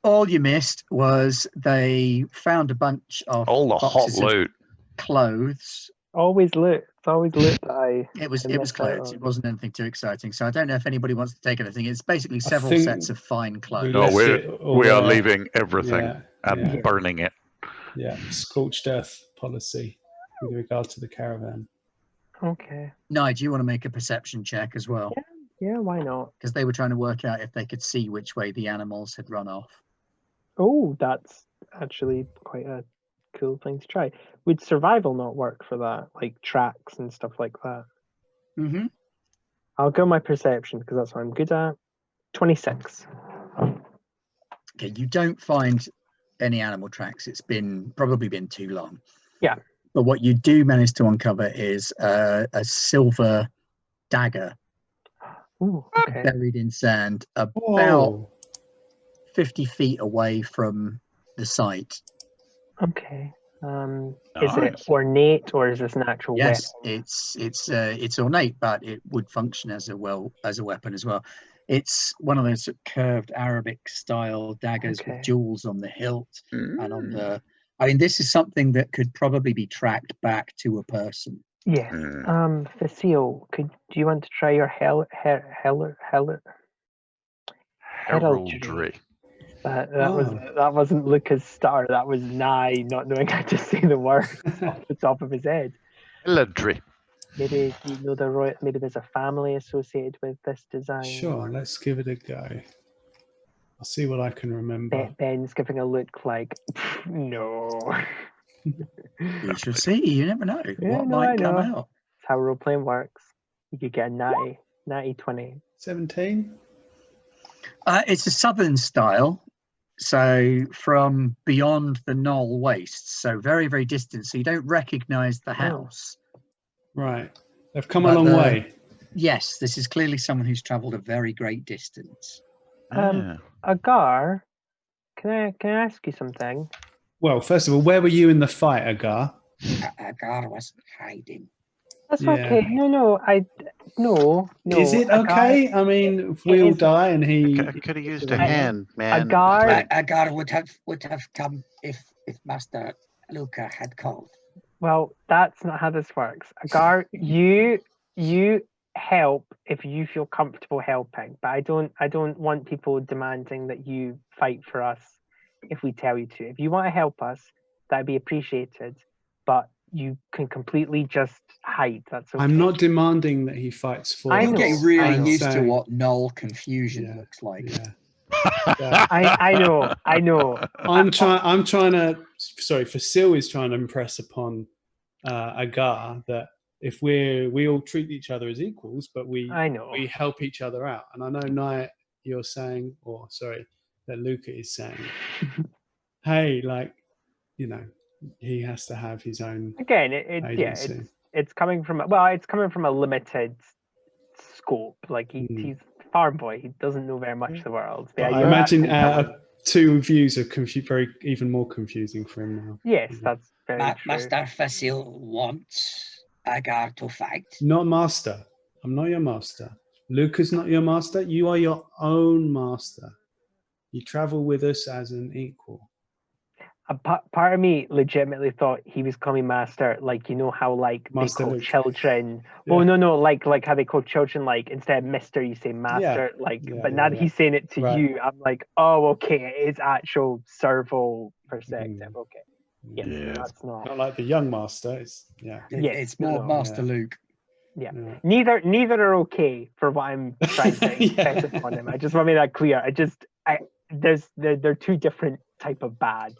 All you missed was they found a bunch of All the hot boxes of loot. clothes. Always loot. It's always loot that I. It was I miss out clothes. on. It wasn't anything too exciting. So I don't know if anybody wants to take anything. It's basically I several think sets of fine clothes. No, left we it all are there. leaving everything Yeah. and Yeah. burning it. Yeah. Scorched earth policy with regard to the caravan. Okay. Nigel, you want to make a perception check as well? Yeah, why not? Because they were trying to work out if they could see which way the animals had run off. Oh, that's actually quite a cool thing to try. Would survival not work for that? Like tracks and stuff like that? Mm-hmm. I'll go my perception because that's what I'm good at. 26. Okay, you don't find any animal tracks. It's probably been too long. Yeah. But what you do manage to uncover is a silver dagger Ooh, okay. buried in sand about Whoa. 50 feet away from the site. Okay. Is it Nice. ornate or is this an actual Yes, weapon? it's ornate, but it would function as a weapon as well. It's one of those sort of curved Arabic style daggers Okay. with jewels on the hilt and on Mm. the. I mean, this is something that could probably be tracked back to a person. Yes. Mm. Facile, do you want to try your heraldry? Heraldry. That wasn't Luca's star. That was Nye not knowing how to say the word off the top of his head. Heraldry. Maybe you know maybe there's a family associated with this design. Sure, let's give it a go. I'll see what I can remember. Ben's giving a look like, no. We shall see. You never know Yeah, what no, might I come know. out. That's how role playing works. You could get a natty 20. 17? It's a southern style, so from beyond the knoll wastes, so very, very distant. So you don't recognise the house. Right. They've come a But long way. Yes, this is clearly someone who's travelled a very great distance. Yeah. Agar, can I ask you something? Well, first of all, where were you in the fight, Agar? Agar was hiding. That's Yeah. okay. No. Is it Agar- okay? I mean, if we all is- die and he... I could have used a I- hand, man. Agar- Like, Agar would have come if Master Luca had called. Well, that's not how this works. Agar, you help if you feel comfortable helping, but I don't want people demanding that you fight for us if we tell you to. If you want to help us, that'd be appreciated, but you can completely just hide. That's okay. I'm not demanding that he fights for I us. You're know, getting really I'm used to saying- what null confusion Yeah, looks like. Yeah. Yeah. I know. I'm trying to, sorry, Facile is trying to impress upon Agar that if we all treat each other as equals, but we I know. help each other out. And I know, Nye, you're saying, or sorry, that Luca is saying, hey, like, you know, he has to have his own Again, agency. it's coming from a limited scope. Like he's a farm boy. He doesn't know very much of the world. But Yeah, I you're imagine absolutely- 2 views are even more confusing for him now. Yes, that's very true. Master Facile wants Agar to fight. Not master. I'm not your master. Luca's not your master. You are your own master. You travel with us as an equal. Part of me legitimately thought he was calling master, like, you know how like Master they call Luke. children. Yeah. Well, no, like how they call children, like instead of Mister, you say master. Like, Yeah, but now that yeah. he's saying it to Right. you, I'm like, oh, okay, it is actual servo perspective. Mm. Okay, yes, Yeah. that's not. Not like the young master. It's Yes, It's more no. Master Yeah. Luke. Yeah. yeah. Neither are okay for what I'm trying to impress Yeah. upon him. I just want to make that clear. They're two different type of bad.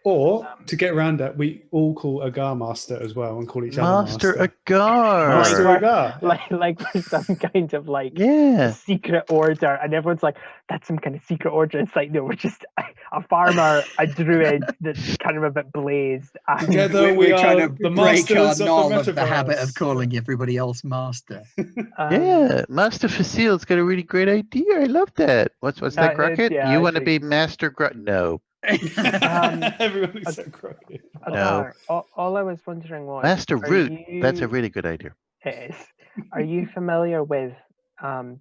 Or to get around that, we all call Agar master as well and call each other Master master. Agar. Master Like, Agar. Yeah. Like for some kind of like Yeah. secret order, and everyone's like, that's some kind of secret order. It's like, no, we're just a farmer, a druid that's kind of a bit blazed. And Together we We're are trying to the break our masters of null the of the habit of metaverse. calling everybody else master. Yeah, Master Facile's got a really great idea. I love that. What's that, Crockett? yeah, You want to actually- be Master No. Everyone is so crooked. Agar, all I was wondering was, Master are Root. That's a you- really good idea. It is. Are you familiar with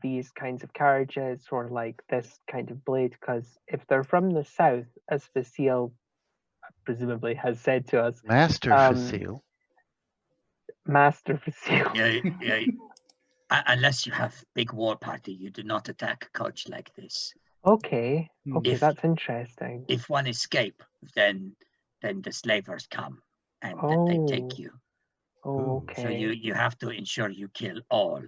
these kinds of carriages or like this kind of blade? Because if they're from the south, as Facile presumably has said to us, Master Facile. Master Facile. Yeah. Unless you have big war party, you do not attack coach like this. Okay, If- that's interesting. If one escape, then the slavers come and they take you. Oh, okay. So you have to ensure you kill all.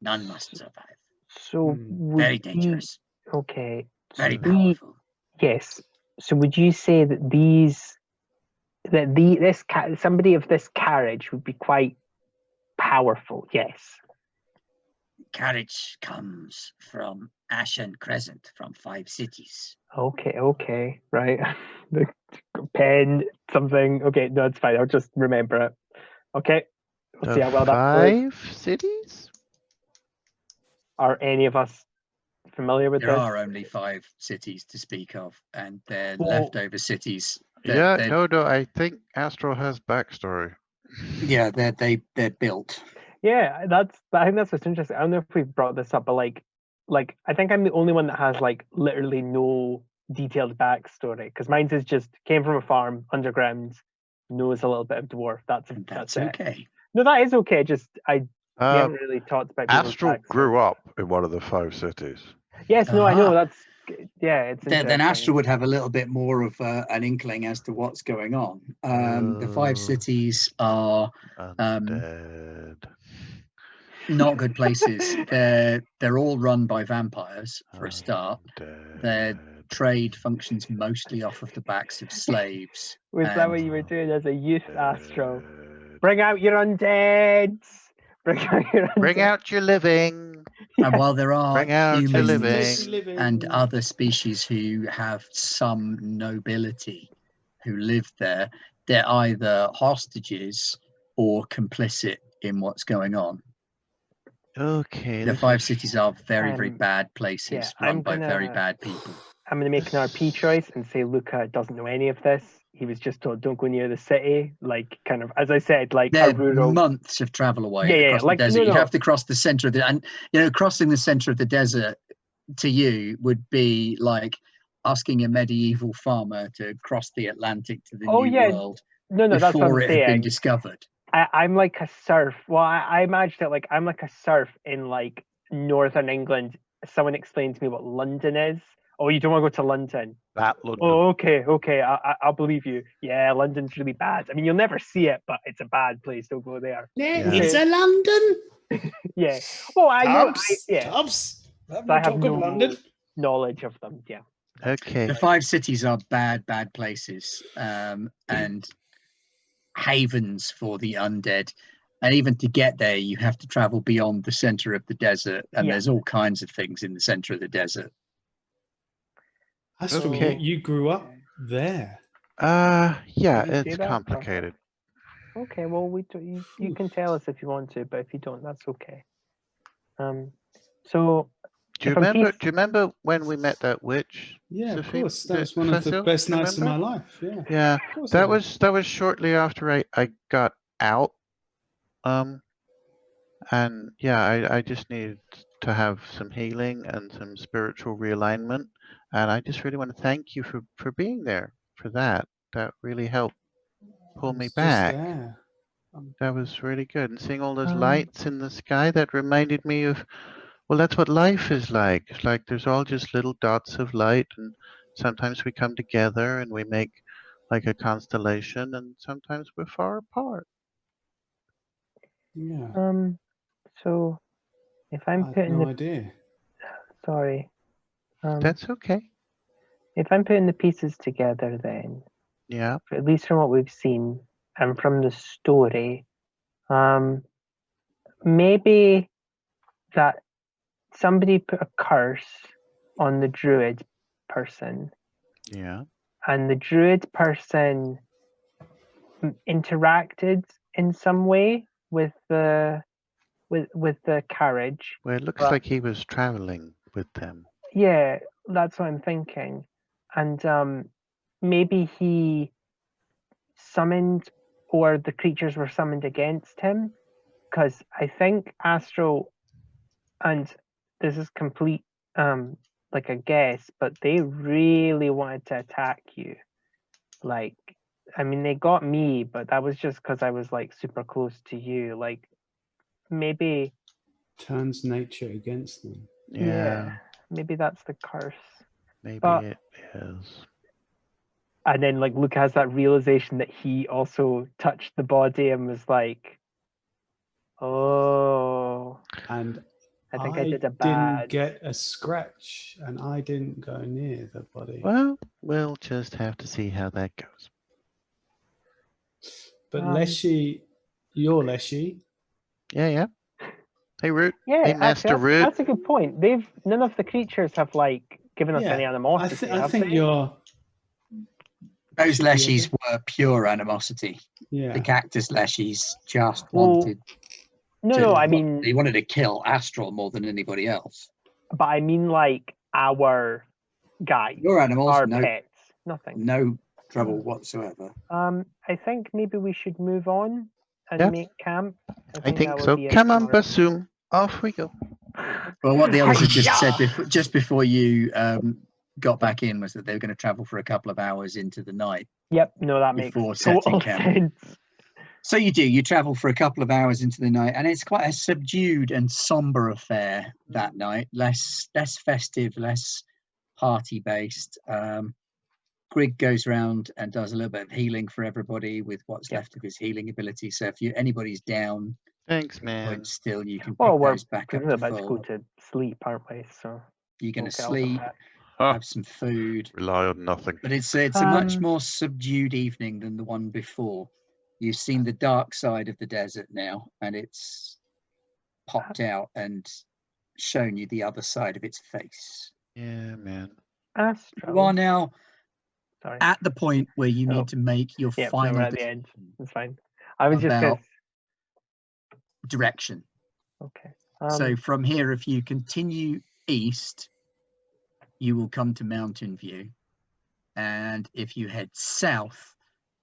None must survive. So would Very you- dangerous. Okay. So Very the- powerful. Yes. So would you say that somebody of this carriage would be quite powerful? Yes. Carriage comes from Ashen Crescent, from 5 cities. Okay, right. The pen, something. Okay, no, it's fine. I'll just remember it. Okay. We'll see how well that goes. 5 cities? Are any of us familiar with There this? are only 5 cities to speak of, and they're Well- leftover cities. Yeah, They're- no, I think Astro has backstory. Yeah, they're built. Yeah, I think that's what's interesting. I don't know if we've brought this up, but like I think I'm the only one that has like literally no detailed backstory, because mine is just came from a farm underground, knows a little bit of dwarf. That's And that's that's it. okay. No, that is okay. Just we Uh, haven't really talked about people's Astral backstory. grew up in one of the 5 cities. Yes, no, I know. Aha. That's it's Then interesting. Astro would have a little bit more of an inkling as to what's going on. The 5 Oh. cities are Undead. not good places. They're all run by vampires for a start. Their Undead. trade functions mostly off of the backs of slaves. Was that what and you were doing as a youth, Astro? Undead. Bring out your undeads. Bring out your undead. Bring out your living. And while there are Bring out your humans living. and other species who have some nobility who live there, they're either hostages or complicit in what's going on. Okay. The this 5 is- cities are very, very Um, bad places yeah, run I'm by very gonna- bad people. I'm going to make an RP choice and say Luca doesn't know any of this. He was just told don't go near the city. Like, kind of, as I said, like a They're rural. months of travel away Yeah, across like, the desert. no, You no. have to cross the center of the, and crossing the center of the desert to you would be like asking a medieval farmer to cross the Atlantic to the Oh, New yeah, World No, that's what before I'm it had been saying. discovered. I'm like a serf. Well, I imagined it like I'm like a serf in like northern England. Someone explained to me what London is. Oh, you don't want to go to London? That London. Oh, okay. I'll believe you. Yeah, London's really bad. I mean, you'll never see it, but it's a bad place. Don't go there. Yeah, Yeah. it's a London. Yeah. Oh, I know. Tubbs. Yeah. Tubbs. Let So I me have talk no of London. knowledge of them. Yeah. Okay. The 5 cities are bad, bad places, and havens for the undead. And even to get there, you have to travel beyond the center of the desert, and Yeah. there's all kinds of things in the center of the desert. Astro, Okay. you grew up there. Yeah, Did you say it's that? complicated. Okay. Well, you can tell us if you want to, but if you don't, that's okay. So Do you If I'm remember? piece- Do you remember when we met that witch? Yeah, of Sophie? course. That Is was one of the Cecil? best Do you nights of my remember? life. Yeah. Yeah, Of course I that do. was shortly after I got out. And yeah, I just needed to have some healing and some spiritual realignment, and I just really want to thank you for being there for that. That really helped pull me It's just back. there. That was really good. And seeing all those Um, lights in the sky, that reminded me of, well, that's what life is like. It's like there's all just little dots of light, and sometimes we come together and we make like a constellation, and sometimes we're far apart. Yeah. So if I I'm had putting no the idea. sorry, That's okay. if I'm putting the pieces together, then Yeah. at least from what we've seen and from the story, maybe that somebody put a curse on the druid person, Yeah. and the druid person interacted in some way with the carriage. Well, it looks But- like he was traveling with them. Yeah, that's what I'm thinking. And maybe he summoned, or the creatures were summoned against him, because I think Astro, and this is complete like a guess, but they really wanted to attack you. Like, I mean, they got me, but that was just because I was like super close to you. Like, maybe Turns nature against them. Yeah. maybe that's the curse. Maybe But- it is. And then like Luke has that realization that he also touched the body and was like, oh, And I think I did a bad. didn't get a scratch, and I didn't go near the body. Well, we'll just have to see how that goes. But Leshy, you're Leshy. Yeah. Hey, Root. Yeah, Hey, actually, Master Root. that's a good point. None of the creatures have like given us any animosity. I think they? you're. Those should be leshies okay. were pure animosity. Yeah. The cactus leshies just Well, wanted. No, I mean, they wanted to kill Astral more than anybody else. but I mean like our guys, Your animals, our no, pets, nothing. no trouble whatsoever. I think maybe we should move on and Yeah. make camp. I think that would so. be a Come on, smart- Bassoon. Off we go. Well, what the others had just Hi-ya! said just before you got back in was that they were going to travel for a couple of hours into the night. Yep, no, that makes Before total setting camp. sense. So you travel for a couple of hours into the night, and it's quite a subdued and somber affair that night. Less festive, less party based. Grig goes around and does a little bit of healing for everybody with what's left of his healing ability. So if anybody's down, Thanks, man. point still, you can pick Well, we're those back up to about to go full. to sleep, aren't we? So You're going to okay, I'll do sleep, that. have some food, Rely on nothing. but it's a much Um, more subdued evening than the one before. You've seen the dark side of the desert now, and it's popped out and shown you the other side of its face. Yeah, man. Astro. You are now Sorry. at the point where you Oh. need to make your Yep, no, final we're at the end. It's fine. I was just about gonna... direction. Okay. So from here, if you continue east, you will come to Mountain View. And if you head south,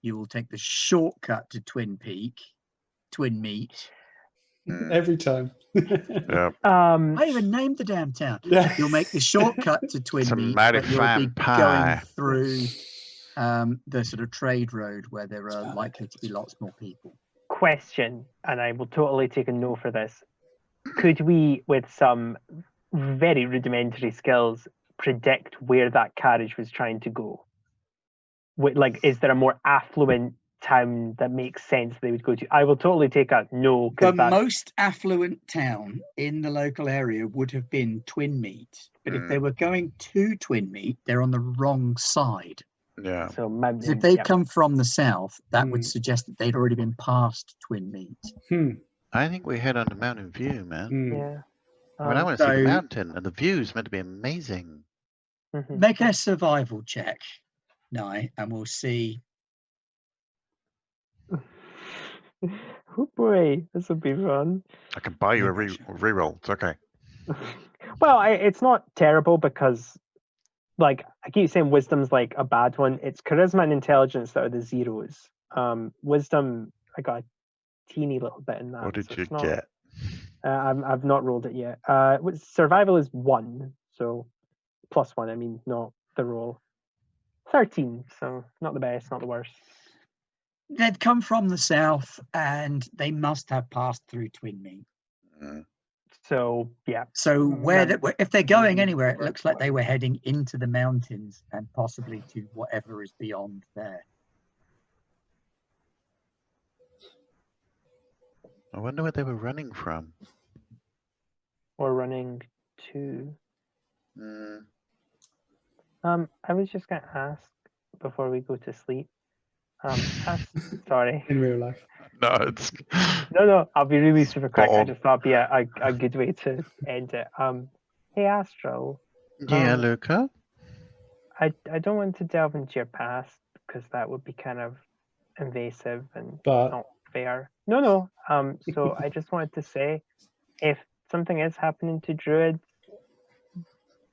you will take the shortcut to Twin Meat. Every time. Yeah. I even named the damn town. You'll make the shortcut to Twin It's a Meat, mighty but you'll be fine going pie. through the sort of trade road where there are likely to be lots more people. Question, and I will totally take a no for this. Could we, with some very rudimentary skills, predict where that carriage was trying to go? Like, is there a more affluent town that makes sense they would go to? I will totally take a no. The That's... most affluent town in the local area would have been Twin Meat, but if they were going to Twin Meat, they're on the wrong side. Yeah. So So if they come from the south, that would suggest that they'd already been past Twin Meat. I think we head on to Mountain View, man. Yeah. I mean, I want to see So- the mountain, and the view's meant to be amazing. Make a survival check, Nye, and we'll see. Oh boy, this will be fun. I can buy you a reroll. It's okay. Well, it's not terrible because, like, I keep saying wisdom's like a bad one. It's charisma and intelligence that are the zeros. Wisdom, I got a teeny little bit in that. What did so you it's not- get? I've not rolled it yet. Survival is 1, so +1. I mean, not the roll. 13, so not the best, not the worst. They'd come from the south, and they must have passed through Twin Meat. So yeah. So if they're going anywhere, it looks like they were heading into the mountains and possibly to whatever is beyond there. I wonder where they were running from. Or running to. Mm. I was just gonna ask before we go to sleep. Sorry. In real life. No, it's No, I'll be really super quick. I on. just thought it'd be a good way to end it. Hey Astro. Yeah, Luca? I don't want to delve into your past because that would be kind of invasive and But not fair. No. So I just wanted to say, if something is happening to druids,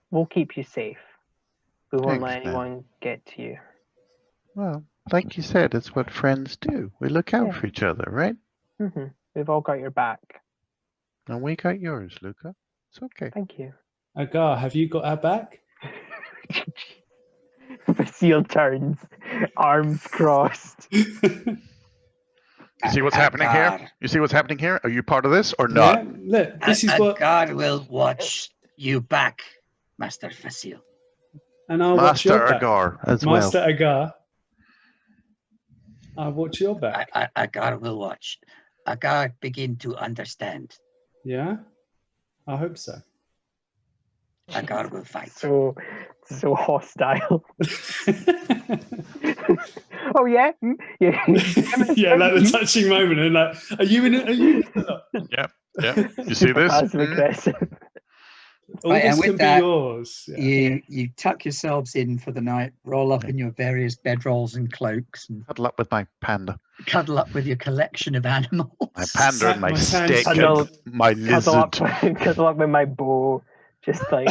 we'll keep you safe. We won't let Thanks, man. anyone get to you. Well, like you said, it's what friends do. We look out Yeah. for each other, right? We've all got your back. And we got yours, Luca. It's okay. Thank you. Agar, have you got our back? Seal turns, arms crossed. You see what's happening here? You see what's happening here? Are you part of this or not? Yeah, look, this is what. God will watch you back, Master Facile. And I'll watch your Master back. Agar as Master well. Agar. I'll watch your back. Agar will watch. Agar begin to understand. Yeah. I hope so. A god will fight. So hostile. Oh yeah, yeah. Yeah, like the touching moment, and like, are you in it? Are you? Yep. You see this? Passive aggressive. All Right, and this with can that, be yours. Yeah. You tuck yourselves in for the night, roll up in your various bedrolls and cloaks, and Good luck with my panda. cuddle up with your collection of animals. My panda and my My stick sandstick. and my Cuddle up, lizard. cuddle up with my bow. Just like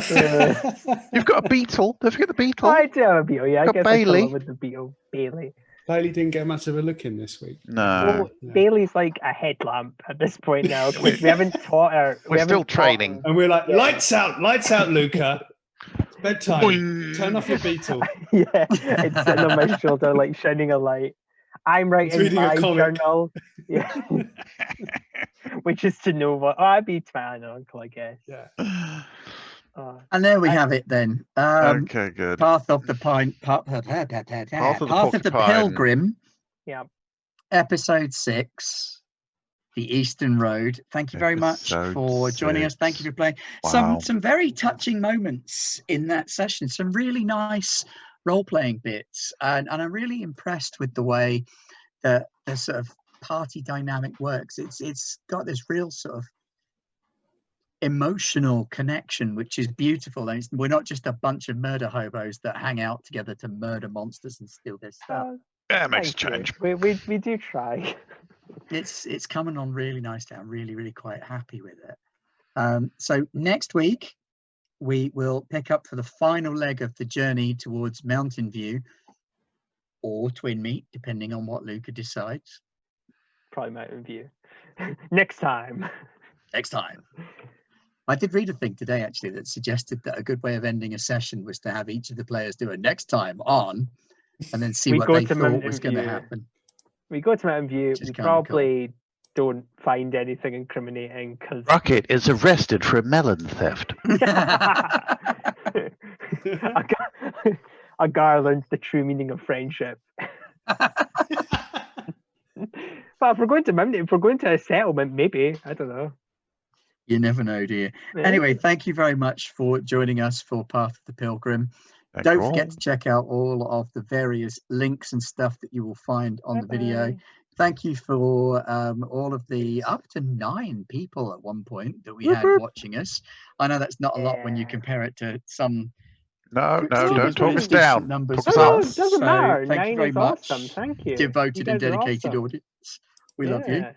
You've got a beetle. Don't forget the beetle. I do have a beetle. Yeah, I Got guess I cuddle Bailey. up with the beetle. Bailey. Bailey didn't get much of a look in this week. No. Well, No. Bailey's like a headlamp at this point now because we haven't taught her. We're still training. And we're like, Yeah. lights out, Luca. It's bedtime. Boing. Turn off your beetle. Yeah, it's sitting on my shoulder, like shining a light. I'm writing reading a my comic. journal. Yeah, which is to know what. Oh, I'd be my uncle, I guess. Yeah. And there we have it then. Okay, good. Path of the Pilgrim, Yeah. episode 6, the Eastern Road. Thank you very much Episode for joining us. Thank you for playing. Wow. Some very touching moments in that session. Some really nice role-playing bits, and I'm really impressed with the way that the sort of party dynamic works. It's got this real sort of emotional connection, which is beautiful. And we're not just a bunch of murder hobos that hang out together to murder monsters and steal their stuff. Yeah, it makes a Thank change. you. We do try. It's coming on really nicely. I'm really quite happy with it. So next week we will pick up for the final leg of the journey towards Mountain View or Twin Meat, depending on what Luca decides. Probably Mountain View. Next time. I did read a thing today actually that suggested that a good way of ending a session was to have each of the players do a next time on and then see We what go they to thought Mountain was going to View. happen. We go to Mountain View. Which is We kinda cool. probably don't find anything incriminating because Rocket is arrested for melon theft. a guy learns the true meaning of friendship. But if we're going to Mountain, if we're going to a settlement, maybe, I don't know. You never know, do you? Yeah. Anyway, thank you very much for joining us for Path of the Pilgrim. Thank Don't you all. forget to check out all of the various links and stuff that you will find on the video. Bye-bye. Thank you for all of the up to 9 people at one point that we Whoop, had whoop. watching us. I know that's not a lot when you Yeah. compare it to some No, Don't don't talk us decent down. numbers Talk for us No, up. it doesn't So, matter. thank you 9 very is much. awesome. Thank you. devoted You and guys are dedicated awesome. audience. We love you. Yeah.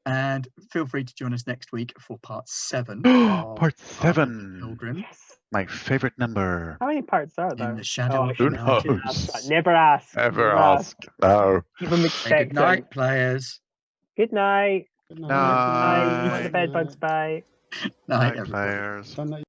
And feel free to join us next week for part 7 of Part Path of the 7. Pilgrim Yes. My favorite number. How many parts are there? in the shadow I of Who shouldn't mountains. knows? ask that. Never ask. Ever Never ask. No. Keep them Say expecting. good night, players. Good night. Good Night. Night. Go to bed, bugs. Bye. Night, Night, everybody. players. Don't let